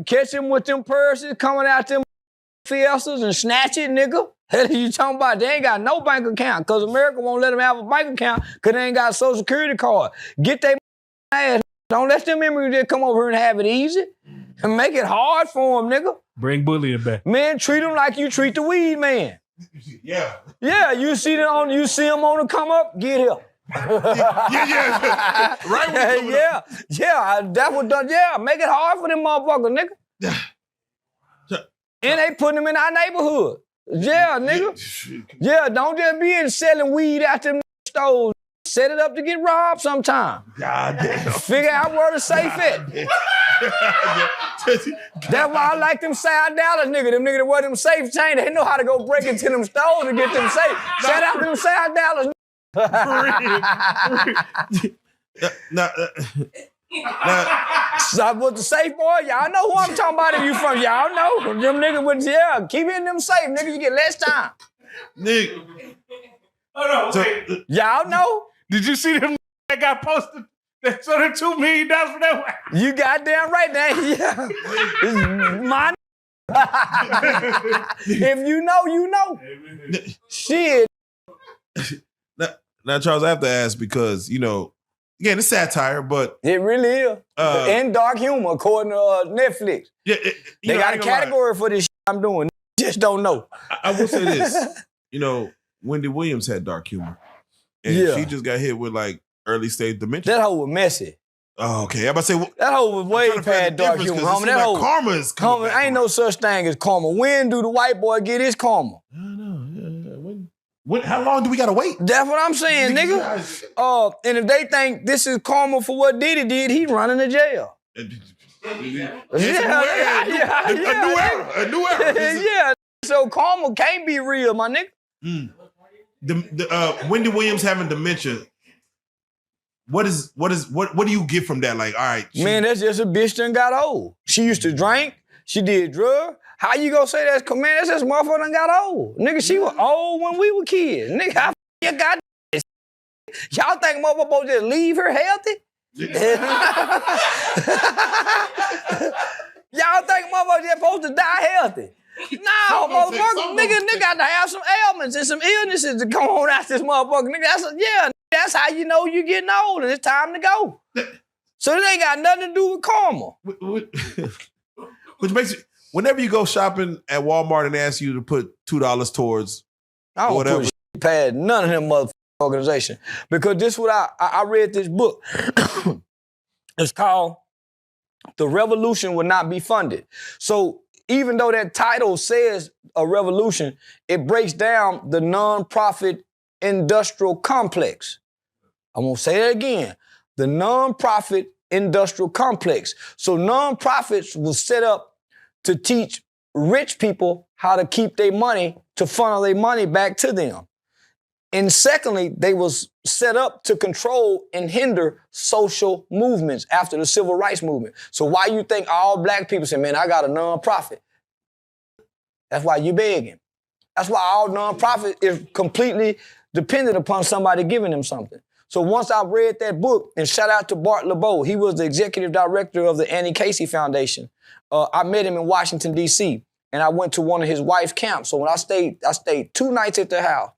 Catch him with them purses coming out them fiestas and snatch it, nigga. Hell, you talking about? They ain't got no bank account, because America won't let them have a bank account because they ain't got a Social Security card. Get their ass. Don't let them immigrants come over here and have it easy and make it hard for them, nigga. Bring bullying back. Man, treat them like you treat the weed man. Yeah. Yeah, you see them on the come up, get here. Yeah. Right when up. That's what done. Yeah, make it hard for them motherfuckers, nigga. And they putting them in our neighborhood. Yeah, nigga. Yeah, don't just be in selling weed out them stores. Set it up to get robbed sometime. God damn. Figure out where the safe at. That's why I like them $5 nigga. Them niggas that wear them safe chain, they know how to go break into them stores and get them safe. Shout out them $5. So with the safe boy, y'all know who I'm talking about if you from. Y'all know. Them niggas with, yeah, keep it in them safe, nigga, you get less time. Nigga. Oh, no, wait. Y'all know. Did you see them that got posted? That sold them $2 million for that. You goddamn right, that, yeah. My if you know, you know. Shit. Now, Charles, I have to ask because, you know, again, it's satire, but... It really is. And dark humor, according to Netflix. Yeah, they got a category for this shit I'm doing. Just don't know. I will say this. You know, Wendy Williams had dark humor. And she just got hit with, like, early stage dementia. That hoe was messy. Oh, okay. I'm about to say... Well, that hoe was way past dark humor, homie. That hoe... Karma is coming back. Ain't no such thing as karma. When do the white boy get his karma? I don't know. How long do we gotta wait? That's what I'm saying, nigga. And if they think this is karma for what Diddy did, he's running to jail. A new era. Yeah. So karma can't be real, my nigga. Wendy Williams having dementia. What do you get from that? Like, all right, man, that's just a bitch done got old. She used to drink. She did drugs. How you gonna say that's, man, that's just motherfucker done got old. Nigga, she was old when we were kids. Nigga, how you got this? Y'all think motherfucker just leave her healthy? Y'all think motherfucker just supposed to die healthy? No, motherfucker, nigga got to have some ailments and some illnesses to come on out this motherfucker. Nigga, that's how you know you're getting old and it's time to go. So it ain't got nothing to do with karma. Which makes it, whenever you go shopping at Walmart and ask you to put $2 towards I don't whatever, put shit past none of them motherfucking organizations. Because this is what I read this book. It's called The Revolution Will Not Be Funded. So even though that title says a revolution, it breaks down the nonprofit industrial complex. I'm gonna say that again. The nonprofit industrial complex. So nonprofits was set up to teach rich people how to keep their money, to funnel their money back to them. And secondly, they was set up to control and hinder social movements after the civil rights movement. So why you think all black people say, man, I got a nonprofit? That's why you begging. That's why all nonprofit is completely dependent upon somebody giving them something. So once I read that book, and shout out to Bart LeBeau, he was the executive director of the Annie Casey Foundation. I met him in Washington, D.C., and I went to one of his wife's camps. So when I stayed 2 nights at their house,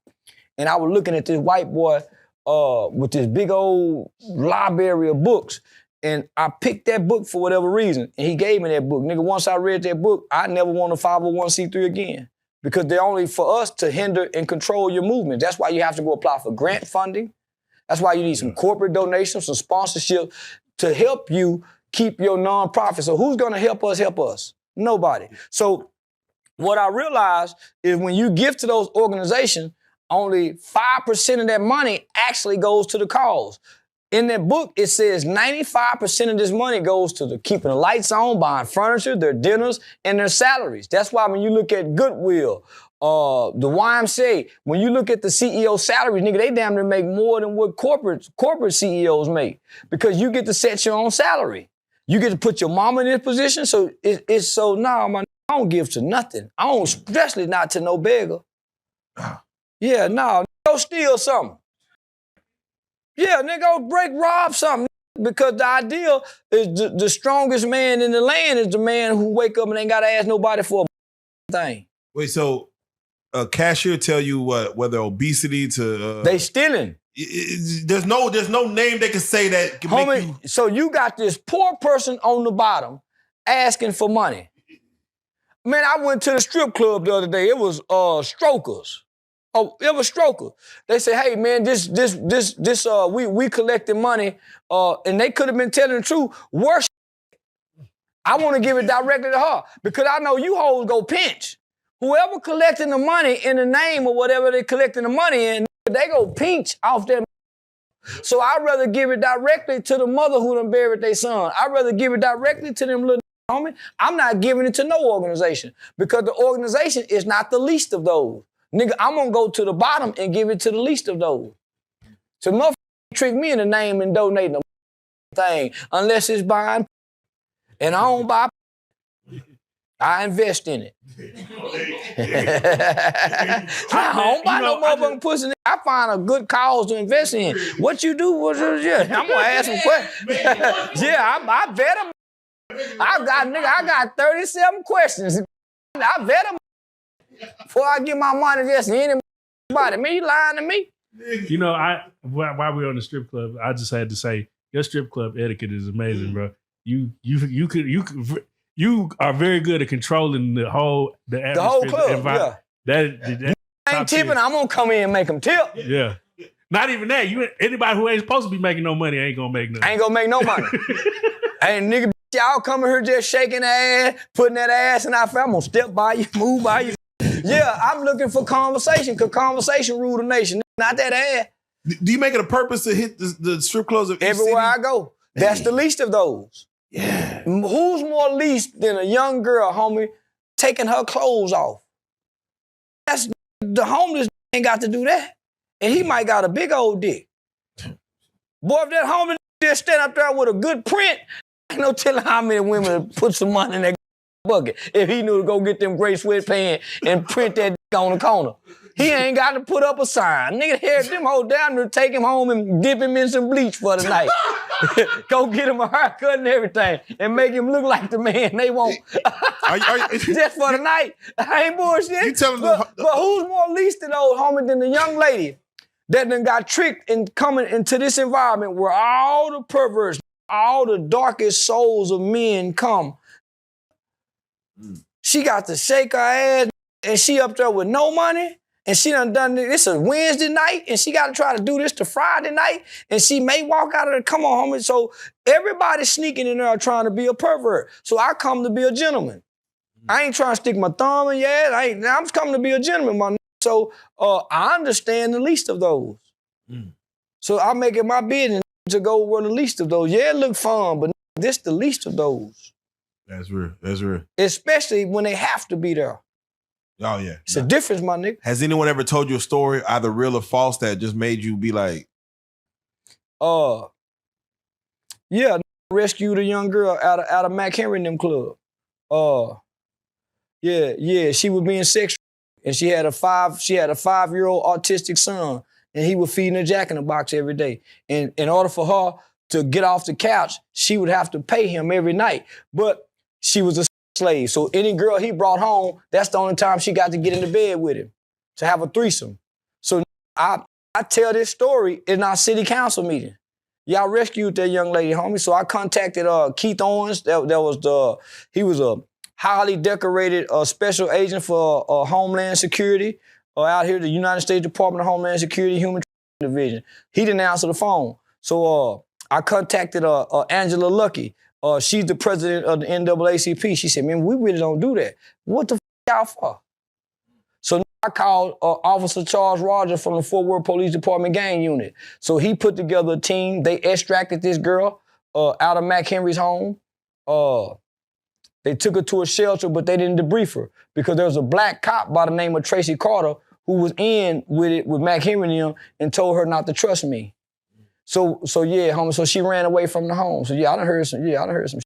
and I was looking at this white boy with this big old library of books, and I picked that book for whatever reason, and he gave me that book. Nigga, once I read that book, I never want a 501c3 again because they're only for us to hinder and control your movement. That's why you have to go apply for grant funding. That's why you need some corporate donations, some sponsorship to help you keep your nonprofit. So who's gonna help us? Help us? Nobody. So what I realized is when you give to those organizations, only 5% of that money actually goes to the cause. In that book, it says 95% of this money goes to the keeping the lights on, buying furniture, their dinners, and their salaries. That's why when you look at Goodwill, the YMCA, when you look at the CEO salaries, nigga, they damn near make more than what corporate CEOs make because you get to set your own salary. You get to put your mama in this position. So it's so, nah, man, I don't give to nothing. I don't, especially not to no beggar. Yeah, no, go steal something. Yeah, nigga, go rob something. Because the idea is the strongest man in the land is the man who wake up and ain't got to ask nobody for a thing. Wait, so a cashier tell you what, whether obesity to... they stealing. There's no name they can say that can make you... So you got this poor person on the bottom asking for money. Man, I went to the strip club the other day. It was strokers. Oh, it was stroker. They say, hey man, we collected money, and they could have been telling the truth. Worse, I want to give it directly to her because I know you hoes go pinch. Whoever collecting the money in the name of whatever they collecting the money in, they go pinch off that. So I'd rather give it directly to the mother who done buried their son. I'd rather give it directly to them little homie. I'm not giving it to no organization because the organization is not the least of those. Nigga, I'm gonna go to the bottom and give it to the least of those. So motherfucker trick me in the name and donating thing unless it's buying. And I don't buy. I invest in it. I don't buy no motherfucking pussy. I find a good cause to invest in. What you do? I'm gonna ask some questions. Yeah, I bet him. I got 37 questions. I bet him before I give my money just to anybody. Man, you lying to me? You know, while we were on the strip club, I just had to say your strip club etiquette is amazing, bro. You are very good at controlling the whole club. Yeah. That ain't tipping. I'm gonna come in and make them tip. Yeah. Not even that. Anybody who ain't supposed to be making no money ain't gonna make nothing. Ain't gonna make no money. Ain't nigga, y'all coming here just shaking their ass, putting that ass in our face. I'm gonna step by you, move by you. Yeah, I'm looking for conversation, because conversation rule the nation, not that ass. Do you make it a purpose to hit the strip clubs of everywhere I go? That's the least of those. Yeah. Who's more least than a young girl, homie, taking her clothes off? That's the homeless ain't got to do that. And he might got a big old dick. Boy, if that homeless just stand up there with a good print, ain't no telling how many women would put some money in that bucket if he knew to go get them gray sweatpants and print that dick on the corner. He ain't got to put up a sign. Nigga, here them hold down to take him home and dip him in some bleach for the night. Go get him a haircut and everything and make him look like the man they want. Just for the night. I ain't bullshit. You telling but who's more least than old homie than the young lady that done got tricked in coming into this environment where all the perverts, all the darkest souls of men come. She got to shake her ass and she up there with no money. And she done this a Wednesday night, and she got to try to do this to Friday night, and she may walk out of there, come on, homie. So everybody's sneaking in there trying to be a pervert. So I come to be a gentleman. I ain't trying to stick my thumb in your ass. I'm just coming to be a gentleman, my nigga. So I understand the least of those. So I make it my business to go where the least of those. Yeah, it look fun, but this the least of those. That's real. That's real. Especially when they have to be there. Oh, yeah. It's a difference, my nigga. Has anyone ever told you a story, either real or false, that just made you be like... Yeah, rescued a young girl out of Mac Henry and them club. Yeah, she was being sexual, and she had a 5-year-old autistic son, and he was feeding her Jack in the Box every day. And in order for her to get off the couch, she would have to pay him every night. But she was a slave. So any girl he brought home, that's the only time she got to get into bed with him, to have a threesome. So I tell this story in our city council meeting. Y'all rescued that young lady, homie. So I contacted Keith Owens. He was a highly decorated special agent for Homeland Security out here, the United States Department of Homeland Security Human Division. He didn't answer the phone. So I contacted Angela Lucky. She's the president of the NAACP. She said, man, we really don't do that. What the f*** y'all for? So I called Officer Charles Rogers from the Fort Worth Police Department gang unit. So he put together a team. They extracted this girl out of Mac Henry's home. They took her to a shelter, but they didn't debrief her because there was a black cop by the name of Tracy Carter who was in with it with Mac Henry and them and told her not to trust me. So yeah, homie, so she ran away from the home. So yeah, I done heard some shit.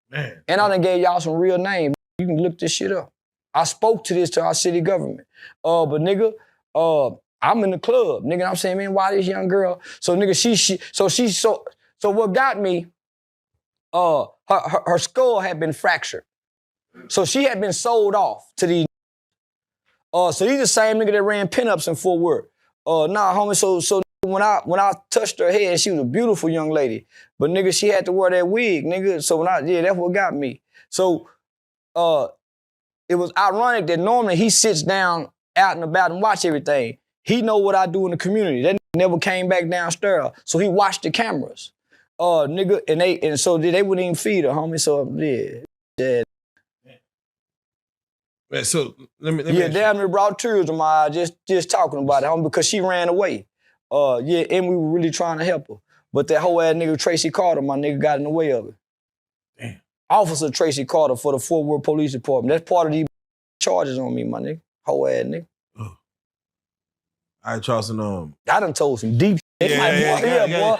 Man. And I done gave y'all some real names. You can look this shit up. I spoke to our city government. But nigga, I'm in the club. Nigga, I'm saying, man, why this young girl? So nigga, so what got me, her skull had been fractured. So she had been sold off to these. So these the same nigga that ran pinups in Fort Worth. Nah, homie, so when I touched her head, she was a beautiful young lady. But nigga, she had to wear that wig, nigga. So that's what got me. So it was ironic that normally he sits down out and about and watch everything. He know what I do in the community. That never came back downstairs. So he watched the cameras. Nigga, and so they wouldn't even feed her, homie. So yeah. Man, so let me damn near brought tears to my eyes just talking about it, homie, because she ran away. And we were really trying to help her. But that whole ass nigga Tracy Carter, my nigga, got in the way of it. Damn. Officer Tracy Carter for the Fort Worth Police Department. That's part of these charges on me, my nigga. Whole ass nigga. All right, Charleston. I done told some deep shit. Yeah.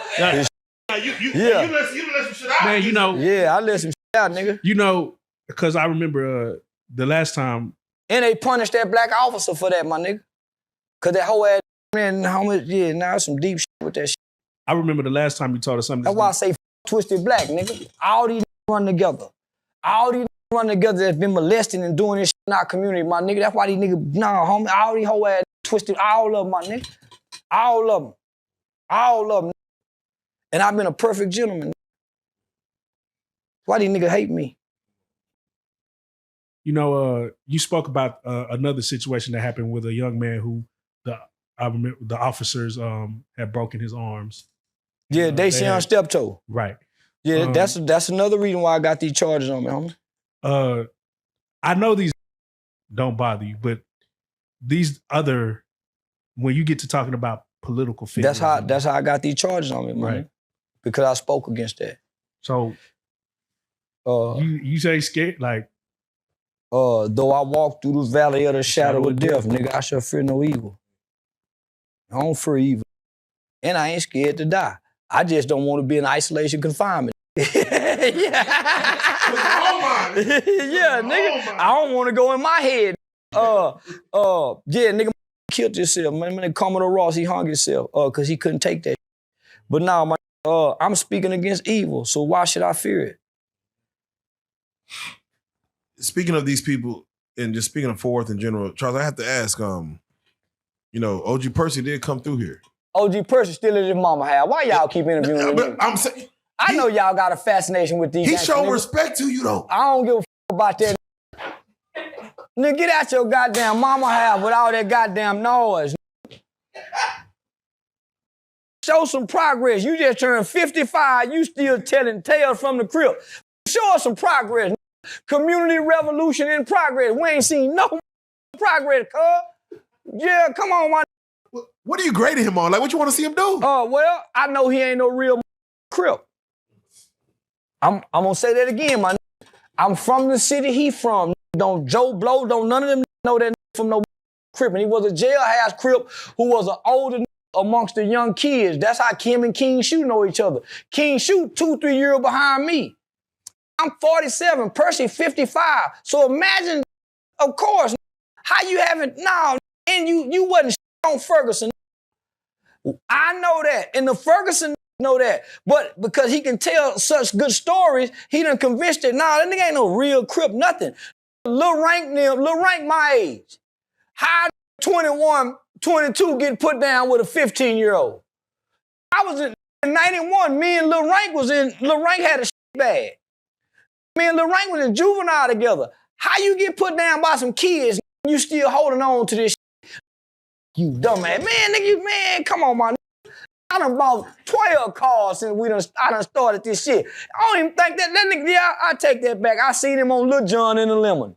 You let some shit out. Man, you know. Yeah, I let some shit out, nigga. You know, because I remember the last time. And they punished that black officer for that, my nigga. Cause that whole ass, man, how much, now some deep shit with that shit. I remember the last time you taught us something. That's why I say twisted black, nigga. All these run together. All these run together that's been molesting and doing this shit in our community, my nigga. That's why these niggas, homie, all these whole ass twisted, all of them, my nigga. All of them. All of them. And I've been a perfect gentleman. Why these niggas hate me? You know, you spoke about another situation that happened with a young man who I remember the officers had broken his arms. Yeah, they see on steptoe. Right. Yeah, that's another reason why I got these charges on me, homie. I know these don't bother you, but these other, when you get to talking about political figures. That's how I got these charges on me, man. Right. Because I spoke against that. So you say scared, like though I walk through the valley of the shadow of death, nigga, I shall fear no evil. I don't fear evil. And I ain't scared to die. I just don't want to be in isolation confinement. Yeah, nigga. I don't want to go in my head. Yeah, nigga killed himself. Man, Commodore Ross, he hung himself because he couldn't take that. But now, I'm speaking against evil, so why should I fear it? Speaking of these people, and just speaking of Fort Worth in general, Charles, I have to ask, OG Percy did come through here. OG Percy still at his mama house. Why y'all keep interviewing him? I'm saying, I know y'all got a fascination with these. He showed respect to you, though. I don't give a about that. Nigga, get out your goddamn mama house with all that goddamn noise. Show some progress. You just turned 55. You still telling tales from the crib. Show us some progress. Community revolution in progress. We ain't seen no progress, cuz. Yeah, come on, my. What are you grading him on? Like, what you want to see him do? Well, I know he ain't no real crip. I'm gonna say that again, my. I'm from the city he from. Don't Joe Blow, don't none of them know that from no crip. And he was a jailhouse crip who was an older amongst the young kids. That's how Kim and King Shoe know each other. King Shoe 2-3 years behind me. I'm 47, Percy 55. So imagine, of course, how you haven't, and you wasn't on Ferguson. I know that, and the Ferguson know that. But because he can tell such good stories, he done convinced it. That nigga ain't no real crip, nothing. Lil Rank my age. How 21, 22 get put down with a 15-year-old? I was in 91, me and Lil Rank had a shit bag. Me and Lil Rank was in juvenile together. How you get put down by some kids and you still holding on to this shit? You dumbass. Man, nigga, come on, my nigga. I done bought 12 cars since I done started this shit. I don't even think that nigga, I take that back. I seen him on Lil Jon in the Lemon.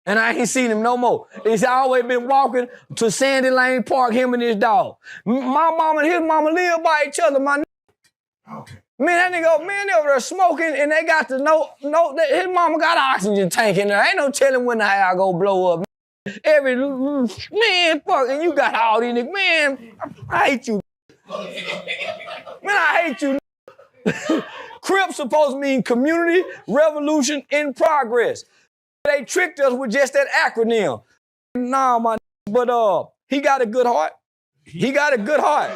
And I ain't seen him no more. He's always been walking to Sandy Lane Park, him and his dog. My mama and his mama live by each other, my nigga. Okay. Man, they over there smoking, and they got to know that his mama got an oxygen tank in there. Ain't no telling when the hell I go blow up. Man, fuck, and you got all these niggas. Man, I hate you. Man, I hate you. Crip supposed to mean community revolution in progress. They tricked us with just that acronym. But he got a good heart. He got a good heart.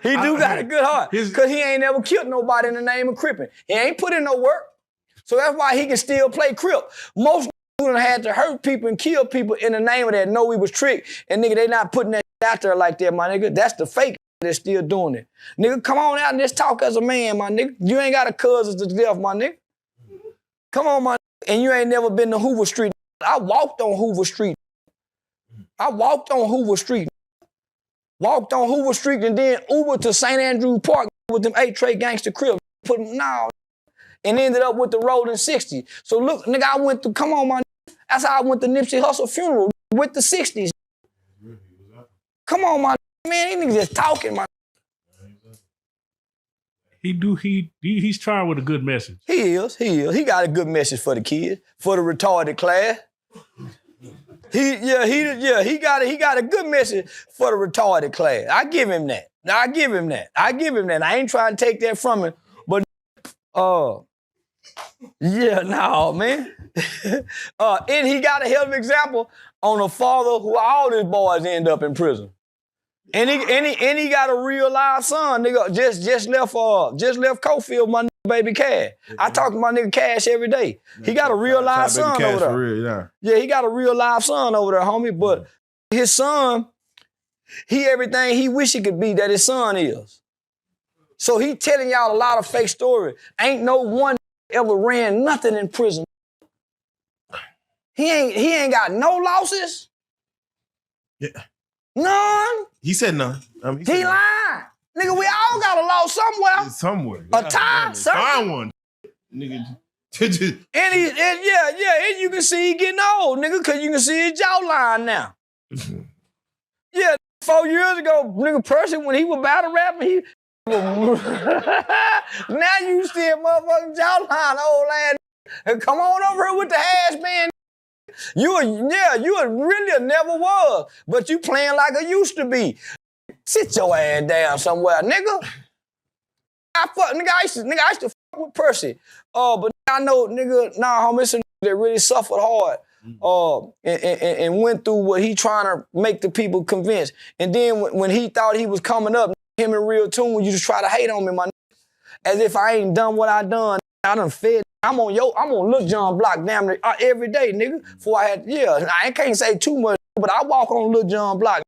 He got a good heart. Because he ain't never killed nobody in the name of cripping. He ain't put in no work. So that's why he can still play crip. Most niggas had to hurt people and kill people in the name of that. No, we was tricked. And nigga, they not putting that out there like that, my nigga. That's the fake that's still doing it. Nigga, come on out and just talk as a man, my nigga. You ain't got a cousin to death, my nigga. Come on, my nigga. And you ain't never been to Hoover Street. I walked on Hoover Street. Walked on Hoover Street and then Uber to St. Andrew Park with them 8-tray gangster cribs. And ended up with the rolling 60. So look, nigga, come on, my nigga. That's how I went to Nipsey Hussle funeral with the 60s. Come on, my man, these niggas just talking, my. He's trying with a good message. He is. He got a good message for the kids, for the retarded class. He got a good message for the retarded class. I give him that. I ain't trying to take that from him, but man. And he got a hell of an example on a father who all his boys end up in prison. And he got a real live son, nigga. Just left Cofield, my nigga, baby Cash. I talk to my nigga Cash every day. He got a real live son over there. Real, yeah, he got a real live son over there, homie. But his son, he everything he wish he could be that his son is. So he telling y'all a lot of fake story. Ain't no one ever ran nothing in prison. He ain't got no losses. Yeah. None. He said none. He lying. Nigga, we all got a loss somewhere. Somewhere. A tie, something. Find one. Nigga. And you can see he getting old, nigga, because you can see his jawline now. Yeah, 4 years ago, nigga, Percy, when he was battle rapping, now you see a motherfucking jawline, old ass. Come on over here with the hash man. You really a never was, but you playing like I used to be. Sit your ass down somewhere, nigga. I used to fuck with Percy. But I know, nigga, homie, some nigga that really suffered hard. And went through what he trying to make the people convinced. And then when he thought he was coming up, him and Real Tune, you just try to hate on me, my nigga. As if I ain't done what I done. I done fed. I'm on Lil John block damn near every day, nigga. Before I can't say too much, but I walk on Lil John block.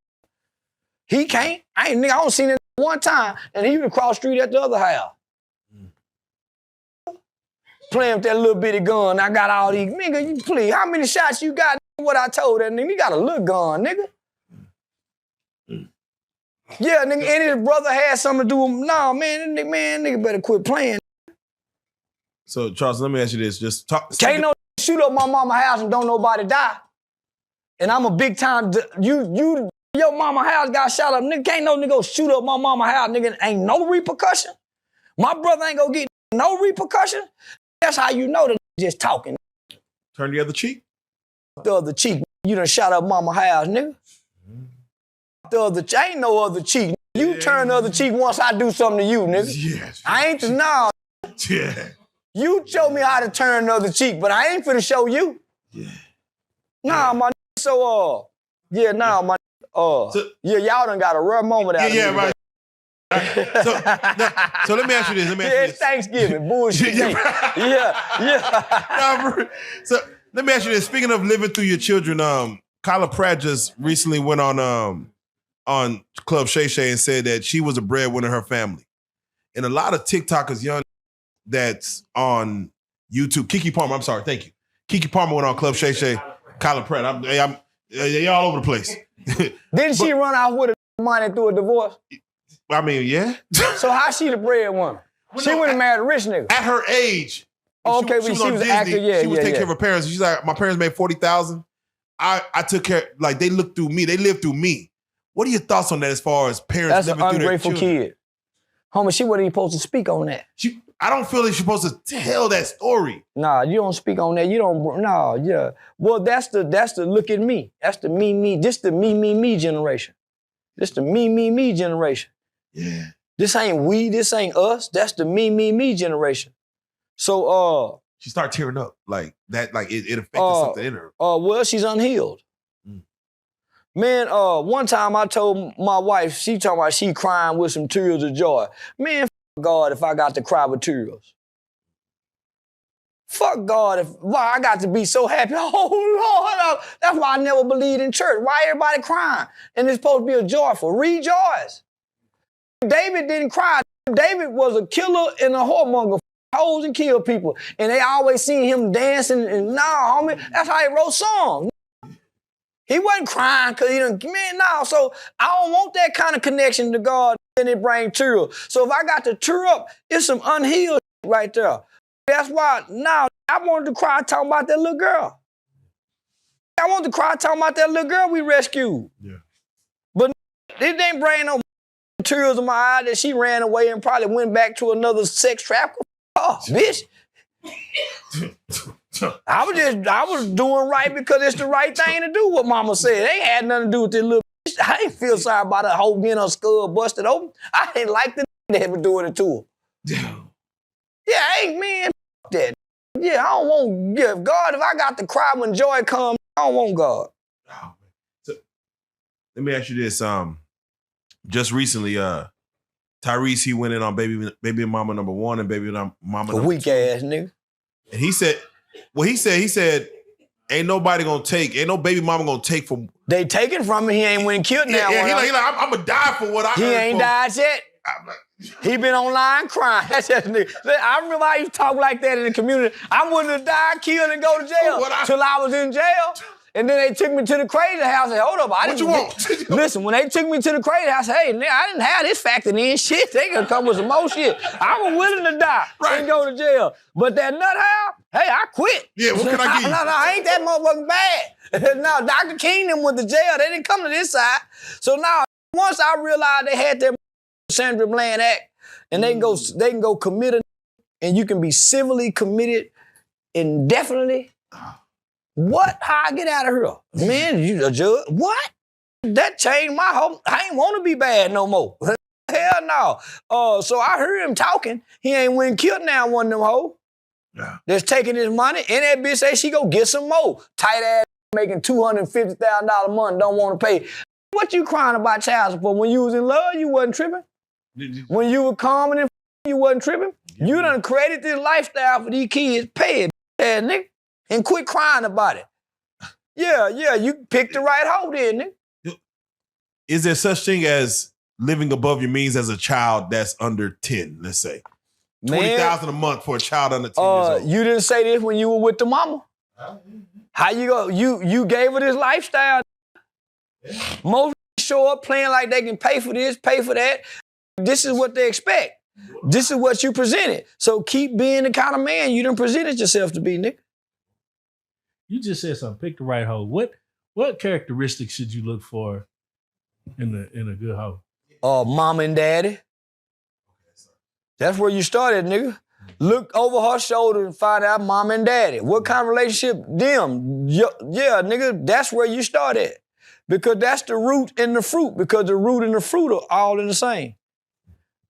He can't. I don't seen it one time, and he was across the street at the other house. Playing with that little bitty gun. I got all these, nigga, you please, how many shots you got? What I told that nigga, he got a little gun, nigga. Yeah, nigga, and his brother had something to do with him. Nah, man, nigga better quit playing. So, Charles, let me ask you this. Just talk. Can't no shoot up my mama's house and don't nobody die. And I'm a big time, your mama house got shot up. Nigga, can't no nigga shoot up my mama house, nigga. Ain't no repercussion. My brother ain't gonna get no repercussion. That's how you know that just talking. Turn the other cheek? The other cheek. You done shot up mama house, nigga. Ain't no other cheek. You turn the other cheek once I do something to you, nigga. Yes. I ain't no. Yeah. You show me how to turn the other cheek, but I ain't finna show you. Yeah. Nah, my nigga, so, y'all done got a rare moment out of me. Yeah, right. So let me ask you this. It's Thanksgiving, bullshit. So let me ask you this. Speaking of living through your children, Kyla Pratt just recently went on Club Shay Shay and said that she was a breadwinner in her family. And a lot of TikTokers, young that's on YouTube. Kiki Palmer, I'm sorry, thank you. Kiki Palmer went on Club Shay Shay. Kyla Pratt, they all over the place. Didn't she run out with a money through a divorce? I mean, yeah. So how she the breadwinner? She went and married a rich nigga. At her age. Okay, she was an actor, yeah. She was taking care of her parents. She's like, my parents made $40,000. I took care, like they looked through me. They lived through me. What are your thoughts on that as far as parents living through their children? That's an ungrateful kid. Homie, she wasn't even supposed to speak on that. I don't feel like she's supposed to tell that story. Nah, you don't speak on that. You don't, nah, yeah. Well, that's the look at me. That's the me. This the me generation. This the me generation. Yeah. This ain't we, this ain't us. That's the me generation. So, she started tearing up like that, like it affected something in her. Well, she's unhealed. Man, one time I told my wife, she talking about she crying with some tears of joy. Man, fuck God if I got to cry with tears. Fuck God if I got to be so happy. Oh, Lord, that's why I never believed in church. Why everybody crying? And it's supposed to be a joyful. Rejoice. David didn't cry. David was a killer and a whoremonger. Hoes and kill people. And they always seen him dancing. And nah, homie, that's how he wrote songs. He wasn't crying because he didn't, man, no. So I don't want that kind of connection to God and it bring tears. So if I got to tear up, it's some unhealed shit right there. That's why now I wanted to cry talking about that little girl. I wanted to cry talking about that little girl we rescued. Yeah. But it didn't bring no tears in my eye that she ran away and probably went back to another sex trafficker. Oh, bitch. I was doing right because it's the right thing to do, what mama said. It ain't had nothing to do with this little bitch. I ain't feel sorry about her whole getting her skull busted open. I ain't like the that was doing it to her. Yeah, ain't man, that. Yeah, I don't want God. If I got to cry when joy comes, I don't want God. Oh, so, let me ask you this. Just recently, Tyrese, he went in on baby mama number 1 and baby mama number 2. A weak ass nigga. And he said, ain't no baby mama gonna take from. They taking from him. He ain't went and killed now. Yeah, he like, I'm gonna die for what I. He ain't died yet. He been online crying. That's just nigga. I remember I used to talk like that in the community. I wouldn't have died, killed, and go to jail till I was in jail. And then they took me to the crazy house and hold up. What you want? Listen, when they took me to the crazy house, hey, nigga, I didn't have this factored in shit. They gonna come with some more shit. I was willing to die and go to jail. But that nut house, hey, I quit. Yeah, what can I give you? No, I ain't that motherfucking bad. No, Dr. King them went to jail. They didn't come to this side. So now, once I realized they had that Sandra Bland Act, and they can go commit a, and you can be civilly committed indefinitely. What? How I get out of here? Man, you a judge? What? That changed my whole, I ain't want to be bad no more. Hell no. So I heard him talking. He ain't went and killed now one of them hoes. Yeah. That's taking his money, and that bitch say she go get some more. Tight ass making $250,000 a month, don't want to pay. What you crying about child support? When you was in love, you wasn't tripping? When you were calm and you wasn't tripping? You done created this lifestyle for these kids. Pay it, nigga. And quit crying about it. Yeah, you picked the right hoe then, nigga. Is there such thing as living above your means as a child that's under 10, let's say? $20,000 a month for a child under 10 years old. You didn't say this when you were with the mama. How you go? You gave her this lifestyle. Most show up playing like they can pay for this, pay for that. This is what they expect. This is what you presented. So keep being the kind of man you done presented yourself to be, nigga. You just said something. Pick the right hoe. What characteristics should you look for in a good hoe? Mom and daddy. That's where you started, nigga. Look over her shoulder and find out mom and daddy. What kind of relationship? Them. Yeah, nigga, that's where you started. Because that's the root and the fruit. Because the root and the fruit are all in the same.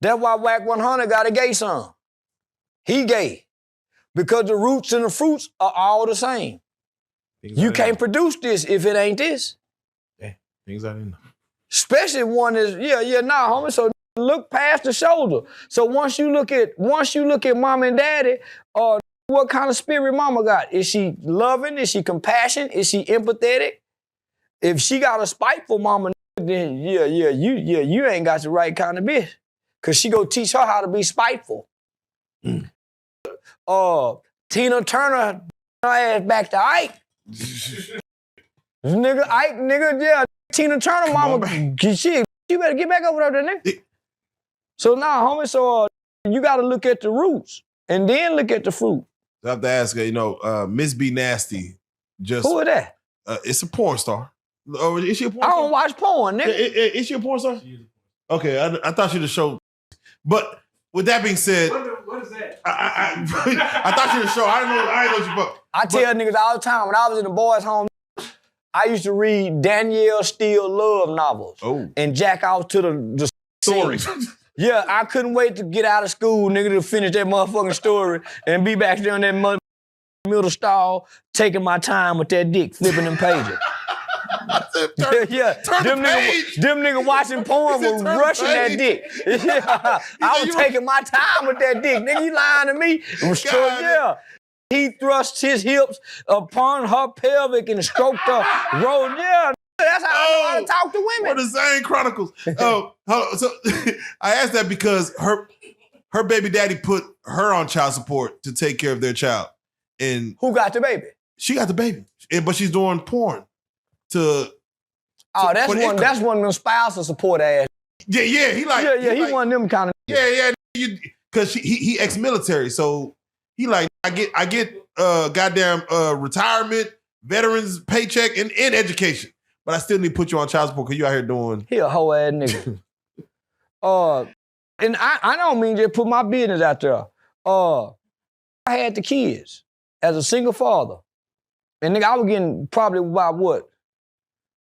That's why Whack 100 got a gay son. He gay. Because the roots and the fruits are all the same. You can't produce this if it ain't this. Yeah, things I didn't know. Especially one is, homie. So look past the shoulder. So once you look at mom and daddy, what kind of spirit mama got? Is she loving? Is she compassionate? Is she empathetic? If she got a spiteful mama, then you ain't got the right kind of bitch. Cause she go teach her how to be spiteful. Tina Turner, her ass back to Ike. Nigga, Tina Turner mama, she better get back over there, nigga. So now, homie, you gotta look at the roots and then look at the fruit. I have to ask her, Miss B Nasty just... Who is that? It's a porn star. Or is she a porn star? I don't watch porn, nigga. Is she a porn star? Okay, I thought she the show. But with that being said... What is that? I thought she the show. I didn't know she booked. I tell niggas all the time, when I was in the boys' home, I used to read Danielle Steele love novels and jack off to the stories. Yeah, I couldn't wait to get out of school, nigga, to finish that motherfucking story and be back there in that middle stall, taking my time with that dick, flipping them pages. Them niggas watching porn was rushing that dick. I was taking my time with that dick. Nigga, you lying to me? He thrust his hips upon her pelvic and stroked her roll. Yeah, that's how I know how to talk to women. For the Zane Chronicles. So I asked that because her baby daddy put her on child support to take care of their child. And who got the baby? She got the baby, but she's doing porn. That's one of them spousal support ass. Yeah, he one of them kind of. Yeah, because he ex-military, so he like I get goddamn retirement, veterans paycheck, and education, but I still need to put you on child support because you out here doing. He a hoe ass nigga. And I don't mean just put my business out there. I had the kids as a single father, and nigga, I was getting probably about what?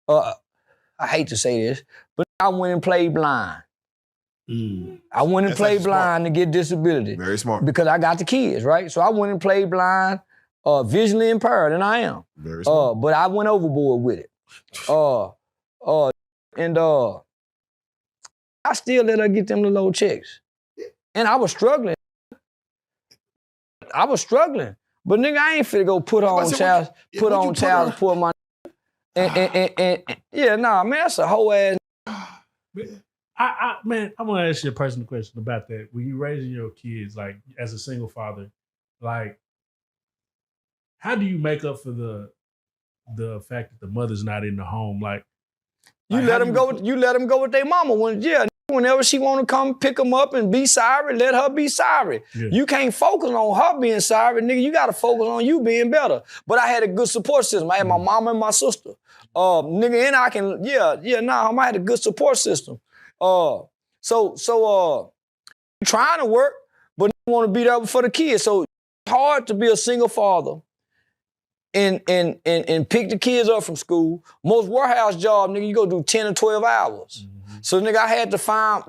I hate to say this, but I went and played blind. I went and That's played actually blind smart. to get disability. Very smart. Because I got the kids, right? So I went and played blind, visually impaired, and I am. Very smart. But I went overboard with it. I still let her get them little old checks. And I was struggling. But nigga, I ain't finna go put on child support my and yeah, nah, man, that's a whole ass. Man, I'm gonna ask you a personal question about that. When you raising your kids, like as a single father, like how do you make up for the fact that the mother's not in the home? Like you let them go with their mama. Whenever she want to come pick them up and be sorry, let her be sorry. Yeah. You can't focus on her being sorry, nigga. You got to focus on you being better. But I had a good support system. I had my mama and my sister. Nigga, and I can, I had a good support system. Trying to work, but want to be there for the kids. So it's hard to be a single father and pick the kids up from school. Most warehouse job, nigga, you go do 10 or 12 hours. So, nigga, I had to find,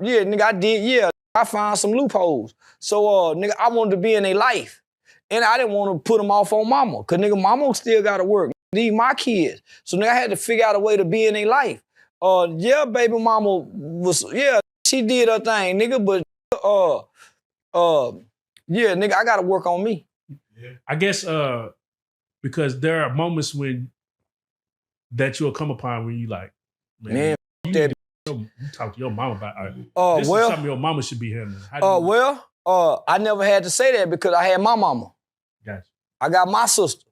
I found some loopholes. So, nigga, I wanted to be in their life. And I didn't want to put them off on mama. Because, nigga, mama still got to work. These my kids. So, nigga, I had to figure out a way to be in their life. Baby mama she did her thing, nigga. But, nigga, I got to work on me. Yeah. I guess because there are moments that you'll come upon when you like, man you talk to your mama about this is something your mama should be handling. I never had to say that because I had my mama. Gotcha. I got my sister.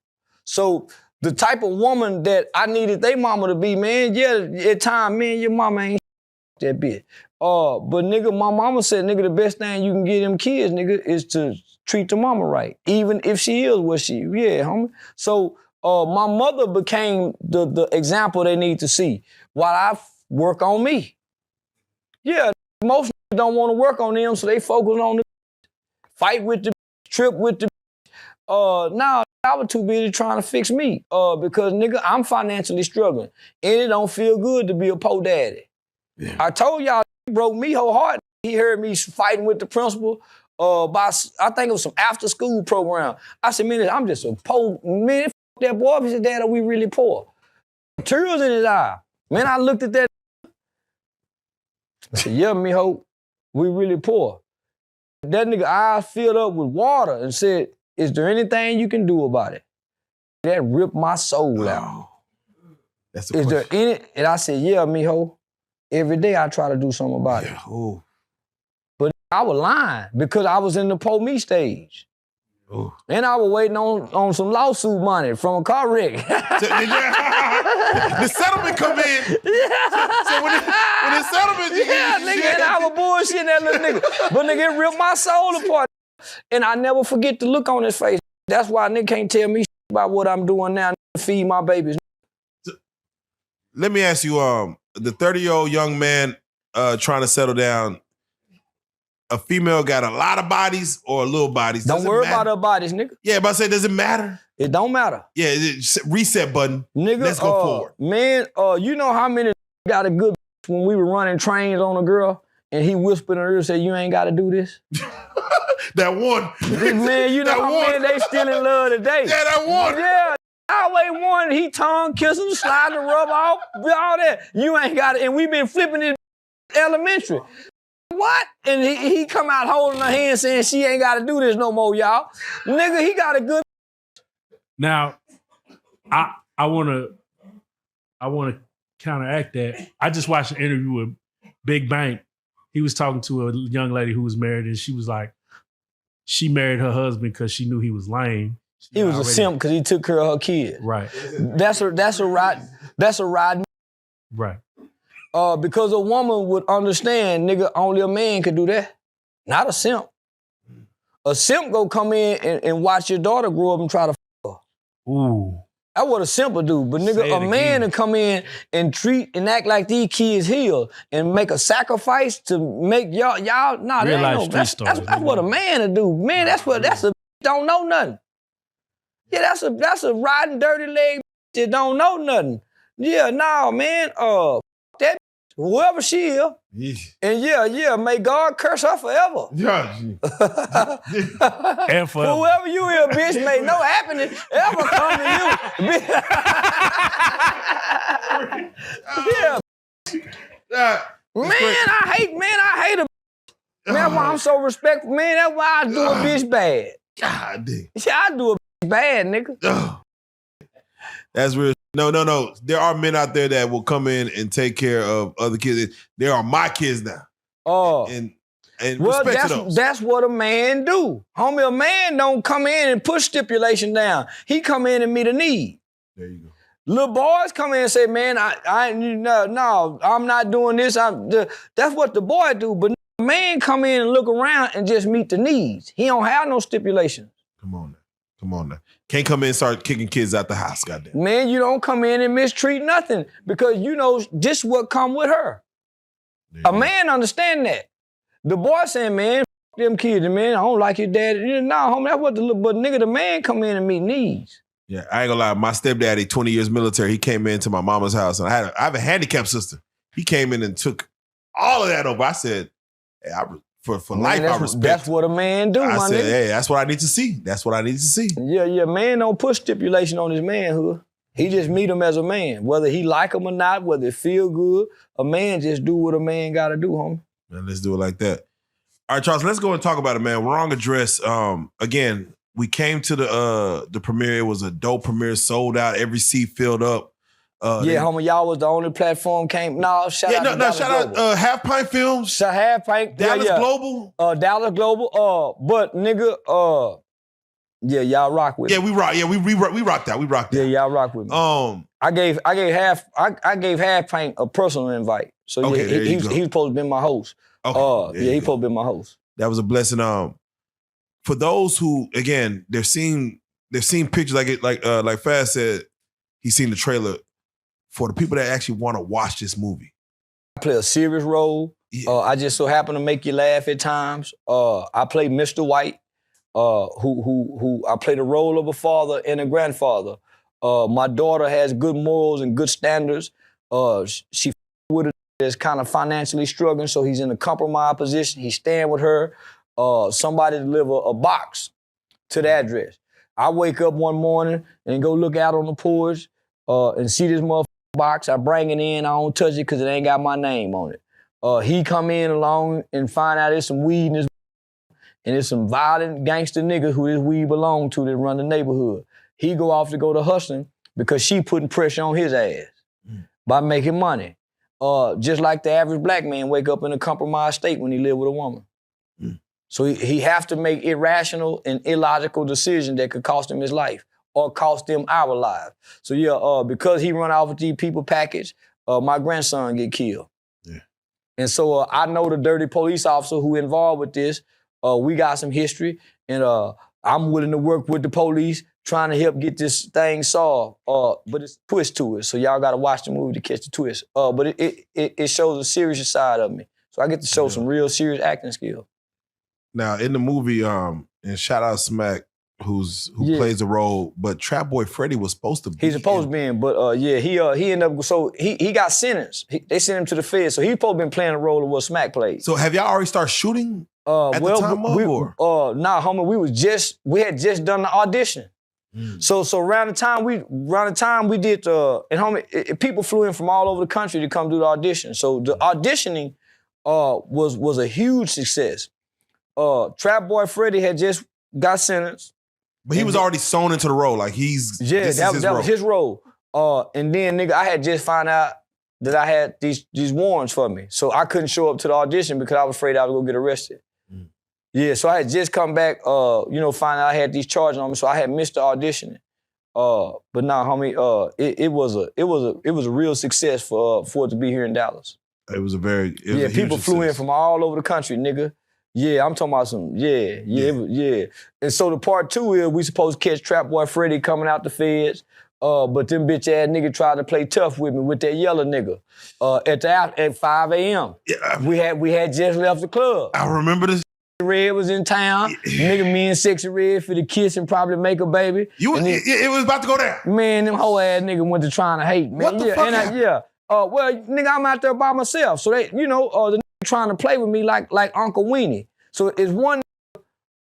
So the type of woman that I needed their mama to be, man, at time, man, your mama ain't that bitch. But nigga, my mama said, nigga, the best thing you can get them kids, nigga, is to treat the mama right. Even if she is what homie. So my mother became the example they need to see while I work on me. Yeah, most don't want to work on them, so they focus on the fight with the trip with the now I was too busy trying to fix me. Because nigga, I'm financially struggling. And it don't feel good to be a poor daddy. Yeah. I told y'all he broke me whole heart. He heard me fighting with the principal I think it was some after school program. I said, man, I'm just a poor man. F that boy. He said, Dad, are we really poor? Tears in his eye. Man, I looked at that. I said, yeah, mijo, we really poor. That nigga eyes filled up with water and said, is there anything you can do about it? That ripped my soul out. That's the Is question. there any? And I said, yeah, mijo. Every day I try to do something about it. Ooh. But I was lying because I was in the poor me stage. Ooh. And I was waiting on some lawsuit money from a car wreck. The settlement come in. So when the settlement, nigga, and I was bullshitting that little nigga. But nigga, it ripped my soul apart. And I never forget the look on his face. That's why nigga can't tell me about what I'm doing now to feed my babies. Let me ask you, the 30-year-old young man trying to settle down, a female got a lot of bodies or little bodies? Don't worry about her bodies, nigga. Yeah, but I say, does it matter? It don't matter. Yeah, reset button. Nigga, let's go forward. Man, you know how many got a good when we were running trains on a girl and he whispered in her ear and said, you ain't got to do this? That one. Man, you know how many they still in love today. Yeah, that one. Yeah. Always one, he tongue kissing, sliding the rub off, all that. You ain't got it. And we been flipping it elementary. What? And he come out holding her hand saying she ain't got to do this no more, y'all. Nigga, he got a good. Now, I want to counteract that. I just watched an interview with Big Bank. He was talking to a young lady who was married, and she was like, she married her husband because she knew he was lame. He was a simp because he took care of her kids. Right. That's a ride. Right. Because a woman would understand, nigga, only a man could do that. Not a simp. A simp go come in and watch your daughter grow up and try to fuck her. Ooh. That's what a simp would do. But nigga, a man to come in and treat and act like these kids healed and make a sacrifice to make y'all nah, Real that ain't life no, that's what a man to do. Man, that's a don't know nothing. Yeah, that's a riding dirty leg that don't know nothing. Yeah, nah, man. That whoever she is. Yeesh. And yeah, may God curse her forever. Yeah. And forever. Whoever you is, bitch, may no happiness ever come to you. Yeah. Man, I hate a man, why I'm so respectful. Man, that's why I do a bitch bad. God damn. Yeah, I do a bitch bad, nigga. That's real. No. There are men out there that will come in and take care of other kids. They are my kids now. And well, respect to those. that's what a man do. Homie, a man don't come in and push stipulation down. He come in and meet a need. There you go. Little boys come in and say, man, no, I'm not doing this. That's what the boy do. But a man come in and look around and just meet the needs. He don't have no stipulations. Come on now. Can't come in and start kicking kids out the house, goddamn. Man, you don't come in and mistreat nothing because you know this what come with her. A man understand that. The boy saying, man, f them kids, man, I don't like your dad. Nah, homie, that's what the man come in and meet needs. Yeah, I ain't gonna lie. My stepdaddy, 20 years military, he came into my mama's house, and I have a handicapped sister. He came in and took all of that over. I said, hey, for man, life, I respect. That's what a man do, I my said, nigga. hey, that's what I need to see. That's what I need to see. Yeah, man don't put stipulation on his manhood. He just meet him as a man. Whether he like him or not, whether it feel good, a man just do what a man gotta do, homie. Man, let's do it like that. All right, Charles, let's go and talk about it, man. Wrong address. Again, we came to the premiere. It was a dope premiere, sold out, every seat filled up. Homie, y'all was the only platform came. No, shout out Half Pint Films. Half Pint. Dallas Global. Dallas Global. But nigga, y'all rock with me. Yeah, we rock. Yeah, we rocked out. We rocked out. Yeah, y'all rock with me. I gave Half Pint a personal invite. So okay, he was supposed to be my host. Okay, he supposed to be my host. That was a blessing. For those who, again, they've seen pictures like Faz said, he's seen the trailer. For the people that actually want to watch this movie, I play a serious role. Yeah. I just so happen to make you laugh at times. I play Mr. White, who I play the role of a father and a grandfather. My daughter has good morals and good standards. She with it is kind of financially struggling, so he's in a compromised position. He's staying with her. Somebody deliver a box to the address. I wake up one morning and go look out on the porch and see this motherfucker box. I bring it in. I don't touch it because it ain't got my name on it. He come in along and find out there's some weed in his and there's some violent gangster niggas who this weed belong to that run the neighborhood. He go off to go to hustling because she putting pressure on his ass by making money. Just like the average black man wake up in a compromised state when he live with a woman. So he have to make irrational and illogical decisions that could cost him his life or cost them our lives. So because he run off with these people package, my grandson get killed. Yeah. And so I know the dirty police officer who involved with this. We got some history, and I'm willing to work with the police trying to help get this thing solved. But it's a twist to it, so y'all gotta watch the movie to catch the twist. But it shows a serious side of me. So I get to show some real serious acting skill. Now, in the movie, and shout out Smack, who plays the role, but Trap Boy Freddy was supposed to be. He's supposed to be in, but he ended up, so he got sentenced. They sent him to the feds, so he supposed to been playing the role of what Smack played. So have y'all already started shooting at the time nah, homie, we had just done the audition. So around the time we did and homie, people flew in from all over the country to come do the audition. So the auditioning was a huge success. Trap Boy Freddy had just got sentenced. But he was already sewn into the role. Like that was his role. And then nigga, I had just found out that I had these warrants for me. So I couldn't show up to the audition because I was afraid I was gonna get arrested. Yeah, so I had just come back, find out I had these charges on me, so I had missed the auditioning. But nah, homie, it was a real success for it to be here in Dallas. It was a people flew in from all over the country, nigga. Yeah, I'm talking about some, yeah. And so the part 2 is we supposed to catch Trap Boy Freddy coming out the feds, but them bitch ass nigga tried to play tough with me with that yellow nigga at 5 a.m. Yeah. We had just left the club. I remember this. Red was in town. Nigga, me and Sexy Red for the kiss and probably make a baby. It was about to go down. Man, them whole ass nigga went to trying to hate, man. What the fuck happened? Well, nigga, I'm out there by myself. So they, the nigga trying to play with me like Uncle Weenie. So it's one,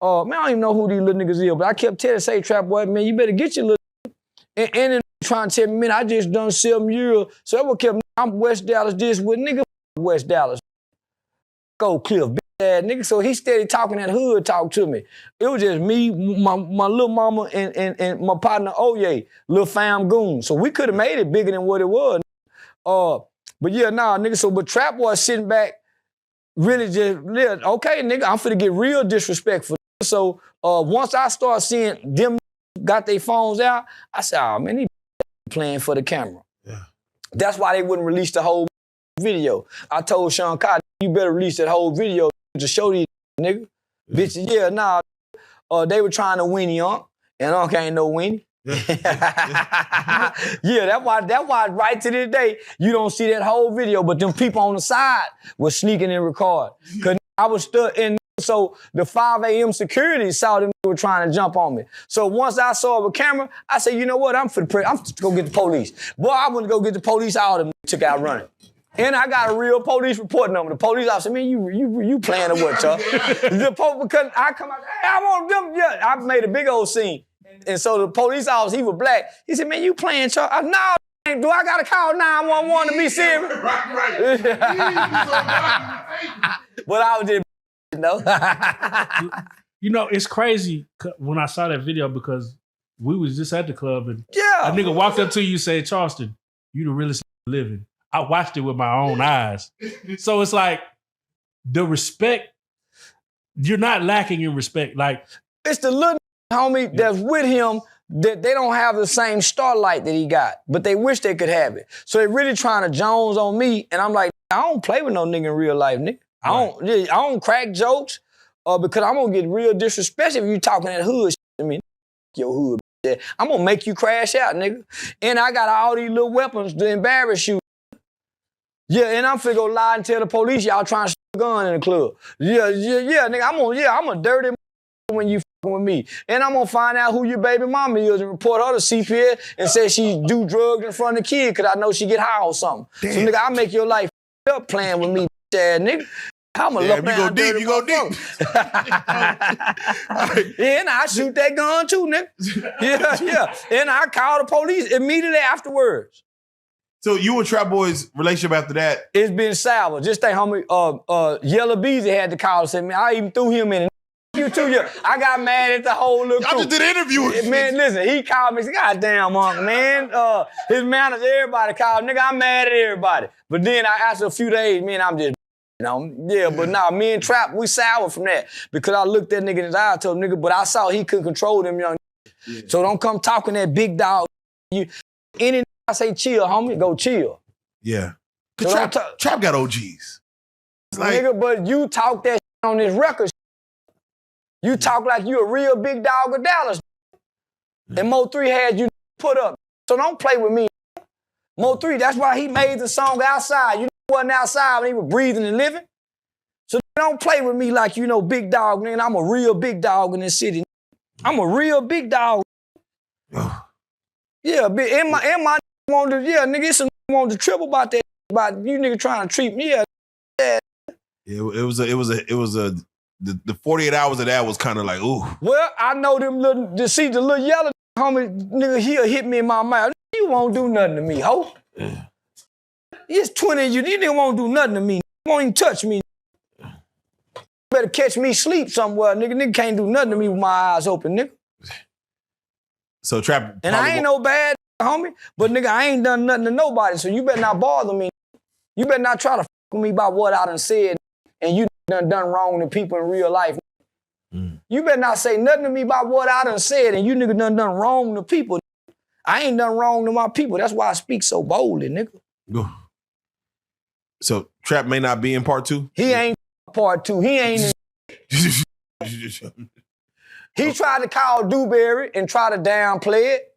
man, I don't even know who these little niggas is, but I kept telling Say Trap Boy, man, you better get your little and then trying to tell me, man, I just done 7 years. So that what kept, I'm West Dallas this with nigga, West Dallas. Go Cliff, big ass nigga. So he steady talking that hood talk to me. It was just me, my little mama, and my partner Oye, little fam goon. So we could have made it bigger than what it was. But yeah, nah, nigga. So, but Trap Boy sitting back, really just, okay, nigga, I'm finna get real disrespectful. So once I start seeing them got their phones out, I said, oh man, they playing for the camera. Yeah. That's why they wouldn't release the whole video. I told Sean Cotton, you better release that whole video to show these nigga. Bitches, yeah, nah. They were trying to weenie Unc, and Unc ain't no weenie. Yeah, that's why right to this day, you don't see that whole video, but them people on the side was sneaking and record. Cause I was stuck in, so the 5 a.m. security saw them were trying to jump on me. So once I saw the camera, I said, you know what, I'm to go get the police. Boy, I went to go get the police, all of them took out running. And I got a real police report number. The police officer, man, you playing or what, y'all? Because I come out, hey, I want them, yeah. I made a big old scene. And so the police officer, he was black. He said, man, you playing, Chuck? I said, no, do I got to call 911 to be serious? Right. But I was just, It's crazy when I saw that video because we was just at the club and yeah. a nigga walked up to you and said, Charleston, you the realest living. I watched it with my own eyes. So it's like the respect, you're not lacking in respect. Like, it's the little homie that's with him that they don't have the same starlight that he got, but they wish they could have it. So they really trying to Jones on me, and I'm like, I don't play with no nigga in real life, nigga. I don't crack jokes because I'm gonna get real disrespectful if you talking that hood shit to me. Your hood, I'm gonna make you crash out, nigga. And I got all these little weapons to embarrass you. Yeah, and I'm finna go lie and tell the police y'all trying to shoot a gun in the club. Yeah, nigga, I'm a dirty when you fucking with me. And I'm gonna find out who your baby mama is and report her to CPS and say she do drugs in front of the kid because I know she get high or something. Damn. So nigga, I make your life up playing with me, ass nigga. I'm a you go deep, you go deep. Yeah, and I shoot that gun too, nigga. Yeah. And I call the police immediately afterwards. So you and Trap Boy's relationship after that? It's been sour. Just think how many Yellow Beezy had to call and say, man, I even threw him in. You too, yeah. I got mad at the whole little crew. I just did an interview with man, listen, he called me, he said, goddamn, Uncle, man. His manager, everybody called. Nigga, I'm mad at everybody. But then after a few days, man, I'm just, but nah, me and Trap, we sour from that. Because I looked that nigga in his eye and told him, nigga, but I saw he couldn't control them young. Yeah. So don't come talking that big dog. I say chill, homie, go chill. Yeah. So Trap got OGs. Like, nigga, but you talk that shit on this record. You talk like you a real big dog of Dallas. And Mo3 had you put up. So don't play with me. Mo3, that's why he made the song Outside. You wasn't outside when he was breathing and living. So don't play with me like you know big dog, nigga. I'm a real big dog in this city. I'm a real big dog. Yeah, in my nigga, it's a want to triple about that, about you nigga trying to treat me. Yeah. It was the 48 hours of that was kind of like, ooh. Well, I know them little, the little yellow homie, nigga, he'll hit me in my mouth. You won't do nothing to me, ho. Yeah. It's 20 of you nigga won't do nothing to me. You won't even touch me. You better catch me sleep somewhere, nigga. Nigga can't do nothing to me with my eyes open, nigga. So Trap. And I ain't no bad homie, but nigga, I ain't done nothing to nobody, so you better not bother me. You better not try to fuck with me about what I done said and you done wrong to people in real life. You better not say nothing to me about what I done said and you nigga done wrong to people. I ain't done wrong to my people. That's why I speak so boldly, nigga. So Trap may not be in part 2? He ain't part 2. He ain't He tried to call Dewberry and try to downplay it.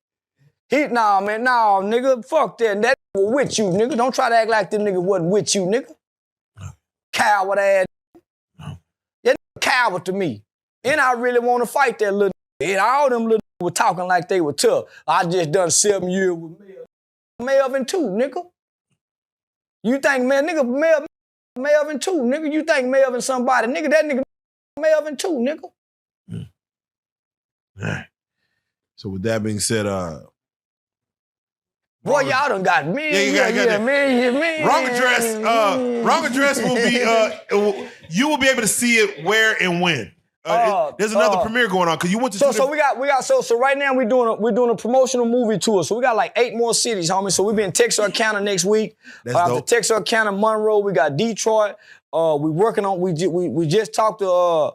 Nah, nigga, fuck that. That was with you, nigga. Don't try to act like them nigga wasn't with you, nigga. Coward ass. That coward to me. And I really want to fight that little nigga. And all them little niggas were talking like they were tough. I just done 7 years with Melvin too, nigga. You think, man, nigga, Melvin too, nigga. You think Melvin somebody, nigga, that nigga Melvin too, nigga. All right. So with that being said, boy, y'all done got me. Man. Wrong Address will be, you will be able to see it where and when. There's another premiere going on because you went to. So right now we're doing a promotional movie tour. So we got like 8 more cities, homie. So we be in Texarkana next week. After Texarkana, Monroe, we got Detroit. We working on. We just talked to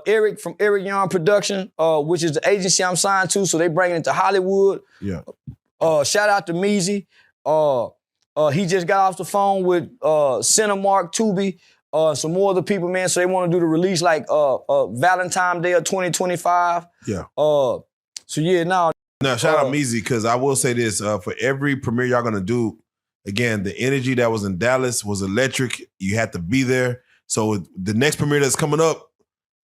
Eric from Eric Young Production, which is the agency I'm signed to. So they bringing it to Hollywood. Yeah. Shout out to Meezy. He just got off the phone with Cinemark, Tubi. Some more other people, man, so they want to do the release like Valentine's Day of 2025. Yeah. So yeah, now shout out Meezy, because I will say this, for every premiere y'all gonna do, again, the energy that was in Dallas was electric. You had to be there. So the next premiere that's coming up,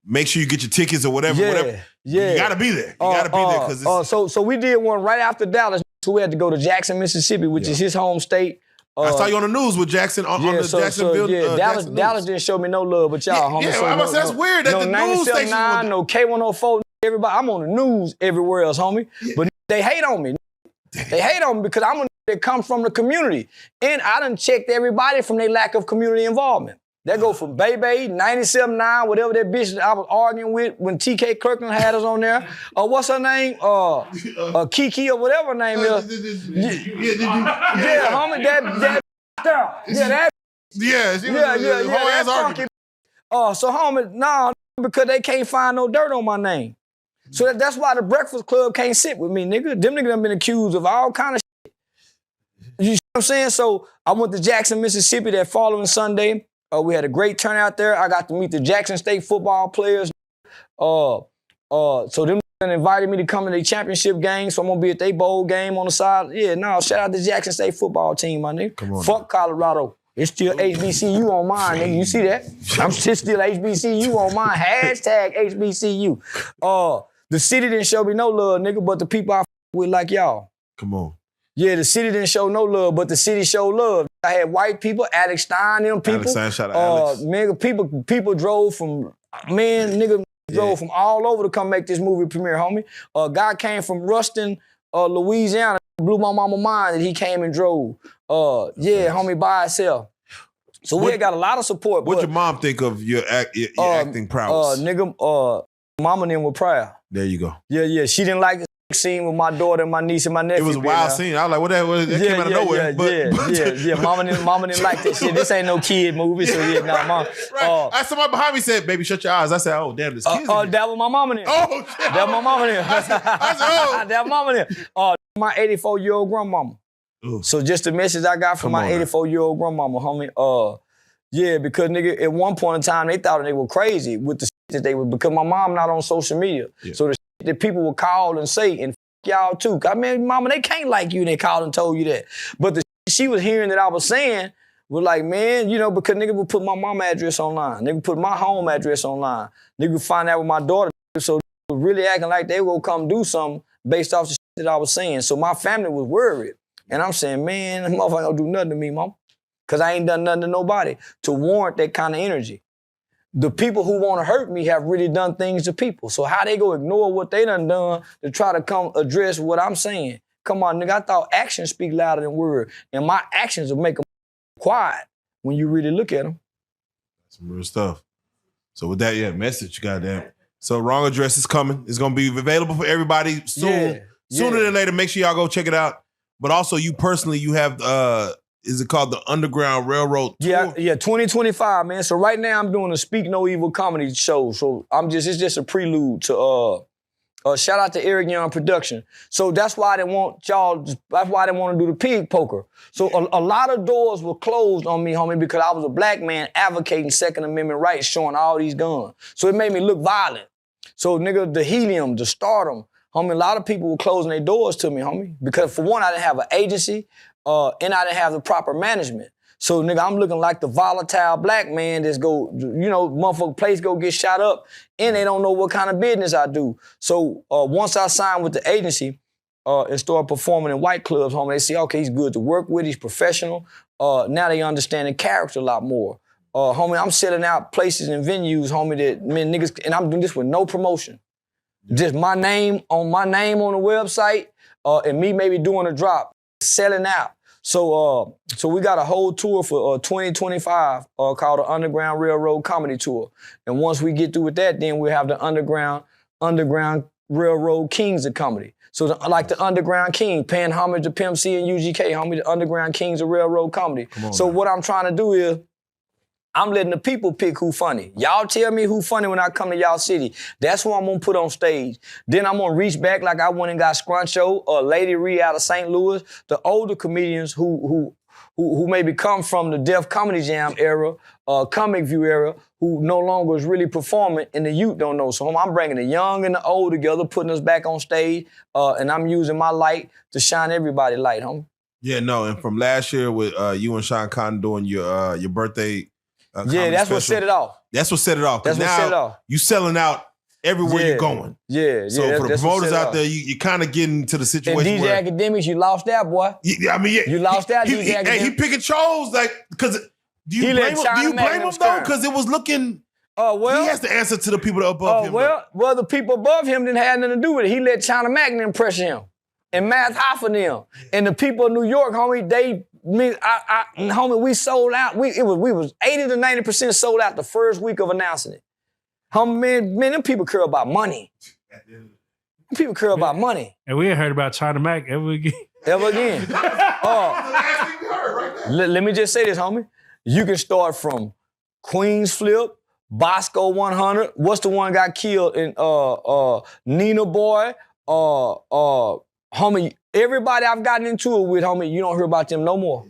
make sure you get your tickets or whatever. Yeah. You gotta be there. You gotta be there. So we did one right after Dallas, so we had to go to Jackson, Mississippi, which is his home state. I saw you on the news with Jackson on the Jacksonville. Dallas didn't show me no love, but y'all, homie. Yeah, that's weird that the news station. No K104, everybody. I'm on the news everywhere else, homie. But they hate on me. They hate on me because I'm a nigga that comes from the community, and I done checked everybody from their lack of community involvement. That go from Bebe, 97.9, whatever that bitch that I was arguing with when TK Kirkland had us on there. What's her name? Kiki or whatever her name is. Yeah, homie, that girl. Yeah, whole ass argument. So homie, nah, because they can't find no dirt on my name. So that's why the Breakfast Club can't sit with me, nigga. Them niggas done been accused of all kind of shit. You see what I'm saying? So I went to Jackson, Mississippi that following Sunday. We had a great turnout there. I got to meet the Jackson State football players. So them invited me to come to their championship game, so I'm gonna be at their bowl game on the side. Yeah, no, shout out to Jackson State football team, my nigga. Come on. Fuck Colorado. It's still HBCU on mine, nigga. You see that? I'm still HBCU on mine. Hashtag HBCU. The city didn't show me no love, nigga, but the people I with like y'all. Come on. Yeah, the city didn't show no love, but the city showed love. I had white people, Alex Stein, them people. Alex Stein, shout out Alex. Nigga, people drove from, drove from all over to come make this movie premiere, homie. A guy came from Ruston, Louisiana, blew my mama mind that he came and drove. Homie, by himself. So we got a lot of support. What'd your mom think of your acting prowess? Mama and them were proud. There you go. Yeah, she didn't like the scene with my daughter and my niece and my nephew. It was a wild scene. I was like, what that came out of nowhere. Mama didn't like that shit. This ain't no kid movie, so yeah, nah, mom. Right. Somebody behind me said, baby, shut your eyes. I said, oh, damn, this kid's that was my mama then. Oh, shit. That was my mama then. I said, oh. That was mama then. My 84-year-old grandmama. Ooh. So just the message I got from my 84-year-old grandmama, homie. Because nigga, at one point in time, they thought they were crazy with the shit that they would, because my mom not on social media. Yeah. So the shit that people would call and say, and y'all too. I mean, mama, they can't like you, and they called and told you that. But the shit she was hearing that I was saying was like, man, because nigga would put my mama address online. Nigga put my home address online. Nigga would find out with my daughter. So they were really acting like they were gonna come do something based off the shit that I was saying. So my family was worried. And I'm saying, man, that motherfucker don't do nothing to me, mama. Because I ain't done nothing to nobody to warrant that kind of energy. The people who want to hurt me have really done things to people. So how they go ignore what they done to try to come address what I'm saying? Come on, nigga, I thought actions speak louder than words. And my actions will make them quiet when you really look at them. Some real stuff. So with that, message, goddamn. So Wrong Address is coming. It's going to be available for everybody soon. Sooner than later, make sure y'all go check it out. But also you personally, you have... is it called the Underground Railroad Tour? Yeah, 2025, man. So right now I'm doing a Speak No Evil comedy show. So it's just a prelude to shout out to Eric Young Production. So that's why they want to do the pig poker. So a lot of doors were closed on me, homie, because I was a black man advocating Second Amendment rights, showing all these guns. So it made me look violent. So nigga, the helium, the stardom, homie, a lot of people were closing their doors to me, homie. Because for one, I didn't have an agency, and I didn't have the proper management. So nigga, I'm looking like the volatile black man that's go, motherfucker place go get shot up and they don't know what kind of business I do. So once I signed with the agency and started performing in white clubs, homie, they see, okay, he's good to work with, he's professional. Now they understand the character a lot more. Homie, I'm selling out places and venues, homie, that, man, niggas, and I'm doing this with no promotion. Just my name on the website, and me maybe doing a drop, selling out. So we got a whole tour for 2025 called the Underground Railroad Comedy Tour. And once we get through with that, then we'll have the Underground Railroad Kings of Comedy. So like the Underground King, paying homage to Pimp C and UGK, homie, the Underground Kings of Railroad Comedy. So what I'm trying to do is, I'm letting the people pick who funny. Y'all tell me who funny when I come to y'all city. That's who I'm gonna put on stage. Then I'm gonna reach back like I went and got Scruncho or Lady Ree out of St. Louis, the older comedians who maybe come from the Def Comedy Jam era, Comic View era, who no longer is really performing and the youth don't know. So I'm bringing the young and the old together, putting us back on stage, and I'm using my light to shine everybody light, homie. Yeah, no, and from last year with you and Sean Cotton doing your birthday that's what set it off. That's what set it off. That's what set it off. You selling out everywhere you're going. Yeah. So for the promoters out there, you kind of getting into the situation and DJ where Academics, you lost that, boy. You lost that, DJ Academics. Hey, he picking trolls, like, because do you blame him though? Because it was looking, he has to answer to the people above him. Well, the people above him didn't have nothing to do with it. He let China Magnet pressure him and Math Hoffa them. And the people of New York, homie, homie, we sold out. We was 80 to 90% sold out the first week of announcing it. Homie, man, them people care about money. People care about money. And we ain't heard about China Mac ever again. Let me just say this, homie. You can start from Queens Flip, Bosco 100. What's the one got killed in Nina Boy? Homie, everybody I've gotten into it with, homie, you don't hear about them no more.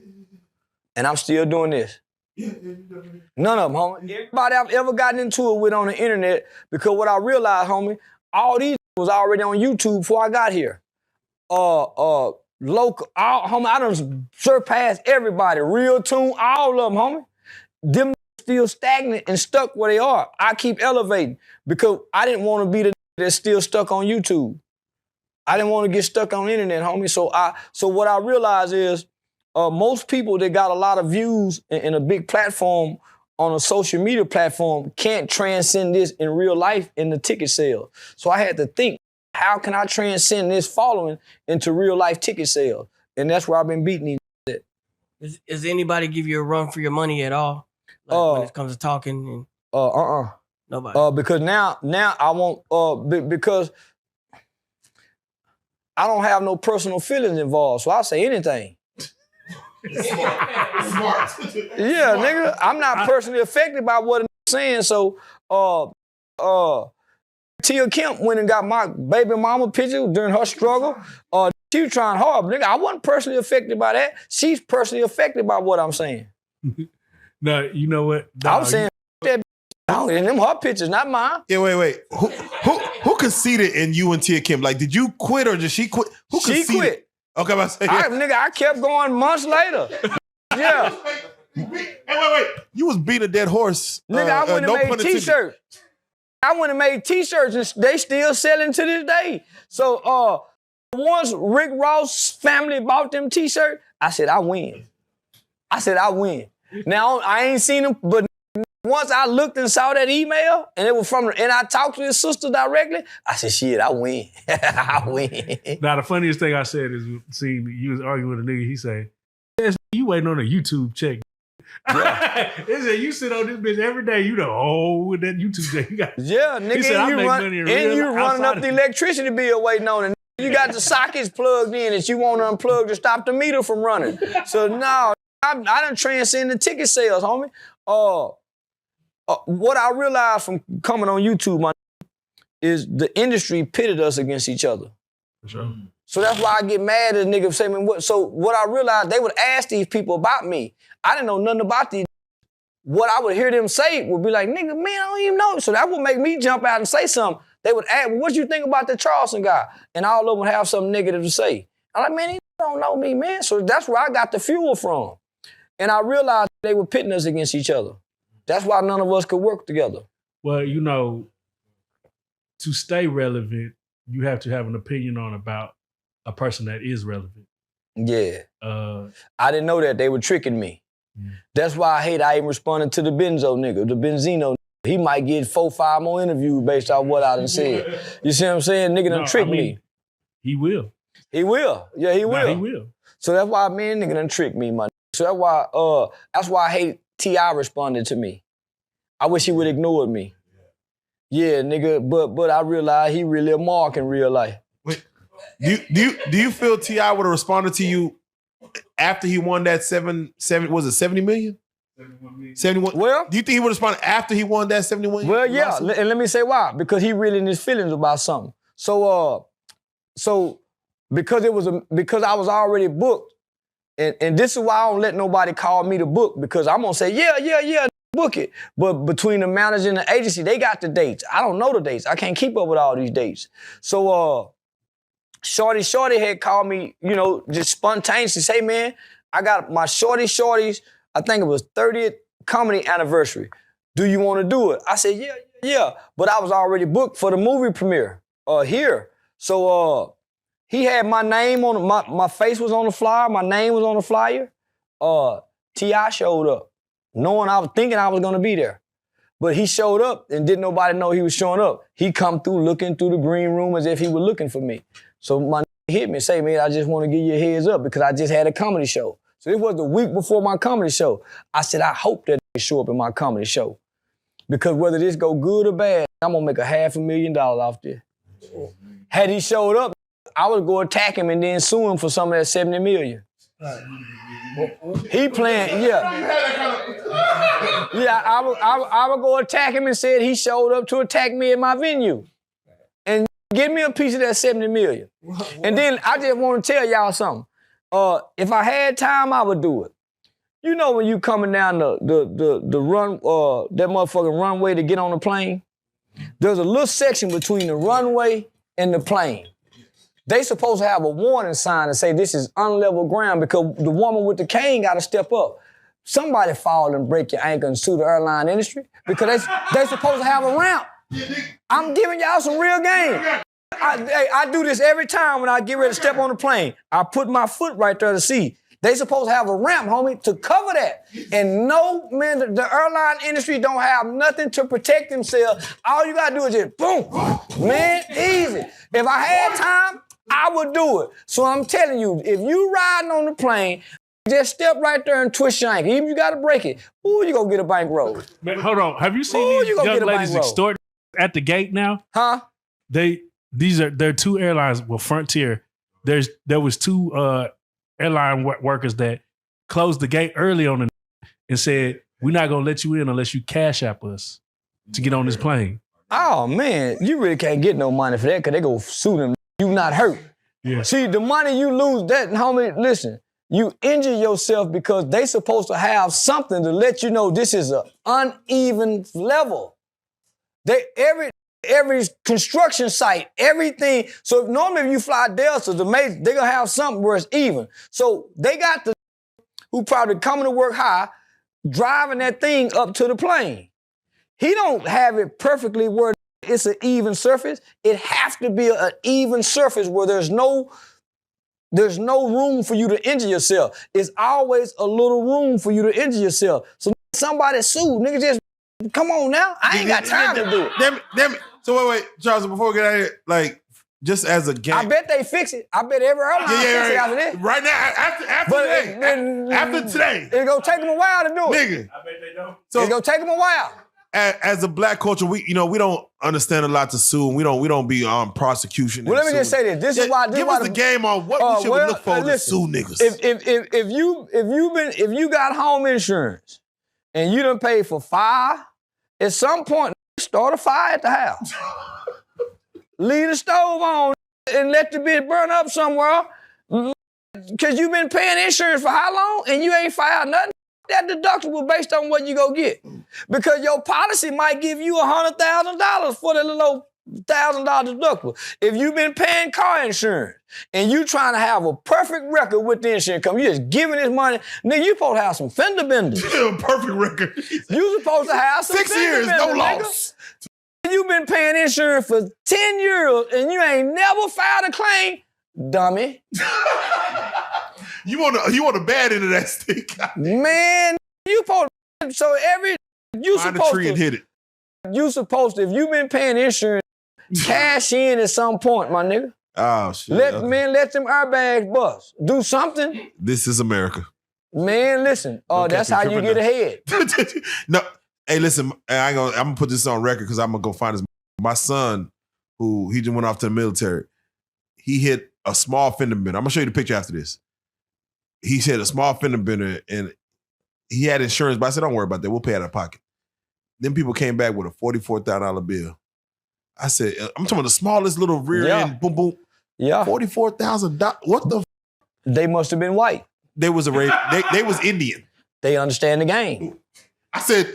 And I'm still doing this. None of them, homie. Everybody I've ever gotten into it with on the internet, because what I realized, homie, all these was already on YouTube before I got here. Local, homie, I done surpassed everybody. Real Tune, all of them, homie. Them still stagnant and stuck where they are. I keep elevating because I didn't want to be the that's still stuck on YouTube. I didn't want to get stuck on the internet, homie. So what I realized is most people that got a lot of views in a big platform on a social media platform can't transcend this in real life in the ticket sales. So I had to think, how can I transcend this following into real life ticket sales? And that's where I've been beating these. Does anybody give you a run for your money at all? Like when it comes to talking? And nobody. Because now I won't, because I don't have no personal feelings involved, so I'll say anything. Smart. Yeah, nigga, I'm not personally affected by what I'm saying, so Tia Kemp went and got my baby mama picture during her struggle. She was trying hard, but nigga, I wasn't personally affected by that. She's personally affected by what I'm saying. No, you know what? I'm saying that and them her pictures, not mine. Yeah, wait. Who conceded in you and Tia Kemp? Like, did you quit or did she quit? Who conceded? She quit. Okay, I'm saying. Nigga, I kept going months later. Yeah. Wait. You was beating a dead horse. Nigga, I went and made t-shirts. I went and made t-shirts and they still selling to this day. So once Rick Ross' family bought them t-shirts, I said, I win. Now, I ain't seen them, but once I looked and saw that email, and it was and I talked to his sister directly, I said, shit, I win. I win. Now, the funniest thing I said is seeing you was arguing with a nigga, he said, yes, you waiting on a YouTube check. Yeah. He said, you sit on this bitch every day, you know, with that YouTube check. You got. Yeah, nigga, said, you running up the electricity bill waiting on it. You got the sockets plugged in that you want to unplug to stop the meter from running. So, no, I done transcend the ticket sales, homie. What I realized from coming on YouTube, is the industry pitted us against each other. For sure. So that's why I get mad at niggas say, man, what I realized, they would ask these people about me. I didn't know nothing about these. What I would hear them say would be like, nigga, man, I don't even know. So that would make me jump out and say something. They would ask, well, what you think about the Charleston guy? And all of them would have something negative to say. I'm like, man, he don't know me, man. So that's where I got the fuel from. And I realized they were pitting us against each other. That's why none of us could work together. Well, you know, to stay relevant, you have to have an opinion about a person that is relevant. Yeah. I didn't know that. They were tricking me. That's why I even responded to the Benzino nigga. He might get 4-5 more interviews based off what I done said. You see what I'm saying? Nigga done tricked me. He will. He will. Yeah, he will. He will. So that's why nigga done tricked me, man. So that's why I hate T.I. responded to me. I wish he would ignored me. Yeah, nigga, but I realized he really a mark in real life. Wait, do you feel T.I. would have responded to you after he won that 70 million? 71. Well, do you think he would respond after he won that 71? Well, yeah, and let me say why. Because he really in his feelings about something. So because I was already booked, and this is why I don't let nobody call me to book, because I'm gonna say, yeah, book it. But between the manager and the agency, they got the dates. I don't know the dates. I can't keep up with all these dates. So Shorty had called me, just spontaneously, say, man, I got my Shorty's, I think it was 30th comedy anniversary. Do you want to do it? I said, yeah. But I was already booked for the movie premiere here. So he had my name on my face was on the flyer, my name was on the flyer. T.I. showed up, knowing I was thinking I was gonna be there. But he showed up and didn't nobody know he was showing up. He come through looking through the green room as if he was looking for me. So my hit me, say, man, I just want to give you a heads up because I just had a comedy show. So it was the week before my comedy show. I said, I hope that they show up in my comedy show. Because whether this go good or bad, I'm gonna make $500,000 off this. Had he showed up, I would go attack him and then sue him for some of that 70 million. He playing, I would go attack him and said he showed up to attack me at my venue. And give me a piece of that 70 million. And then I just want to tell y'all something. If I had time, I would do it. You know when you coming down the run, that motherfucking runway to get on the plane? There's a little section between the runway and the plane. They supposed to have a warning sign to say this is unlevel ground because the woman with the cane got to step up. Somebody fall and break your ankle and sue the airline industry because they supposed to have a ramp. I'm giving y'all some real game. I do this every time when I get ready to step on the plane. I put my foot right there to see. They supposed to have a ramp, homie, to cover that. And no, man, the airline industry don't have nothing to protect themselves. All you gotta do is just boom. Man, easy. If I had time, I would do it. So I'm telling you, if you riding on the plane, just step right there and twist your ankle. Even if you gotta break it, ooh, you gonna get a bankroll. Man, hold on. Have you seen these young ladies extort at the gate now? Huh? They're two airlines. Well, Frontier. There was two airline workers that closed the gate early on and said, we're not gonna let you in unless you cash app us to get on this plane. Oh man, you really can't get no money for that because they go sue them. You not hurt. Yeah. See, the money you lose, that homie, listen, you injure yourself because they supposed to have something to let you know this is an uneven level. Every construction site, everything. So normally if you fly Delta, they're gonna have something where it's even. So they got the who probably coming to work high, driving that thing up to the plane. He don't have it perfectly where it's an even surface. It has to be an even surface where there's no room for you to injure yourself. It's always a little room for you to injure yourself. So somebody sue, nigga, just come on now. I ain't got time to do it. Damn it. So wait, Charles, before we get out of here, like, just as a game. I bet they fix it. I bet every airline fix it after this. Right now, after today. It's gonna take them a while to do it. Nigga. I bet they don't. So, it's gonna take them a while. As a black culture, we don't understand a lot to sue, and we don't be on prosecution. Well, let me just say this. This is why. Give us the game on what we should look for to sue niggas. If you got home insurance and you done paid for fire, at some point start a fire at the house. Leave the stove on and let the bitch burn up somewhere. Cause you been paying insurance for how long and you ain't filed nothing? That deductible based on what you go get. Because your policy might give you $100,000 for the little deductible. If you've been paying car insurance and you trying to have a perfect record with the insurance company, you just giving this money, nigga, you supposed to have some fender benders. Perfect record. You supposed to have some 6 fender years, benders, no nigga. loss. You've been paying insurance for 10 years and you ain't never filed a claim, dummy. You want a bad end of that stick. Man, you supposed to, so you Find supposed a tree to, and hit it. you supposed to, if you've been paying insurance, cash in at some point, my nigga. Oh, shit. Let Okay. them airbags bust. Do something. This is America. Man, listen. Don't That's catch how me you get tripping ahead. No, hey, listen, I'm gonna put this on record because I'm gonna go find his. My son, who he just went off to the military, he hit a small fender bender. I'm gonna show you the picture after this. He hit a small fender bender and he had insurance, but I said, don't worry about that. We'll pay out of pocket. Then people came back with a $44,000 bill. I said, I'm talking about the smallest little rear end, boom, boom. Yeah. $44,000. What the? They must have been white. They was Indian. They understand the game. I said,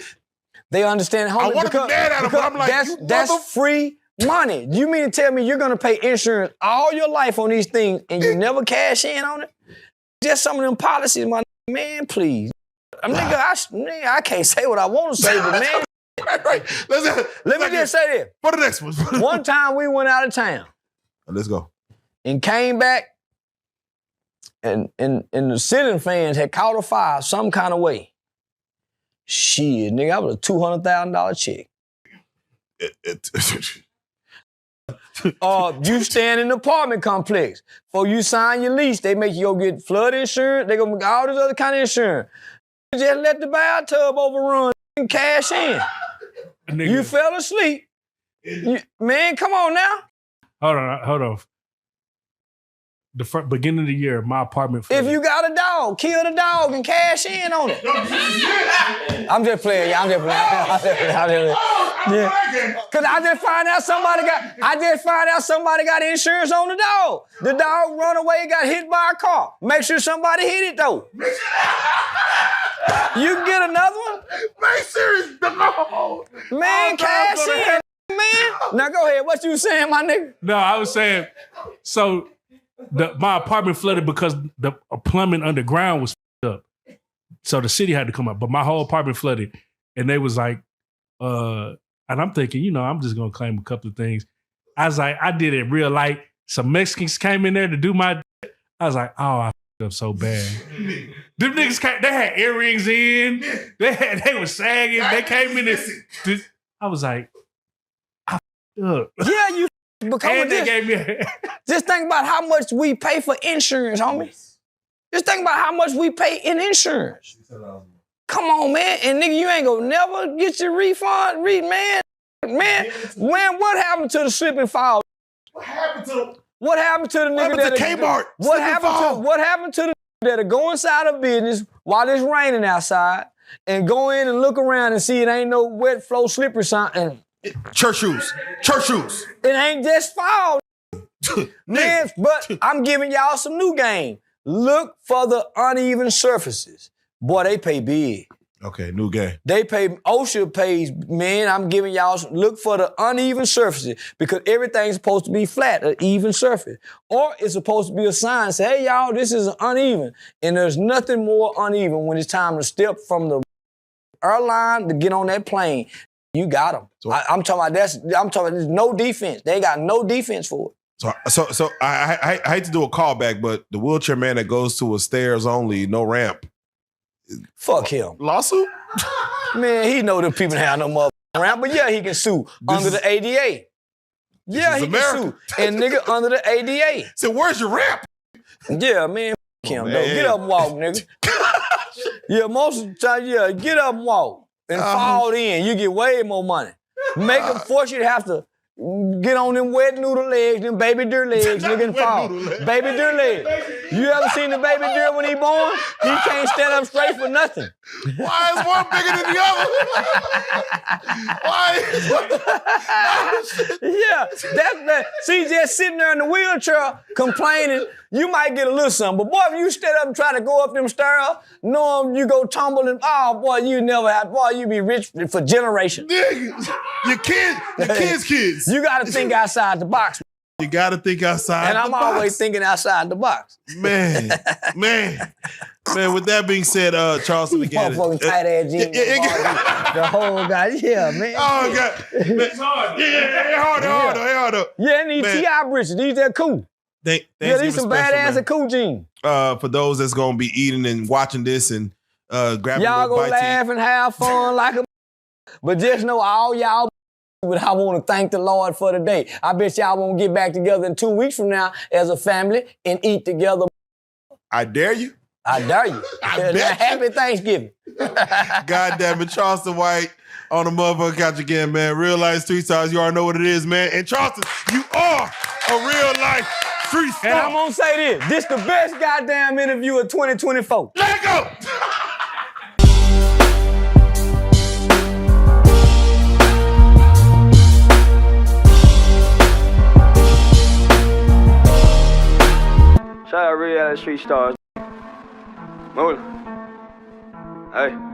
they understand how I want to be mad at him, but I'm like, that's free money. You mean to tell me you're going to pay insurance all your life on these things and you never cash in on it? Just some of them policies, my man, please. I can't say what I want to say, but man. Right. Let me just say this. For the next one. One time we went out of town. Let's go. And came back and the ceiling fans had caught a fire some kind of way. Shit, nigga, that was a $200,000 check. You stay in an apartment complex. Before you sign your lease, they make you go get flood insurance. They go get all this other kind of insurance. You just let the bathtub overrun and cash in. Nigga. You fell asleep. Man, come on now. Hold on. The beginning of the year, my apartment. If you got a dog, kill the dog and cash in on it. I'm just playing. Yeah. Cause I just find out somebody got insurance on the dog. The dog run away, got hit by a car. Make sure somebody hit it though. You can get another one. Make serious. No. Man, cash in, man. Now go ahead. What you saying, my nigga? No, I was saying, so my apartment flooded because the plumbing underground was up. So the city had to come up, but my whole apartment flooded. And they was like, and I'm thinking, I'm just gonna claim a couple of things. I was like, I did it real light. Some Mexicans came in there to do my. I was like, oh, I f***ed up so bad. Them niggas came, they had earrings in. They was sagging. They came in there. I was like, I f***ed up. Yeah, you become And they this. gave me. Just think about how much we pay for insurance, homie. Just think about how much we pay in insurance. Come on, man. And nigga, you ain't gonna never get your refund. Man, what happened to the slip and fall? What happened to the nigga that Kmart? What happened to the that'll go inside a business while it's raining outside and go in and look around and see it ain't no wet flow slippery sign and church shoes. It ain't just fall. Man, but I'm giving y'all some new game. Look for the uneven surfaces. Boy, they pay big. Okay, new game. They pay, OSHA pays, man, I'm giving y'all some, look for the uneven surfaces because everything's supposed to be flat, an even surface. Or it's supposed to be a sign, say, hey, y'all, this is uneven. And there's nothing more uneven when it's time to step from the airline to get on that plane. You got them. So, I'm talking about there's no defense. They got no defense for it. So I hate to do a callback, but the wheelchair man that goes to a stairs only, no ramp. Fuck him. Lawsuit? Man, he know the people have no motherfucking ramp, but yeah, he can sue under the ADA. Yeah, he can sue. And nigga, under the ADA. So where's your ramp? Yeah, man, fuck him, though. Get up and walk, nigga. Yeah, most of the time, yeah, get up and walk. And fall in, you get way more money. Make them force you to have to get on them wet noodle legs, them baby deer legs, nigga, and fall. Baby deer legs. You ever seen the baby deer when he born? He can't stand up straight for nothing. Why is one bigger than the other? Yeah, that's that. See, just sitting there in the wheelchair complaining, you might get a little something. But boy, if you stand up and try to go up them stairs, knowing you go tumble and, oh boy, you never have, boy, you be rich for generations. Your kids' kids. You got to think outside the box. You got to think outside and the I'm box. always thinking outside the box. Man. With that being said, Charleston again. Motherfucking tight ass jeans. The whole guy. Yeah, man. Oh, God. It's hard. Hard. Yeah, and these T.I. britches, these that cool. These some badass and cool jeans. For those that's going to be eating and watching this and grabbing y'all little gonna laugh and have fun like a but just know all y'all but I want to thank the Lord for the day. I bet y'all won't get back together in 2 weeks from now as a family and eat together. I dare you. I dare you. Happy Thanksgiving. God damn it, Charleston White on the motherfucking couch again, man. Real life street stars, you already know what it is, man. And Charleston, you are a real life street star. And I'm gonna say this the best goddamn interview of 2024. Let go! Shout out Real Life Street Stars. Moolah. Hey.